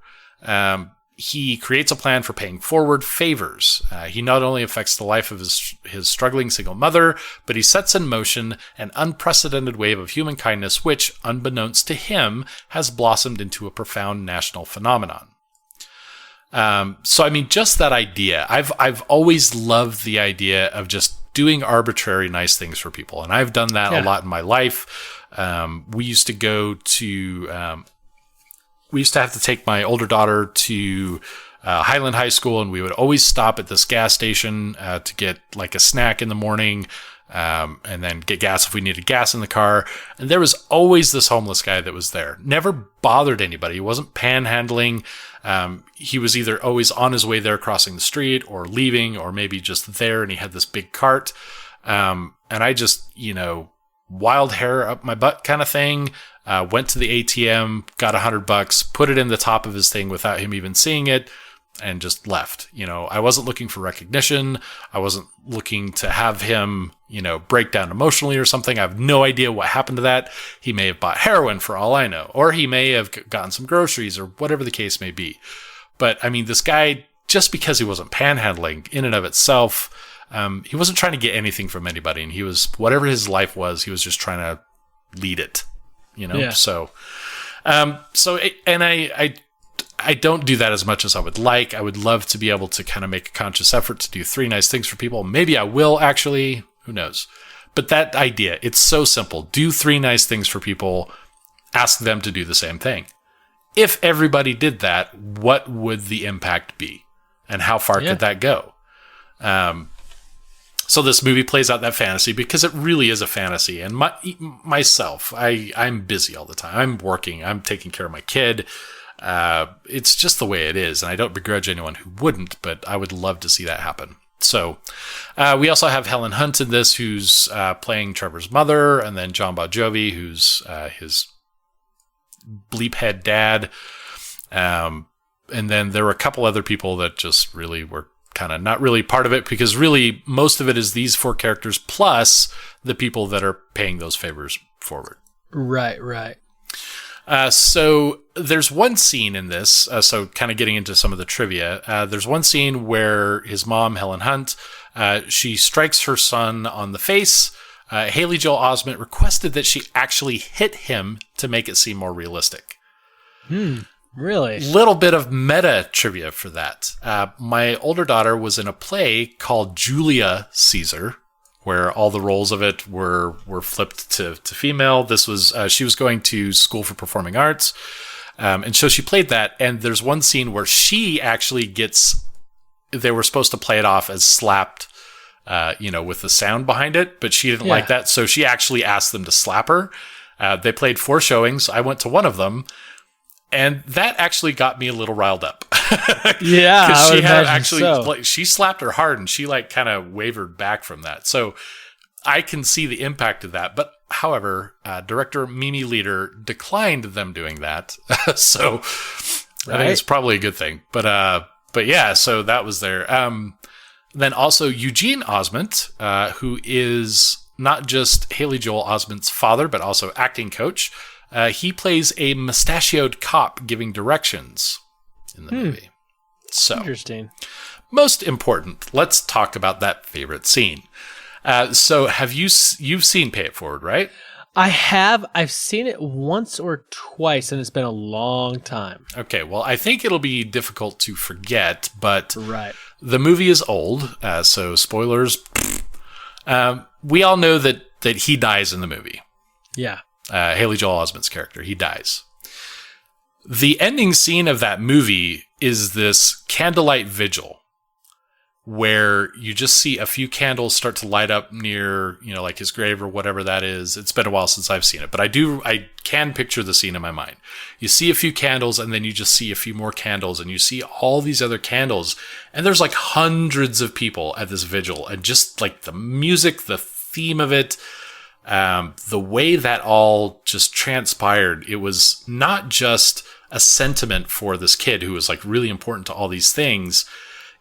he creates a plan for paying forward favors. He not only affects the life of his struggling single mother, but he sets in motion an unprecedented wave of human kindness, which, unbeknownst to him, has blossomed into a profound national phenomenon. So, I mean, just that idea. I've always loved the idea of just doing arbitrary nice things for people, and I've done that a lot in my life. We used to have to take my older daughter to Highland High School, and we would always stop at this gas station to get like a snack in the morning, and then get gas if we needed gas in the car. And there was always this homeless guy that was there. Never bothered anybody. He wasn't panhandling. He was either always on his way there crossing the street or leaving, or maybe just there, and he had this big cart. And I just, wild hair up my butt kind of thing. Went to the ATM, got $100, put it in the top of his thing without him even seeing it, and just left. I wasn't looking for recognition. I wasn't looking to have him, break down emotionally or something. I have no idea what happened to that. He may have bought heroin for all I know, or he may have gotten some groceries, or whatever the case may be. But I mean, this guy, just because he wasn't panhandling in and of itself, he wasn't trying to get anything from anybody, and he was, whatever his life was, he was just trying to lead it. So I don't do that as much as I would like. I would love to be able to kind of make a conscious effort to do 3 nice things for people. Maybe I will, actually. Who knows? But that idea, it's so simple. Do 3 nice things for people. Ask them to do the same thing. If everybody did that, what would the impact be? And how far could that go? So this movie plays out that fantasy, because it really is a fantasy. And myself, I'm busy all the time. I'm working. I'm taking care of my kid. It's just the way it is, and I don't begrudge anyone who wouldn't, but I would love to see that happen. So we also have Helen Hunt in this, who's playing Trevor's mother, and then John Bon Jovi, who's his bleephead dad. And then there were a couple other people that just really were kind of not really part of it, because really most of it is these 4 characters plus the people that are paying those favors forward. Right. So there's one scene in this, so kind of getting into some of the trivia. There's one scene where his mom, Helen Hunt, she strikes her son on the face. Haley Joel Osment requested that she actually hit him to make it seem more realistic. Really? Little bit of meta trivia for that. My older daughter was in a play called Julia Caesar, where all the roles of it were flipped to female. This was she was going to school for performing arts, and so she played that. And there's one scene where she actually gets. They were supposed to play it off as slapped, with the sound behind it, but she didn't like that, so she actually asked them to slap her. They played 4 showings. I went to one of them. And that actually got me a little riled up. Yeah, I would imagine so. She slapped her hard, and she kind of wavered back from that. So I can see the impact of that. But however, director Mimi Leader declined them doing that. So I think it's probably a good thing. But yeah, so that was there. Then also Eugene Osment, who is not just Haley Joel Osment's father, but also acting coach. He plays a mustachioed cop giving directions in the movie. So interesting. Most important, let's talk about that favorite scene. So you've seen Pay It Forward, right? I have. I've seen it once or twice, and it's been a long time. Okay, well, I think it'll be difficult to forget, but right. The movie is old, so spoilers. We all know that he dies in the movie. Yeah. Haley Joel Osment's character, he dies. The ending scene of that movie is this candlelight vigil where you just see a few candles start to light up near, like his grave or whatever that is. It's been a while since I've seen it, but I can picture the scene in my mind. You see a few candles, and then you just see a few more candles, and you see all these other candles, and there's like hundreds of people at this vigil, and just like the music, the theme of it, the way that all just transpired, it was not just a sentiment for this kid who was like really important to all these things.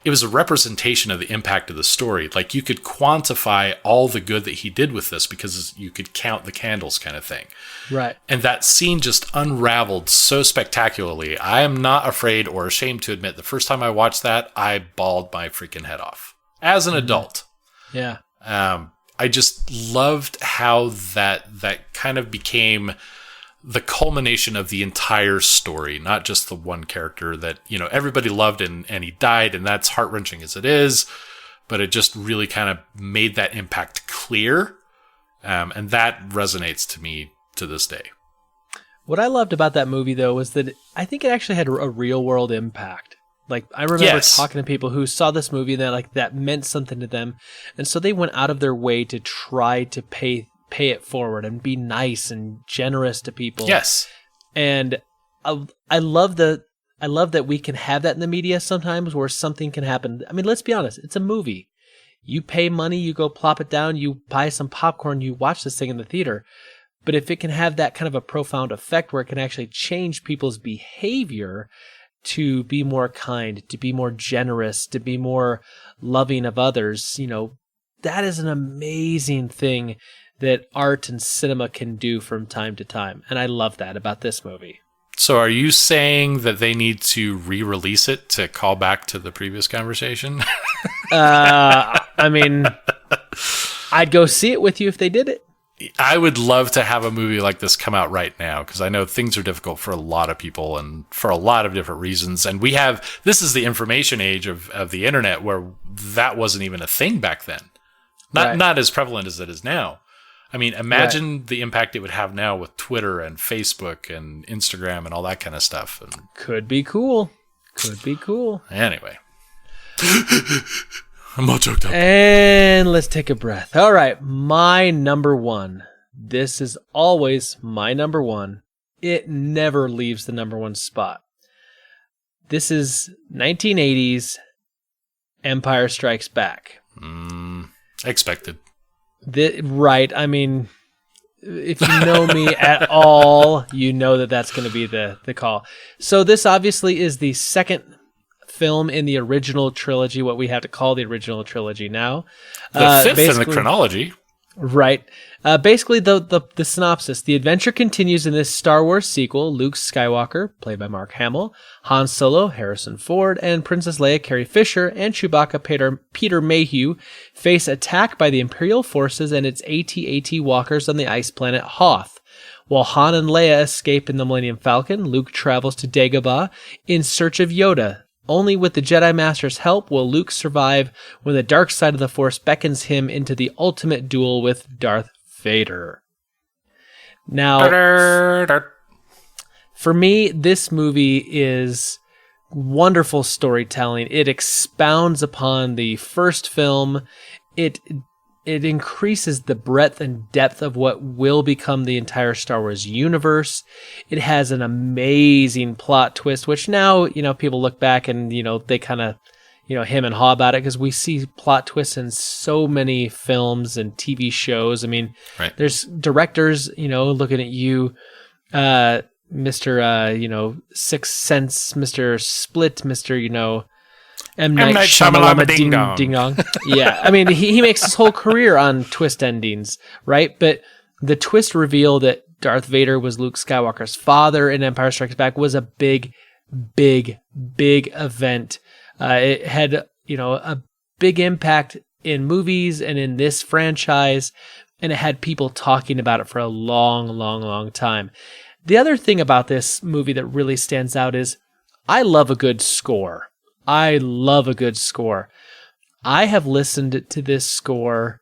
It was a representation of the impact of the story. Like you could quantify all the good that he did with this because you could count the candles kind of thing. Right. And that scene just unraveled so spectacularly. I am not afraid or ashamed to admit the first time I watched that, I bawled my freaking head off as an adult. Yeah. I just loved how that kind of became the culmination of the entire story, not just the one character that, everybody loved and he died, and that's heart-wrenching as it is, but it just really kind of made that impact clear, and that resonates to me to this day. What I loved about that movie, though, was that I think it actually had a real-world impact. Like, I remember talking to people who saw this movie and that meant something to them, and so they went out of their way to try to pay it forward and be nice and generous to people. Yes. And I love that we can have that in the media sometimes where something can happen. I mean, let's be honest. It's a movie. You pay money, you go plop it down, you buy some popcorn, you watch this thing in the theater. But if it can have that kind of a profound effect where it can actually change people's behavior to be more kind, to be more generous, to be more loving of others, that is an amazing thing that art and cinema can do from time to time. And I love that about this movie. So are you saying that they need to re-release it to call back to the previous conversation? I mean, I'd go see it with you if they did it. I would love to have a movie like this come out right now, because I know things are difficult for a lot of people and for a lot of different reasons. And this is the information age of the internet, where that wasn't even a thing back then. Not as prevalent as it is now. I mean, imagine the impact it would have now with Twitter and Facebook and Instagram and all that kind of stuff. And could be cool. Anyway. I'm all choked up. And let's take a breath. All right, my number one. This is always my number one. It never leaves the number one spot. This is 1980s Empire Strikes Back. Expected. Right. I mean, if you know me at all, you know that that's going to be the call. So this obviously is the second film in the original trilogy, what we have to call the original trilogy now. The fifth in the chronology. Right. Basically, the synopsis. The adventure continues in this Star Wars sequel. Luke Skywalker, played by Mark Hamill, Han Solo, Harrison Ford, and Princess Leia, Carrie Fisher, and Chewbacca, Peter Mayhew, face attack by the Imperial forces and its AT-AT walkers on the ice planet Hoth. While Han and Leia escape in the Millennium Falcon, Luke travels to Dagobah in search of Yoda. Only with the Jedi Master's help will Luke survive when the dark side of the Force beckons him into the ultimate duel with Darth Vader. Now, for me, this movie is wonderful storytelling. It expounds upon the first film. It increases the breadth and depth of what will become the entire Star Wars universe. It has an amazing plot twist, which now, people look back and, they kind of, hem and haw about it because we see plot twists in so many films and TV shows. I mean, right. There's directors, looking at you, Mr. Sixth Sense, Mr. Split, Mr. M. Night Shyamalan Ding Dong. Yeah, I mean, he makes his whole career on twist endings, right? But the twist reveal that Darth Vader was Luke Skywalker's father in Empire Strikes Back was a big, big, big event. It had, a big impact in movies and in this franchise, and it had people talking about it for a long, long, long time. The other thing about this movie that really stands out is I love a good score. I love a good score. I have listened to this score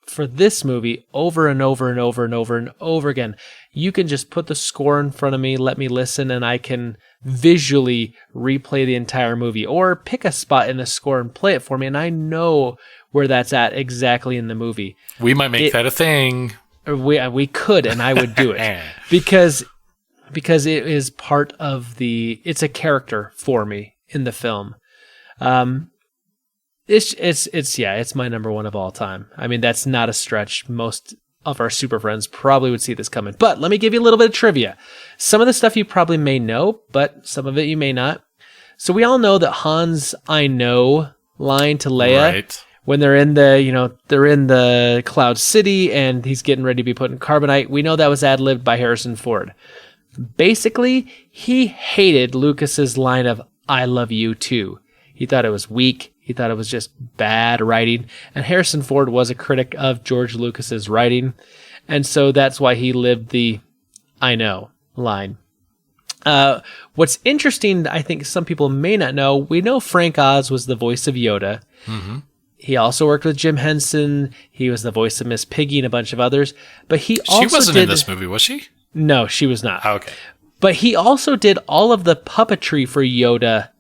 for this movie over and over and over and over and over again. You can just put the score in front of me, let me listen, and I can visually replay the entire movie or pick a spot in the score and play it for me, and I know where that's at exactly in the movie. We might make that a thing. We could, and I would do it because it is part of it's a character for me in the film. It's my number one of all time. I mean, that's not a stretch. Most of our super friends probably would see this coming. But let me give you a little bit of trivia. Some of the stuff you probably may know, but some of it you may not. So we all know that Han's "I know" line to Leia, right, when they're in the Cloud City and he's getting ready to be put in carbonite. We know that was ad-libbed by Harrison Ford. Basically, he hated Lucas's line of "I love you too." He thought it was weak. He thought it was just bad writing. And Harrison Ford was a critic of George Lucas's writing. And so that's why he lived the "I know" line. What's interesting, I think some people may not know, we know Frank Oz was the voice of Yoda. Mm-hmm. He also worked with Jim Henson. He was the voice of Miss Piggy and a bunch of others. But she wasn't in this movie, was she? No, she was not. Oh, okay. But he also did all of the puppetry for Yoda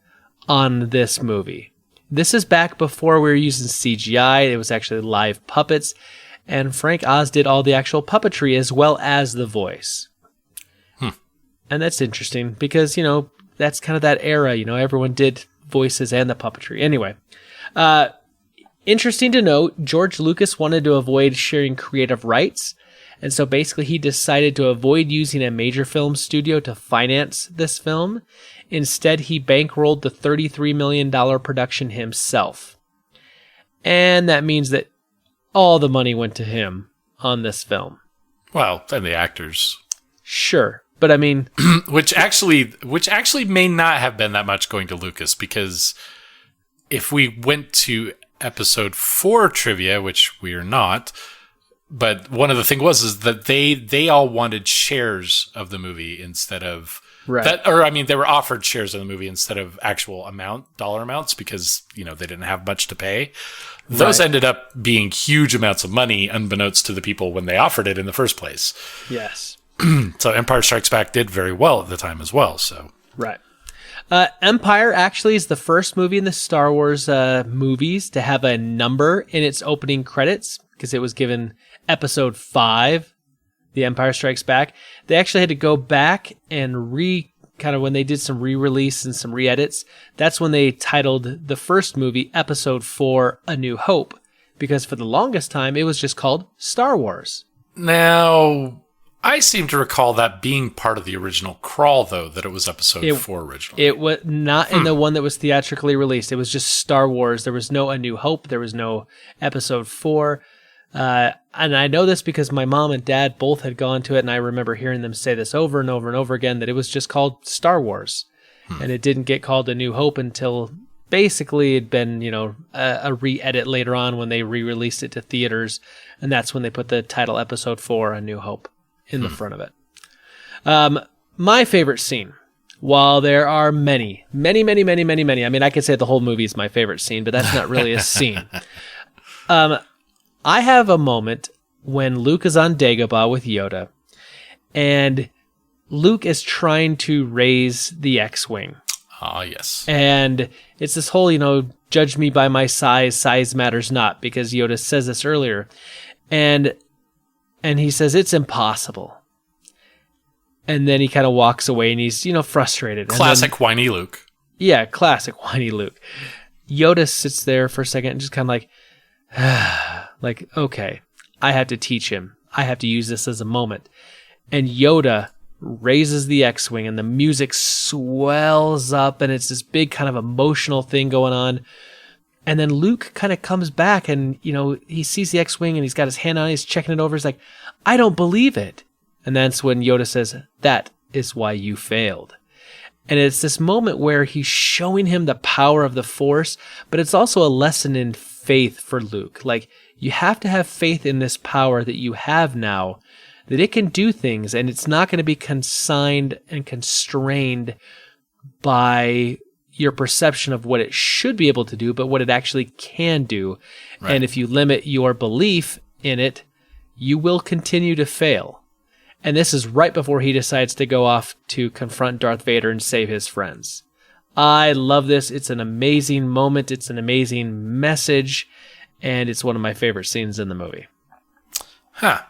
on this movie. This is back before we were using CGI. It was actually live puppets. And Frank Oz did all the actual puppetry as well as the voice. And that's interesting because, that's kind of that era. Everyone did voices and the puppetry. Anyway, interesting to note, George Lucas wanted to avoid sharing creative rights. And so basically he decided to avoid using a major film studio to finance this film. Instead, he bankrolled the $33 million production himself. And that means that all the money went to him on this film. Well, and the actors. Sure. But I mean... which actually may not have been that much going to Lucas, because if we went to episode 4 trivia, which we are not... But one of the things is that they all wanted shares of the movie instead of right. They were offered shares of the movie instead of actual dollar amounts because, they didn't have much to pay. Those ended up being huge amounts of money, unbeknownst to the people when they offered it in the first place. Yes. So Empire Strikes Back did very well at the time as well. So right. Empire actually is the first movie in the Star Wars movies to have a number in its opening credits because it was given episode 5, The Empire Strikes Back. They actually had to go back and kind of when they did some re-release and some re-edits, that's when they titled the first movie Episode 4, A New Hope, because for the longest time, it was just called Star Wars. Now, I seem to recall that being part of the original crawl, though, that it was Episode 4 originally. It was not in the one that was theatrically released. It was just Star Wars. There was no A New Hope. There was no Episode 4. And I know this because my mom and dad both had gone to it, and I remember hearing them say this over and over and over again, that it was just called Star Wars. And it didn't get called A New Hope until basically it'd been, a re-edit later on when they re-released it to theaters, and that's when they put the title Episode 4, A New Hope, in the front of it. My favorite scene, while there are many, I mean, I could say the whole movie is my favorite scene, but that's not really a scene. I have a moment when Luke is on Dagobah with Yoda, and Luke is trying to raise the X-Wing. Ah, yes. And it's this whole, judge me by my size matters not, because Yoda says this earlier. And he says, it's impossible. And then he kind of walks away and he's, frustrated. Classic whiny Luke. Yeah, classic whiny Luke. Yoda sits there for a second and just kind of like, okay, I have to teach him. I have to use this as a moment. And Yoda raises the X-Wing and the music swells up and it's this big kind of emotional thing going on. And then Luke kind of comes back and, he sees the X-Wing and he's got his hand on it, he's checking it over. He's like, I don't believe it. And that's when Yoda says, that is why you failed. And it's this moment where he's showing him the power of the Force, but it's also a lesson in faith for Luke. Like, you have to have faith in this power that you have now, that it can do things, and it's not going to be consigned and constrained by your perception of what it should be able to do, but what it actually can do. Right. And if you limit your belief in it, you will continue to fail. And this is right before he decides to go off to confront Darth Vader and save his friends. I love this. It's an amazing moment. It's an amazing message. And it's one of my favorite scenes in the movie. Huh.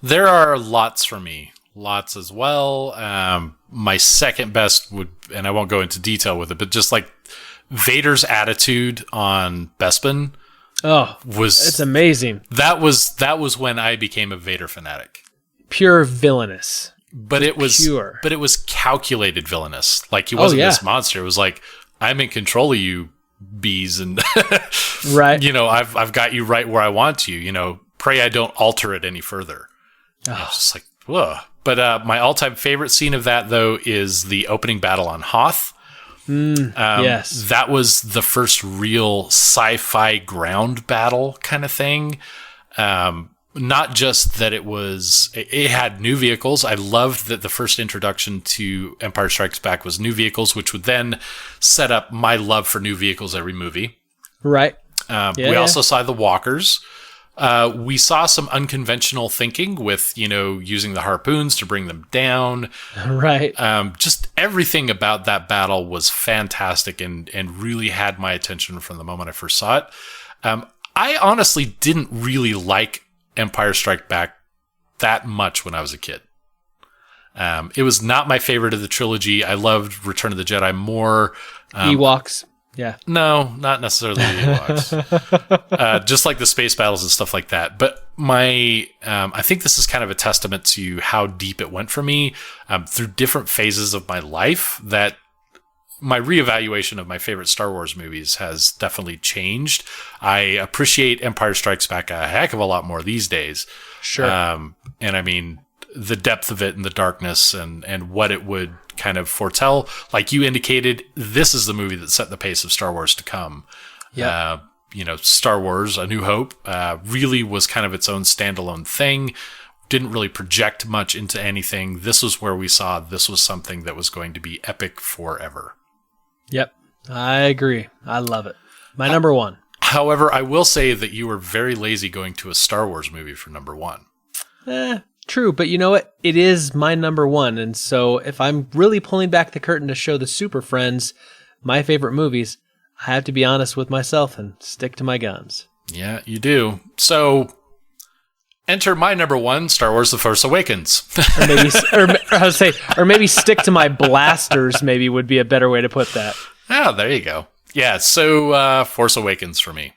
There are lots for me. Lots as well. My second best would, and I won't go into detail with it, but just like Vader's attitude on Bespin. Oh, it's amazing. That was when I became a Vader fanatic. Pure villainous. But it was pure. But it was calculated villainous. Like, he wasn't this monster. It was like, I'm in control of you, bees, and right. I've got you right where I want you. Pray I don't alter it any further. Oh. I was just like, whoa. But my all-time favorite scene of that, though, is the opening battle on Hoth. Yes. That was the first real sci-fi ground battle kind of thing. Not just that it had new vehicles. I loved that the first introduction to Empire Strikes Back was new vehicles, which would then set up my love for new vehicles every movie. Right. We also saw the walkers. We saw some unconventional thinking with, using the harpoons to bring them down. Right. Just everything about that battle was fantastic and really had my attention from the moment I first saw it. I honestly didn't really like Empire Strikes Back that much when I was a kid. It was not my favorite of the trilogy. I loved Return of the Jedi more. Ewoks. Yeah. No, not necessarily the Ewoks. Just like the space battles and stuff like that. But I think this is kind of a testament to how deep it went for me through different phases of my life, that my reevaluation of my favorite Star Wars movies has definitely changed. I appreciate Empire Strikes Back a heck of a lot more these days. Sure. And I mean, the depth of it and the darkness and what it would kind of foretell. Like you indicated, this is the movie that set the pace of Star Wars to come. Yeah. Star Wars, A New Hope, really was kind of its own standalone thing. Didn't really project much into anything. This was where we saw this was something that was going to be epic forever. Yep. I agree. I love it. My number one. However, I will say that you were very lazy going to a Star Wars movie for number one. True, but you know what? It is my number one, and so if I'm really pulling back the curtain to show the Super Friends my favorite movies, I have to be honest with myself and stick to my guns. Yeah, you do. So, Enter my number one, Star Wars: The Force Awakens. or maybe stick to my blasters. Maybe would be a better way to put that. Oh, there you go. Yeah, so Force Awakens for me.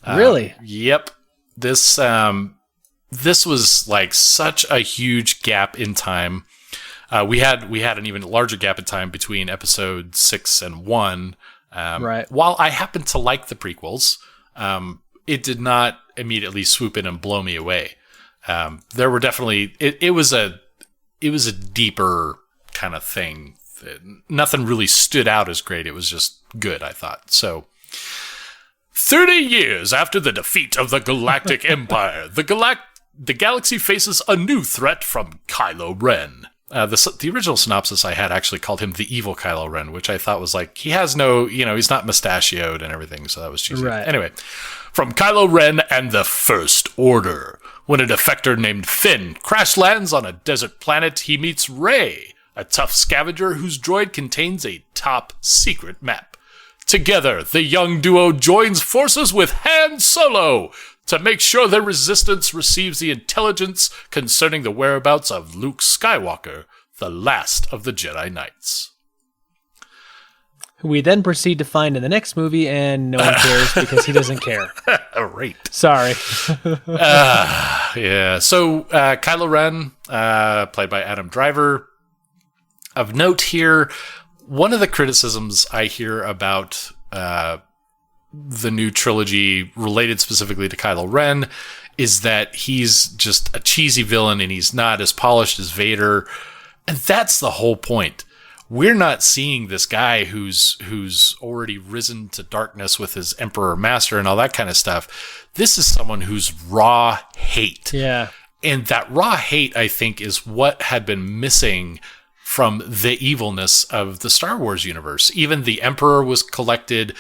Really? Yep. This was like such a huge gap in time. We had an even larger gap in time between episode 6 and 1. Right. While I happen to like the prequels, it did not immediately swoop in and blow me away. There were definitely it was a deeper kind of thing. Nothing really stood out as great. It was just good, I thought. So 30 years after the defeat of the Galactic Empire, the galaxy faces a new threat from Kylo Ren. The original synopsis I had actually called him the evil Kylo Ren, which I thought was like, he has no, he's not mustachioed and everything, so that was cheesy. Right. Anyway, from Kylo Ren and the First Order. When a defector named Finn crash lands on a desert planet, he meets Rey, a tough scavenger whose droid contains a top secret map. Together, the young duo joins forces with Han Solo to make sure the Resistance receives the intelligence concerning the whereabouts of Luke Skywalker, the last of the Jedi Knights. We then proceed to find in the next movie, and no one cares because he doesn't care. Right. Sorry. Yeah. So Kylo Ren, played by Adam Driver. Of note here, one of the criticisms I hear about the new trilogy related specifically to Kylo Ren is that he's just a cheesy villain and he's not as polished as Vader. And that's the whole point. We're not seeing this guy who's already risen to darkness with his Emperor Master and all that kind of stuff. This is someone who's raw hate. Yeah. And that raw hate, I think, is what had been missing from the evilness of the Star Wars universe. Even the Emperor was collected.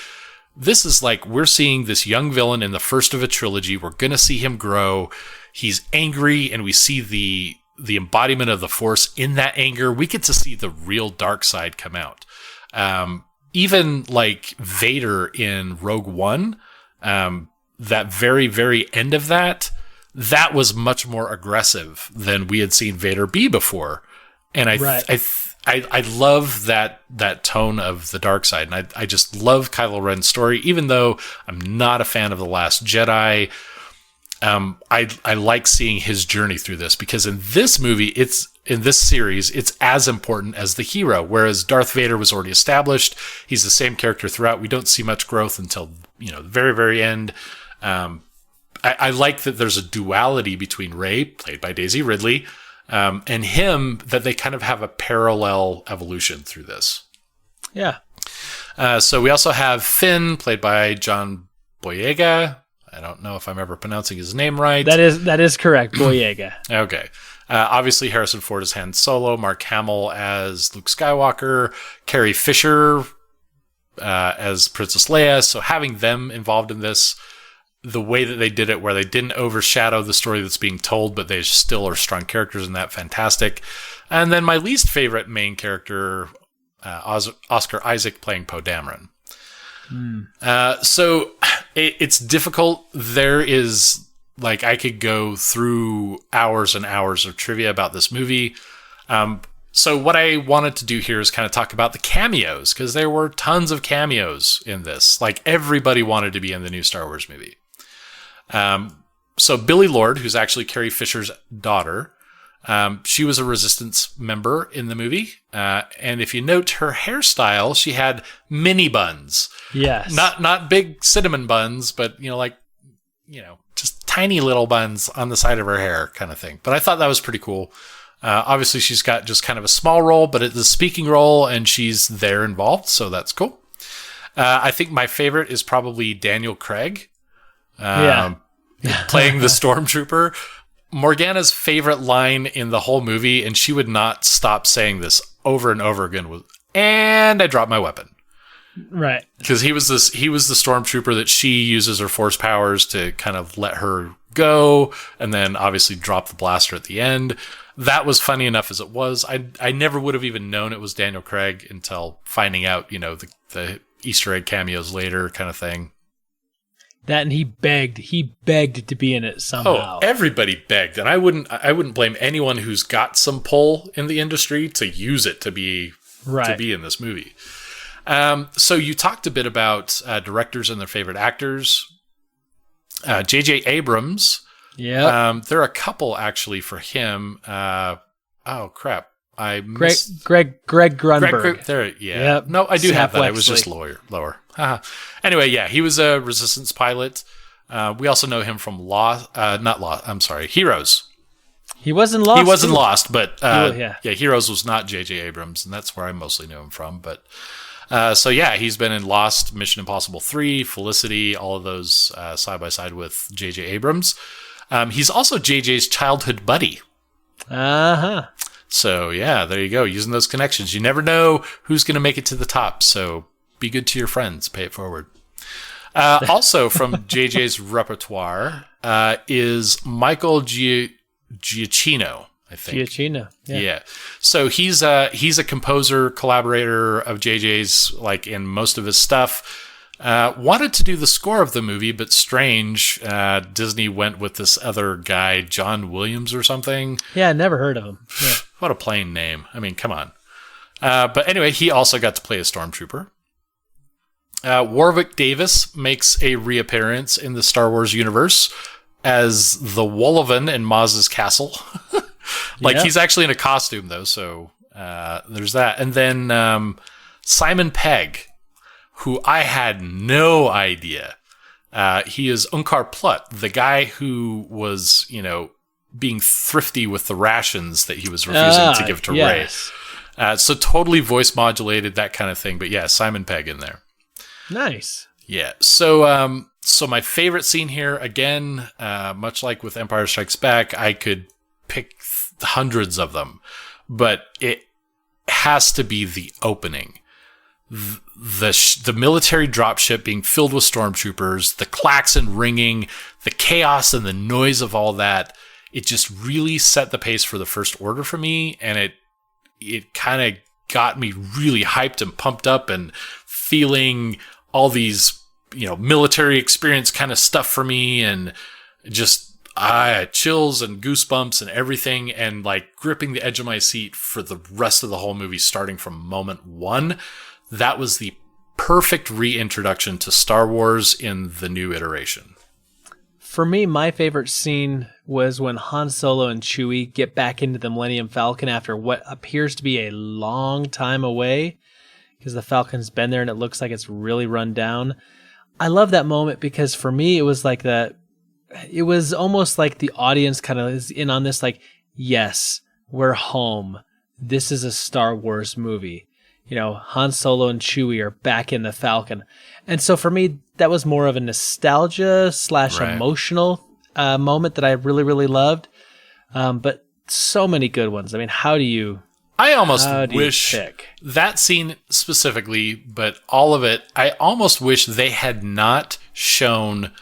This is like, we're seeing this young villain in the first of a trilogy. We're going to see him grow. He's angry, and we see the embodiment of the Force in that anger. We get to see the real dark side come out. Even like Vader in Rogue One, that very, very end of that was much more aggressive than we had seen Vader be before. And I love that tone of the dark side. And I just love Kylo Ren's story, even though I'm not a fan of The Last Jedi. I like seeing his journey through this, because in this movie, in this series, it's as important as the hero. Whereas Darth Vader was already established. He's the same character throughout. We don't see much growth until, the very, very end. I like that there's a duality between Rey, played by Daisy Ridley, and him, that they kind of have a parallel evolution through this. Yeah. So we also have Finn, played by John Boyega. I don't know if I'm ever pronouncing his name right. That is correct, Boyega. Okay. Obviously, Harrison Ford as Han Solo, Mark Hamill as Luke Skywalker, Carrie Fisher as Princess Leia. So having them involved in this, the way that they did it, where they didn't overshadow the story that's being told, but they still are strong characters in that, fantastic. And then my least favorite main character, Oscar Isaac playing Poe Dameron. So it's difficult. There is, like, I could go through hours and hours of trivia about this movie. So what I wanted to do here is kind of talk about the cameos, because there were tons of cameos in this. Like, everybody wanted to be in the new Star Wars movie. So Billie Lourd, who's actually Carrie Fisher's daughter, she was a Resistance member in the movie. And if you note her hairstyle, she had mini buns. Yes. Not big cinnamon buns, but, just tiny little buns on the side of her hair kind of thing. But I thought that was pretty cool. Obviously, she's got just kind of a small role, but it's a speaking role, and she's there involved, so that's cool. I think my favorite is probably Daniel Craig. Playing the Stormtrooper. Morgana's favorite line in the whole movie, and she would not stop saying this over and over again, was, "And I dropped my weapon." Right. Because he was the Stormtrooper that she uses her Force powers to kind of let her go, and then obviously drop the blaster at the end. That was funny enough as it was. I never would have even known it was Daniel Craig until finding out, the Easter egg cameos later kind of thing. That, and he begged to be in it somehow. Oh, everybody begged, and I wouldn't blame anyone who's got some pull in the industry to use it to be in this movie. So you talked a bit about directors and their favorite actors. J.J. Abrams. Yeah. There are a couple actually for him. Oh crap! I Greg Grunberg. Yeah. Yep. No, I do have that. I was just lower. Anyway, yeah, he was a Resistance pilot. We also know him from Heroes. He wasn't Lost. He wasn't Lost, but yeah, Heroes was not J.J. Abrams, and that's where I mostly know him from. But so yeah, he's been in Lost, Mission Impossible 3, Felicity, all of those side by side with J.J. Abrams. He's also J.J.'s childhood buddy. So yeah, there you go. Using those connections, you never know who's going to make it to the top. So be good to your friends. Pay it forward. Also from JJ's repertoire is Michael Giacchino, I think. Giacchino. Yeah. So he's a composer, collaborator of JJ's, like in most of his stuff. Wanted to do the score of the movie, but strange. Disney went with this other guy, John Williams or something. Yeah, never heard of him. Yeah. What a plain name. I mean, come on. But anyway, he also got to play a stormtrooper. Warwick Davis makes a reappearance in the Star Wars universe as the Wollivan in Maz's castle. He's actually in a costume, though, so there's that. And then Simon Pegg, who I had no idea. He is Unkar Plutt, the guy who was, being thrifty with the rations that he was refusing to give to Rey. So totally voice modulated, that kind of thing. But yeah, Simon Pegg in there. Nice. Yeah. So my favorite scene here, again, much like with Empire Strikes Back, I could pick hundreds of them, but it has to be the opening. The military dropship being filled with stormtroopers, the klaxon ringing, the chaos and the noise of all that. It just really set the pace for the First Order for me, and it kind of got me really hyped and pumped up and feeling all these, military experience kind of stuff for me, and just chills and goosebumps and everything, and like gripping the edge of my seat for the rest of the whole movie, starting from moment one. That was the perfect reintroduction to Star Wars in the new iteration. For me, my favorite scene was when Han Solo and Chewie get back into the Millennium Falcon after what appears to be a long time away, because the Falcon's been there and it looks like it's really run down. I love that moment because for me, it was like that. It was almost like the audience kind of is in on this, like, yes, we're home. This is a Star Wars movie. Han Solo and Chewie are back in the Falcon. And so for me, that was more of a nostalgia / emotional moment that I really, really loved. But so many good ones. I mean, I almost wish that scene specifically, but all of it, I almost wish they had not shown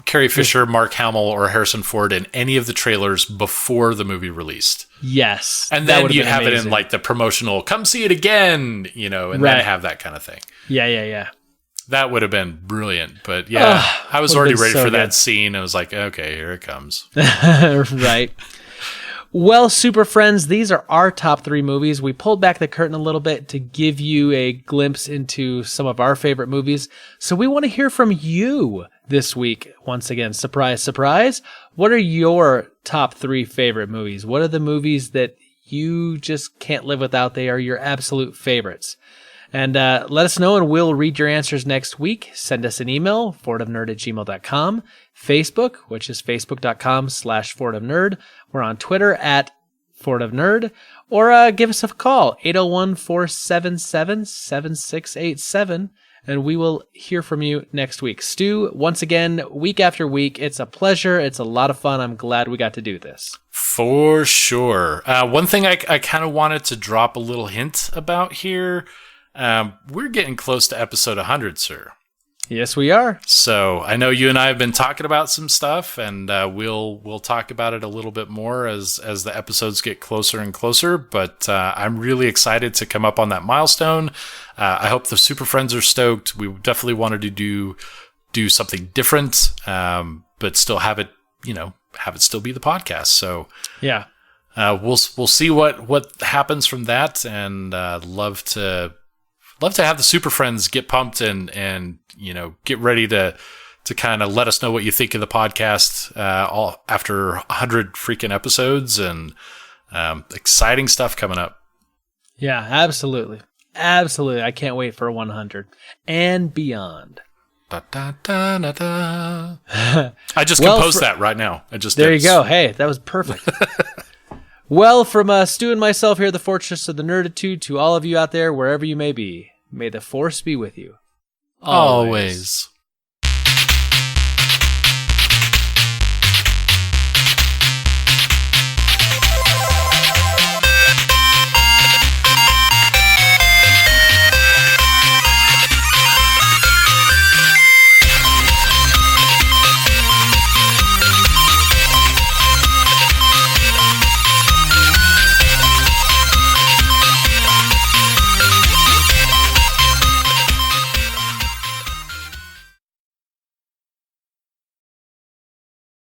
Carrie Fisher, Mark Hamill, or Harrison Ford in any of the trailers before the movie released. Yes. And then you have it in like the promotional, come see it again, and then have that kind of thing. Yeah. That would have been brilliant. But yeah, I was already ready for that scene. I was like, okay, here it comes. Right. Well, Super Friends, these are our top 3 movies. We pulled back the curtain a little bit to give you a glimpse into some of our favorite movies. So we want to hear from you this week. Once again, surprise, surprise. What are your top 3 favorite movies? What are the movies that you just can't live without? They are your absolute favorites. And let us know, and we'll read your answers next week. Send us an email, fortofnerd@gmail.com. Facebook, which is facebook.com/fortofnerd. We're on Twitter @fortofnerd. Or give us a call, 801-477-7687. And we will hear from you next week. Stu, once again, week after week, it's a pleasure. It's a lot of fun. I'm glad we got to do this. For sure. One thing I kind of wanted to drop a little hint about here. We're getting close to episode 100, sir. Yes, we are. So I know you and I have been talking about some stuff, and we'll talk about it a little bit more as the episodes get closer and closer. But I'm really excited to come up on that milestone. I hope the Super Friends are stoked. We definitely wanted to do do something different, but still have it, have it still be the podcast. So Yeah. we'll see what happens from that, and love to have the Super Friends get pumped and get ready to kind of let us know what you think of the podcast all after 100 freaking episodes, and exciting stuff coming up. Yeah, absolutely. Absolutely. I can't wait for 100 and beyond. Da, da, da, da, da. I just Well, composed that right now. There you go. Hey, that was perfect. Well, from Stu and myself here at the Fortress of the Nerditude, to all of you out there, wherever you may be, may the Force be with you. Always.